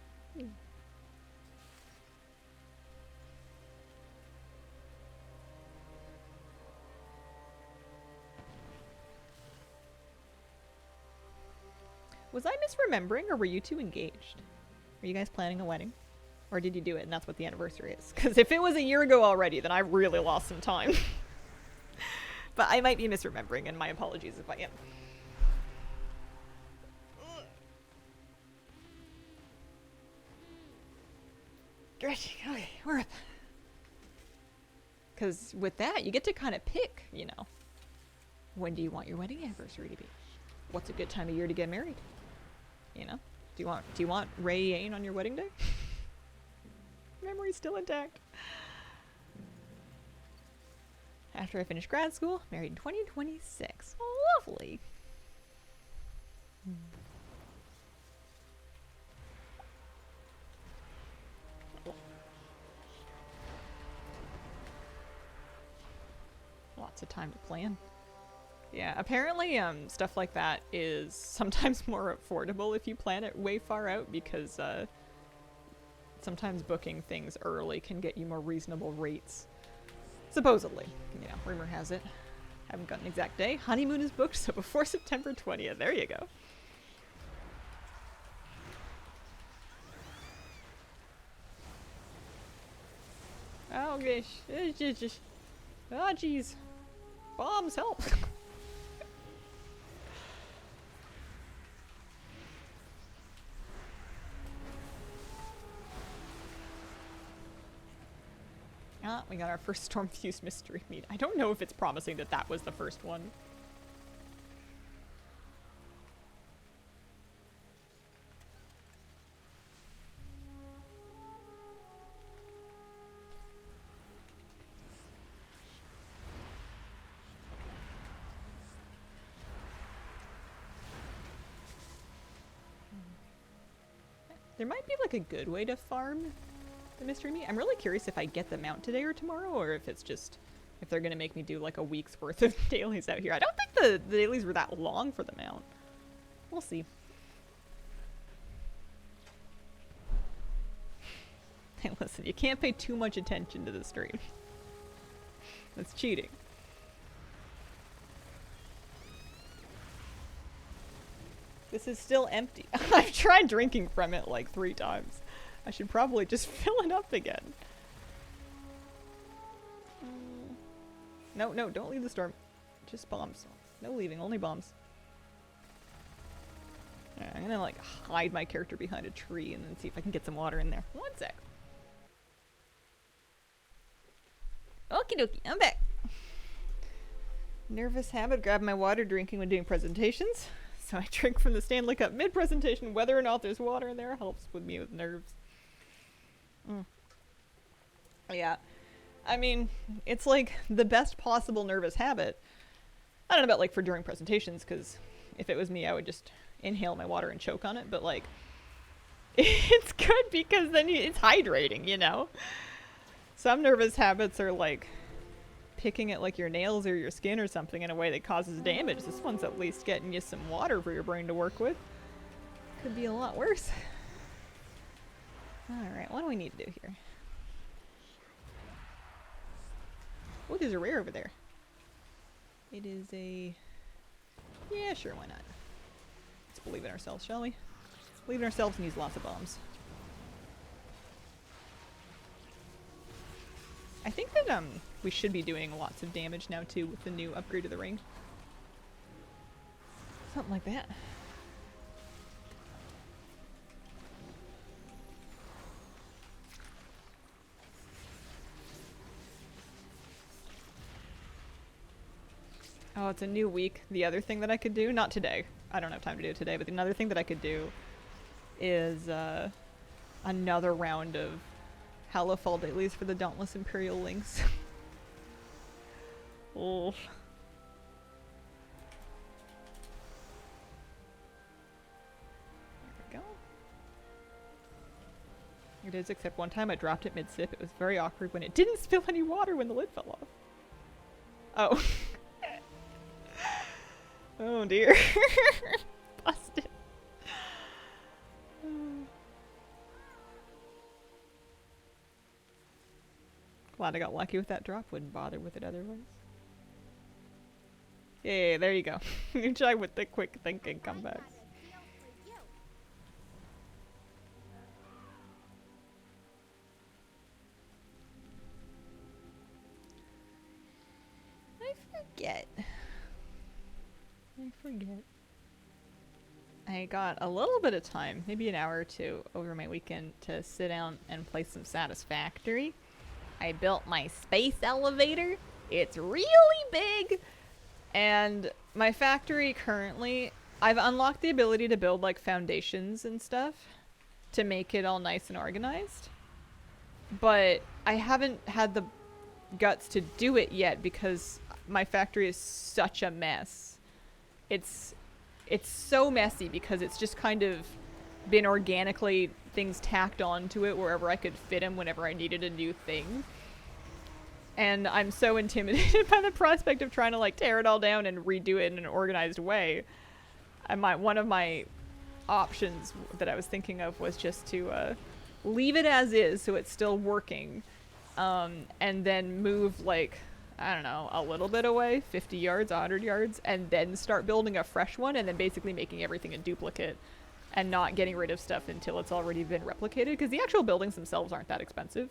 Was I misremembering, or were you two engaged? Are you guys planning a wedding? Or did you do it and that's what the anniversary is? Because if it was a year ago already, then I really lost some time. But I might be misremembering, and my apologies if I am. Okay, we're up. Because with that, you get to kind of pick, you know. When do you want your wedding anniversary to be? What's a good time of year to get married? You know? Do you want Ray Yane on your wedding day? Memory's still intact. After I finish grad school, married in 2026. Oh, lovely. Lots of time to plan. Yeah, apparently stuff like that is sometimes more affordable if you plan it way far out, because sometimes booking things early can get you more reasonable rates. Supposedly. You know, rumor has it. Haven't got an exact day. Honeymoon is booked, so before September 20th. There you go. Oh gosh. It's just ah, jeez. Bombs, help. Ah, we got our first Stormfused mystery meat. I don't know if it's promising that that was the first one. There might be like a good way to farm the mystery meat. I'm really curious if I get the mount today or tomorrow, or if it's just, if they're gonna make me do like a week's worth of dailies out here. I don't think the dailies were that long for the mount. We'll see. Hey, listen, you can't pay too much attention to the stream. That's cheating. This is still empty. I've tried drinking from it like 3 times. I should probably just fill it up again. No, no, don't leave the storm. Just bombs. No leaving, only bombs. Alright, I'm gonna like hide my character behind a tree and then see if I can get some water in there. One sec. Okie dokie, I'm back. Nervous habit, grab my water drinking when doing presentations. So I drink from the Stanley Cup mid-presentation. Whether or not there's water in there helps with me with nerves. Yeah. I mean, it's like the best possible nervous habit. I don't know about like for during presentations, because if it was me, I would just inhale my water and choke on it. But like, It's good because then it's hydrating, you know? Some nervous habits are like picking at like your nails or your skin or something in a way that causes damage. This one's at least getting you some water for your brain to work with. Could be a lot worse. Alright, what do we need to do here? Oh, there's a rare over there. It is a... Yeah, sure, why not? Let's believe in ourselves, shall we? Believe in ourselves and use lots of bombs. I think that we should be doing lots of damage now too with the new upgrade to the ring. Something like that. Oh, it's a new week. The other thing that I could do, not today. I don't have time to do it today, but another thing that I could do is another round of Hallowfall dailies for the Dauntless Imperial Links. Oh. There we go. It is, except one time I dropped it mid-sip. It was very awkward when it didn't spill any water when the lid fell off. Oh. Oh dear. Busted. Glad I got lucky with that drop. Wouldn't bother with it otherwise. Yay, there you go. You try with the quick thinking comebacks. I forget. I got a little bit of time, maybe an hour or two over my weekend to sit down and play some Satisfactory. I built my space elevator. It's really big. And my factory currently, I've unlocked the ability to build like foundations and stuff to make it all nice and organized. But I haven't had the guts to do it yet because my factory is such a mess. It's so messy because it's just kind of been organically things tacked onto it wherever I could fit them whenever I needed a new thing. And I'm so intimidated by the prospect of trying to like tear it all down and redo it in an organized way. One of my options that I was thinking of was just to leave it as is so it's still working, and then move like, I don't know, a little bit away, 50 yards, 100 yards, and then start building a fresh one, and then basically making everything a duplicate and not getting rid of stuff until it's already been replicated, because the actual buildings themselves aren't that expensive.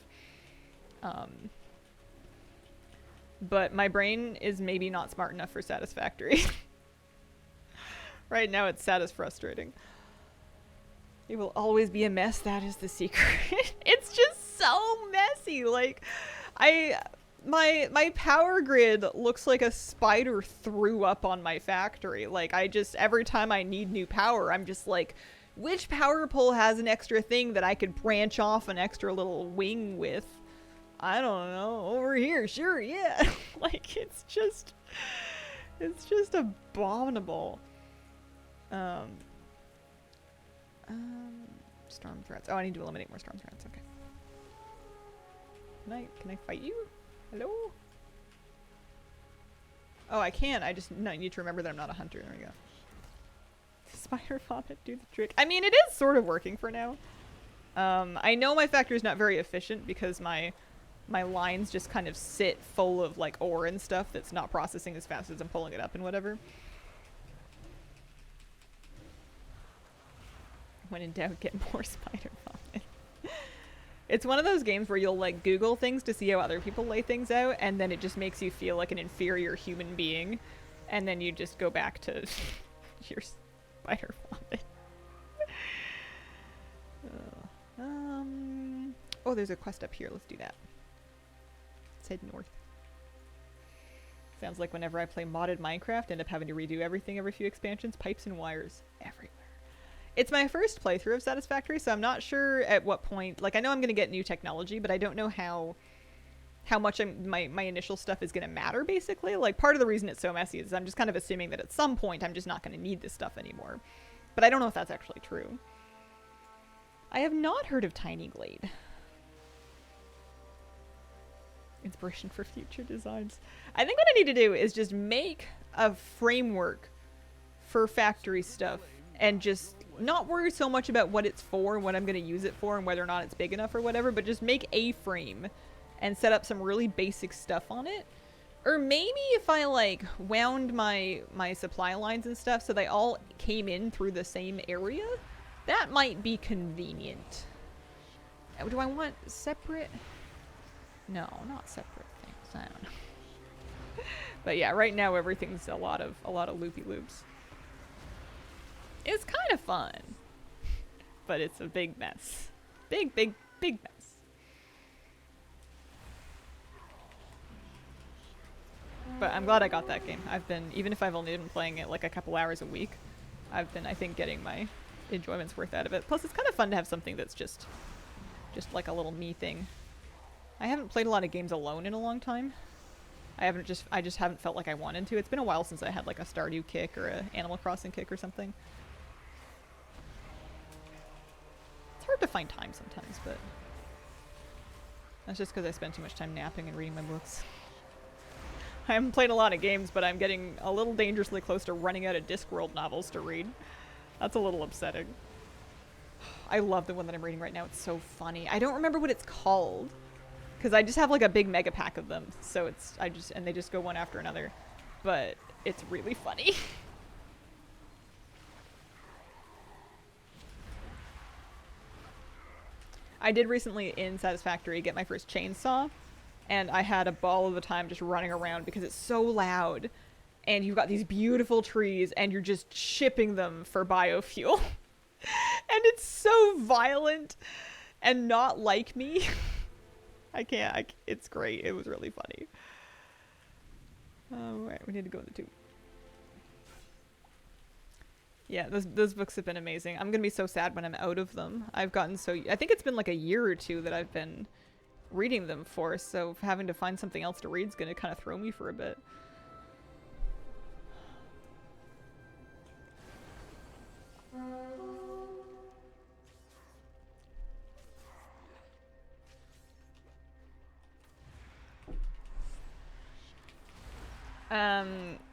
But my brain is maybe not smart enough for Satisfactory. Right now it's frustrating. It will always be a mess, that is the secret. It's just so messy. Like, my power grid looks like a spider threw up on my factory. Like, every time I need new power, I'm just like, which power pole has an extra thing that I could branch off an extra little wing with? I don't know, over here, sure, yeah. Like, it's just abominable. Storm threats. Oh, I need to eliminate more storm threats, okay. Can I fight you? Hello? Oh, I can. I just need to remember that I'm not a hunter. There we go. Spider vomit, do the trick. I mean, it is sort of working for now. I know my factory is not very efficient because my lines just kind of sit full of like ore and stuff that's not processing as fast as I'm pulling it up and whatever. When in doubt, get more spider vomit. It's one of those games where you'll like Google things to see how other people lay things out, and then it just makes you feel like an inferior human being, and then you just go back to your spider vomit. Oh, there's a quest up here. Let's do that. Let's head north. Sounds like whenever I play modded Minecraft, I end up having to redo everything every few expansions. Pipes and wires everywhere. It's my first playthrough of Satisfactory, so I'm not sure at what point. Like, I know I'm going to get new technology, but I don't know how much my initial stuff is going to matter, basically. Like, part of the reason it's so messy is I'm just kind of assuming that at some point I'm just not going to need this stuff anymore. But I don't know if that's actually true. I have not heard of Tiny Glade. Inspiration for future designs. I think what I need to do is just make a framework for factory stuff and just not worry so much about what it's for and what I'm going to use it for and whether or not it's big enough or whatever, but just make a frame and set up some really basic stuff on it. Or maybe if I like wound my supply lines and stuff so they all came in through the same area, that might be convenient. Do I want separate? No, not separate things. I don't know. But yeah, right now everything's a lot of loopy loops. It's kind of fun, but it's a big mess. Big mess. But I'm glad I got that game. I've been, even if I've only been playing it like a couple hours a week, I've been, I think, getting my enjoyment's worth out of it. Plus, it's kind of fun to have something that's just like a little me thing. I haven't played a lot of games alone in a long time. I just haven't felt like I wanted to. It's been a while since I had like a Stardew kick or a Animal Crossing kick or something. It's hard to find time sometimes, but that's just because I spend too much time napping and reading my books. I haven't played a lot of games, but I'm getting a little dangerously close to running out of Discworld novels to read. That's a little upsetting. I love the one that I'm reading right now. It's so funny. I don't remember what it's called because I just have like a big mega pack of them. So it's, and they just go one after another, but it's really funny. I did recently in Satisfactory get my first chainsaw, and I had a ball of the time just running around because it's so loud and you've got these beautiful trees and you're just shipping them for biofuel. And it's so violent and not like me. It's great. It was really funny. Alright, we need to go into 2. Yeah, those books have been amazing. I'm gonna be so sad when I'm out of them. I've gotten so... I think it's been like a year or 2 that I've been reading them for, so having to find something else to read is gonna kind of throw me for a bit.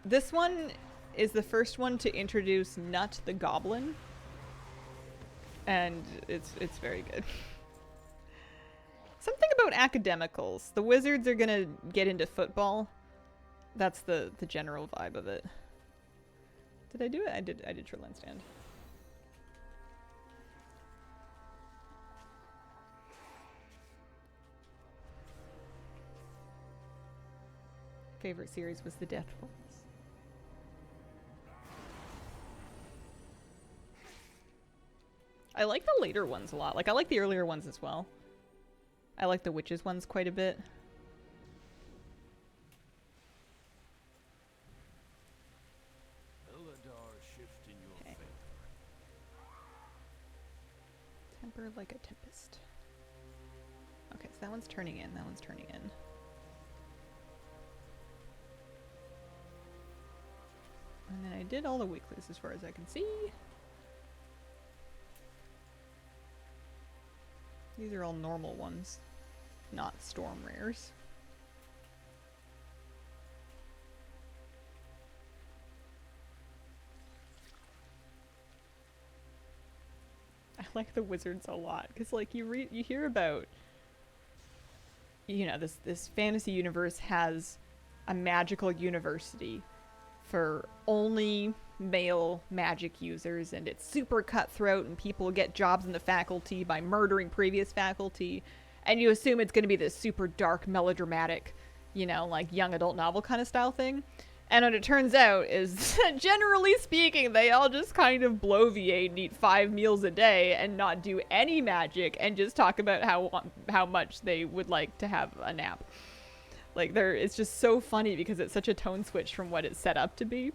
This one is the first one to introduce Nut the Goblin, and it's very good. Something about academicals. The wizards are gonna get into football. That's the general vibe of it. Did I do it? I did Shoreline Stand. Favorite series was the Death Rolls. I like the later ones a lot. Like, I like the earlier ones as well. I like the Witches ones quite a bit. Okay. Temper like a tempest. Okay, so that one's turning in, that one's turning in. And then I did all the weeklies as far as I can see. These are all normal ones, not storm rares. I like the wizards a lot because, like, you hear about, you know, this fantasy universe has a magical university for only male magic users, and it's super cutthroat, and people get jobs in the faculty by murdering previous faculty, and you assume it's going to be this super dark, melodramatic, you know, like young adult novel kind of style thing. And what it turns out is, generally speaking, they all just kind of bloviate and eat 5 meals a day and not do any magic and just talk about how much they would like to have a nap. Like, it's just so funny because it's such a tone switch from what it's set up to be.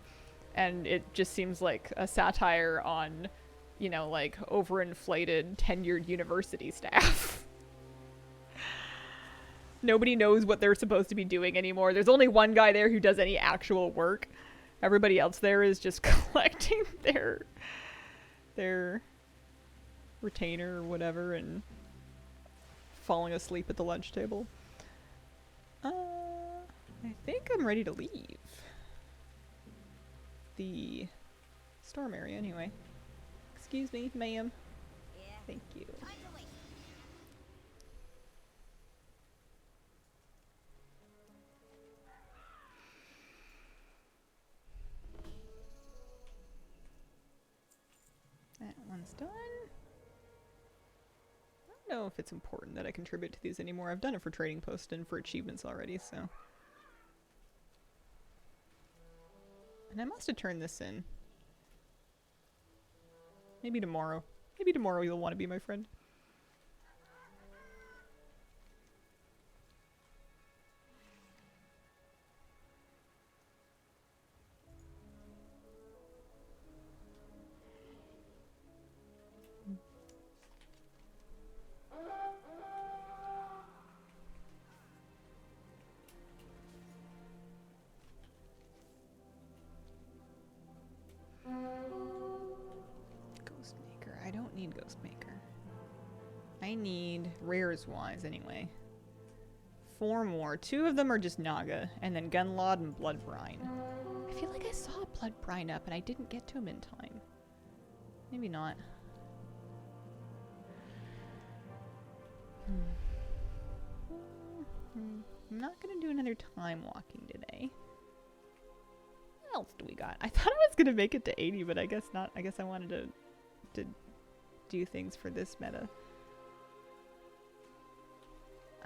And it just seems like a satire on, you know, like, overinflated, tenured university staff. Nobody knows what they're supposed to be doing anymore. There's only one guy there who does any actual work. Everybody else there is just collecting their retainer or whatever and falling asleep at the lunch table. I think I'm ready to leave the storm area anyway. Excuse me, ma'am. Yeah. Thank you. Time to wait. That one's done. I don't know if it's important that I contribute to these anymore. I've done it for Trading Post and for achievements already, so. And I must have turned this in. Maybe tomorrow. Maybe tomorrow you'll want to be my friend. Ghostmaker. I don't need Ghostmaker. I need rares wise anyway. 4 more. 2 of them are just Naga, and then Gunlod and Blood Brine. I feel like I saw Blood Brine up and I didn't get to him in time. Maybe not. I'm not gonna do another time walking today. What else do we got? I thought I was gonna make it to 80, but I guess not. I guess I wanted to do things for this meta.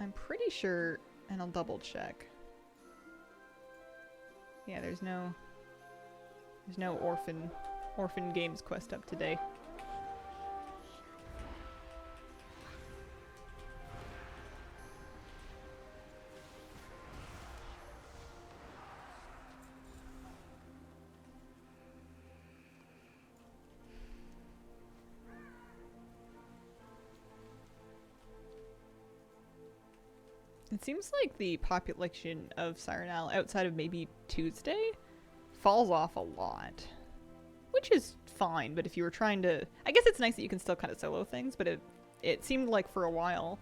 I'm pretty sure, and I'll double check. Yeah, there's no Orphan Games quest up today. It seems like the population of Siren Isle outside of maybe Tuesday falls off a lot. Which is fine, but if you were trying to... I guess it's nice that you can still kind of solo things, but it seemed like for a while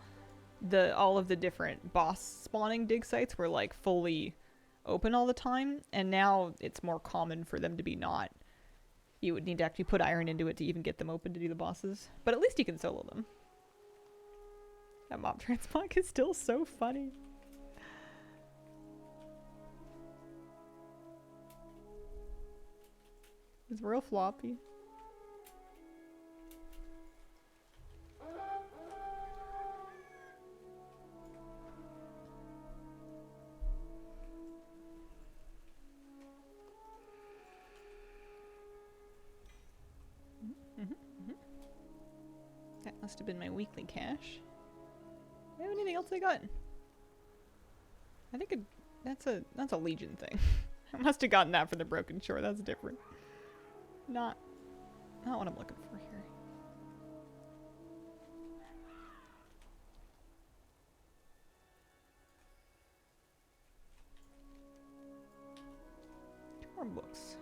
all of the different boss spawning dig sites were like fully open all the time, and now it's more common for them to be not. You would need to actually put iron into it to even get them open to do the bosses. But at least you can solo them. That mob transmog is still so funny. It's real floppy. That must have been my weekly cache. Do I have anything else I got? I think that's a Legion thing. I must have gotten that for the Broken Shore. That's different. Not what I'm looking for here. Tour books.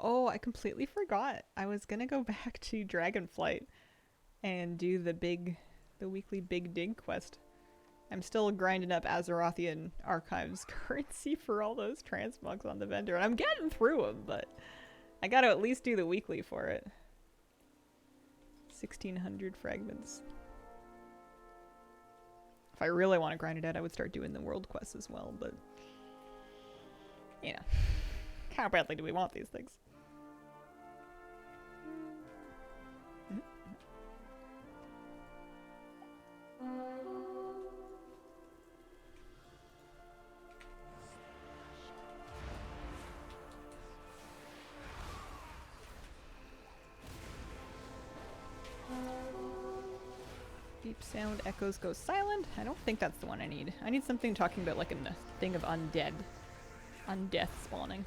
Oh, I completely forgot. I was gonna go back to Dragonflight and do the weekly Big Dig quest. I'm still grinding up Azerothian Archives currency for all those transmogs on the vendor. And I'm getting through them, but I gotta at least do the weekly for it. 1,600 fragments. If I really want to grind it out, I would start doing the world quests as well, but... you know. How badly do we want these things? Deep sound echoes go silent. I don't think that's the one I need. I need something talking about like a thing of undead. Undeath spawning.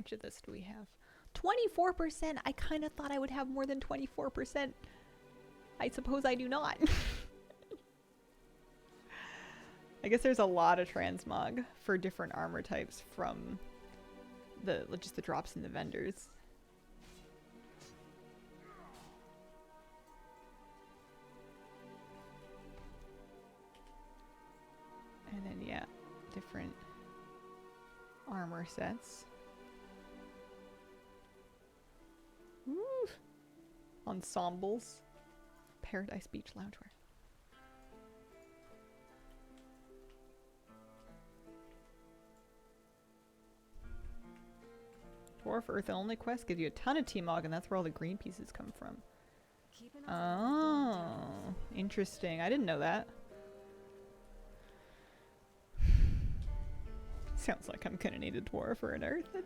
much of this do we have? 24%. I kind of thought I would have more than 24%. I suppose I do not. I guess there's a lot of transmog for different armor types from just the drops in the vendors. And then yeah, different armor sets. Woo! Ensembles. Paradise Beach loungewear. Dwarf Earth Only quest gives you a ton of T-Mog, and that's where all the green pieces come from. Oh, interesting. I didn't know that. Sounds like I'm gonna need a dwarf or an earthen.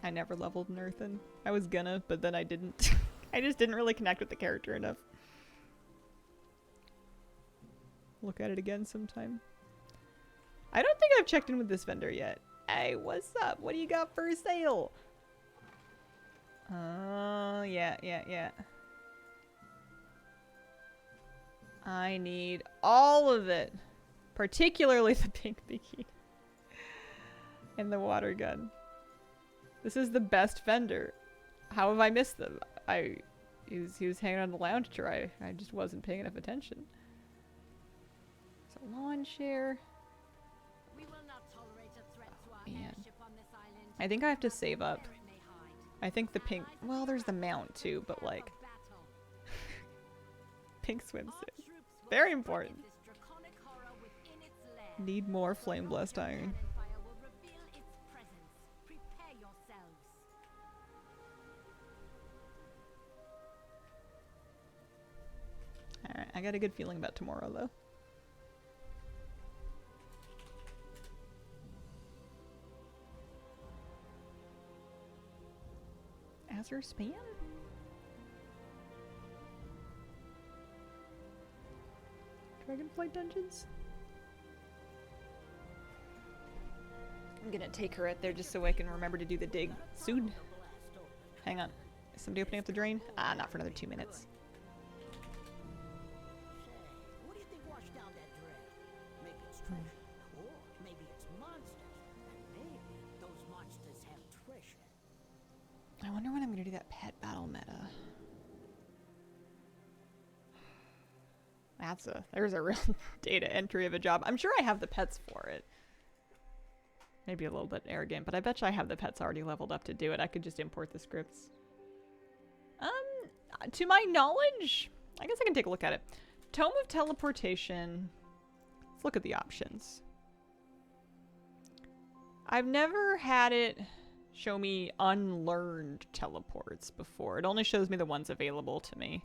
I never leveled an earthen. I was gonna, but then I didn't. I just didn't really connect with the character enough. Look at it again sometime. I don't think I've checked in with this vendor yet. Hey, what's up? What do you got for sale? Oh, yeah. I need all of it. Particularly the pink bikini. And the water gun. This is the best vendor. How have I missed them? He was hanging on the lounge chair. I just wasn't paying enough attention. There's a lawn chair. We will not tolerate a threat to our Man. airship on this island. I think I have to save up. Where it may hide. I think the pink... Well, there's the mount too, but like... Battle. Pink Our swimsuit. troops will Very strike important. at this draconic horror within its lair. Need more The flame blessed barrage of iron. cannon fire will reveal its presence. Prepare yourselves. Alright, I got a good feeling about tomorrow though. Azure Span? Dragonflight Dungeons? I'm gonna take her out there just so I can remember to do the dig soon. Hang on. Is somebody opening up the drain? Ah, not for another 2 minutes. Say, what do you think washed down that drain? Maybe it's treasure. Or maybe it's monsters. And maybe those monsters have treasure. I wonder when I'm gonna do that pet battle meta. There's a real data entry of a job. I'm sure I have the pets for it. Maybe a little bit arrogant, but I bet you I have the pets already leveled up to do it. I could just import the scripts. To my knowledge, I guess I can take a look at it. Tome of Teleportation. Let's look at the options. I've never had it show me unlearned teleports before. It only shows me the ones available to me.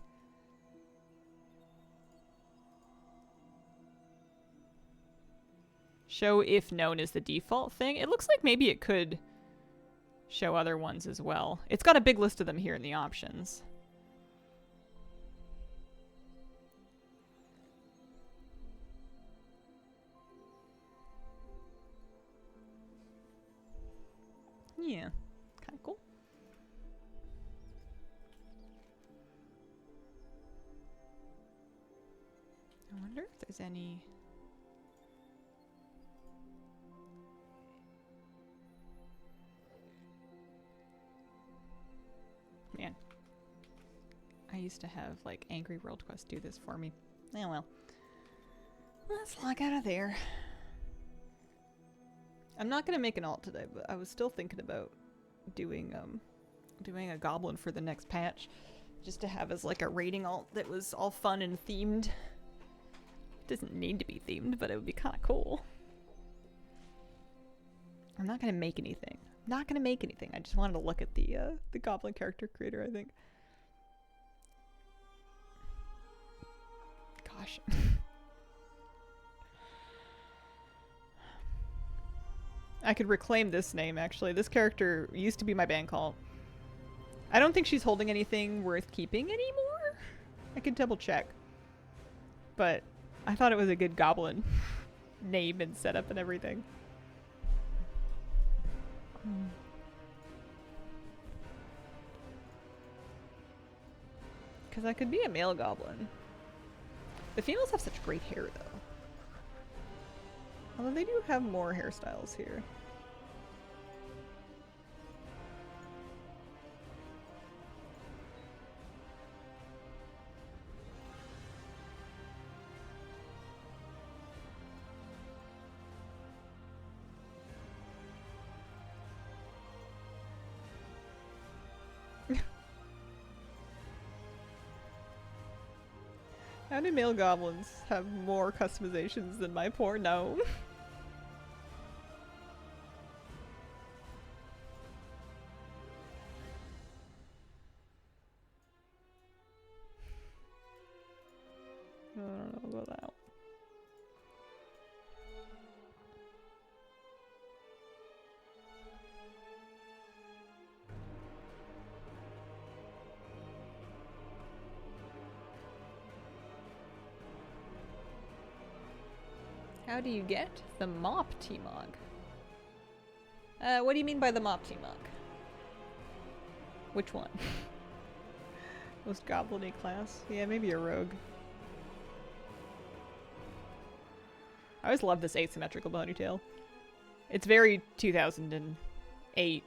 Show if known is the default thing. It looks like maybe it could show other ones as well. It's got a big list of them here in the options. Yeah, kind of cool. I wonder if there's any... Man. I used to have, like, Angry World Quest do this for me. Yeah, well. Let's log out of there. I'm not gonna make an alt today, but I was still thinking about doing a goblin for the next patch. Just to have as, like, a raiding alt that was all fun and themed. It doesn't need to be themed, but it would be kind of cool. I'm not gonna make anything. Not gonna make anything. I just wanted to look at the goblin character creator, I think. Gosh. I could reclaim this name, actually. This character used to be my band call. I don't think she's holding anything worth keeping anymore. I could double check. But I thought it was a good goblin name and setup and everything. Because I could be a male goblin. The females have such great hair, though. Although they do have more hairstyles here. How do male goblins have more customizations than my poor gnome? I don't know about that. How do you get the mop T-Mog? What do you mean by the mop T-Mog? Which one? Most goblin-y class? Yeah, maybe a rogue. I always love this asymmetrical ponytail. It's very 2008.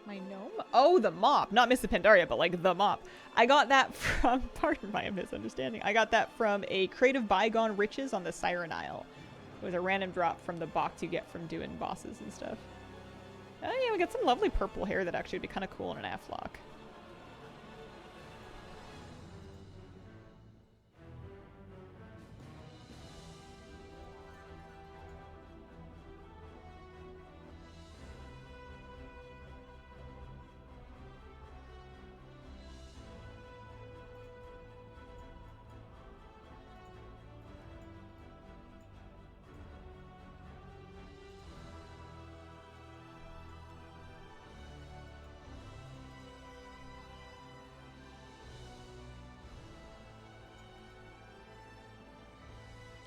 My gnome? Oh, the mop. Not Miss Pandaria, but like the mop. I got that from, pardon my misunderstanding, I got that from a crate of Bygone Riches on the Siren Isle. It was a random drop from the box you get from doing bosses and stuff. Oh yeah, we got some lovely purple hair that actually would be kind of cool in an Afflock.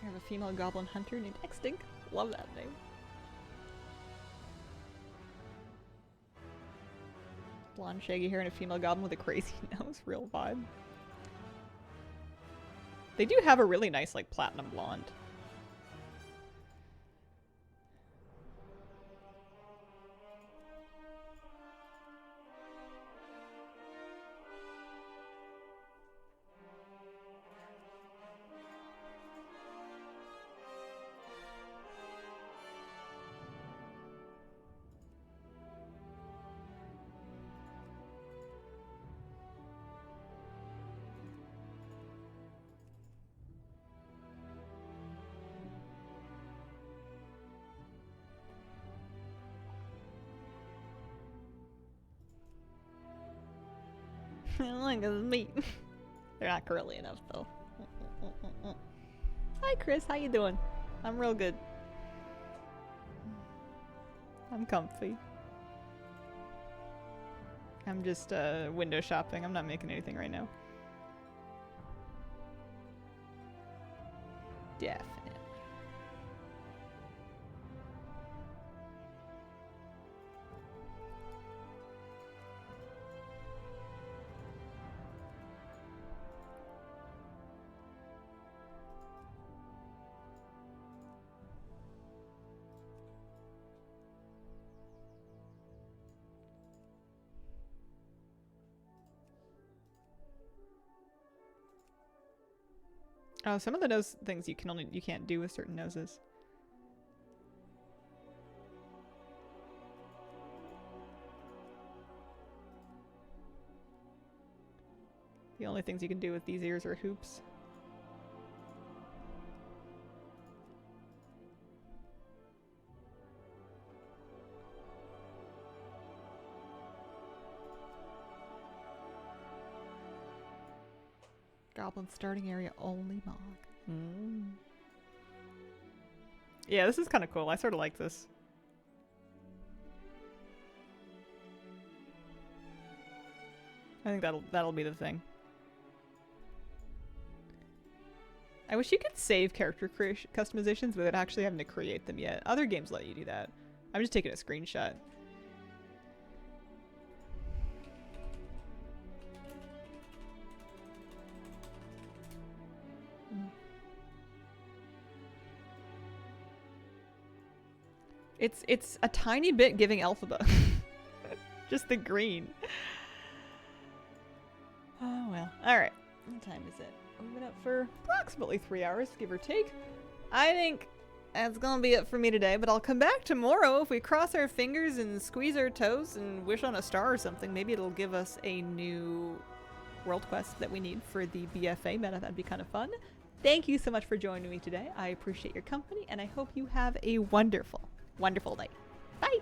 I have a female goblin hunter named Extink. Love that name. Blonde shaggy hair and a female goblin with a crazy nose. Real vibe. They do have a really nice like platinum blonde. Look at meat. They're not curly enough though. Hi Chris, how you doing? I'm real good. I'm comfy. I'm just window shopping. I'm not making anything right now. Definitely. Oh, some of the nose things you can't do with certain noses. The only things you can do with these ears are hoops. Goblin starting area only Mog. Yeah, this is kind of cool. I sort of like this. I think that'll be the thing. I wish you could save character customizations without actually having to create them yet. Other games let you do that. I'm just taking a screenshot. It's a tiny bit giving Elphaba. Just the green. Oh well. Alright. What time is it? We've been up for approximately 3 hours, give or take. I think that's gonna be it for me today, but I'll come back tomorrow. If we cross our fingers and squeeze our toes and wish on a star or something, maybe it'll give us a new world quest that we need for the BFA meta. That'd be kind of fun. Thank you so much for joining me today. I appreciate your company, and I hope you have a wonderful, wonderful night. Bye!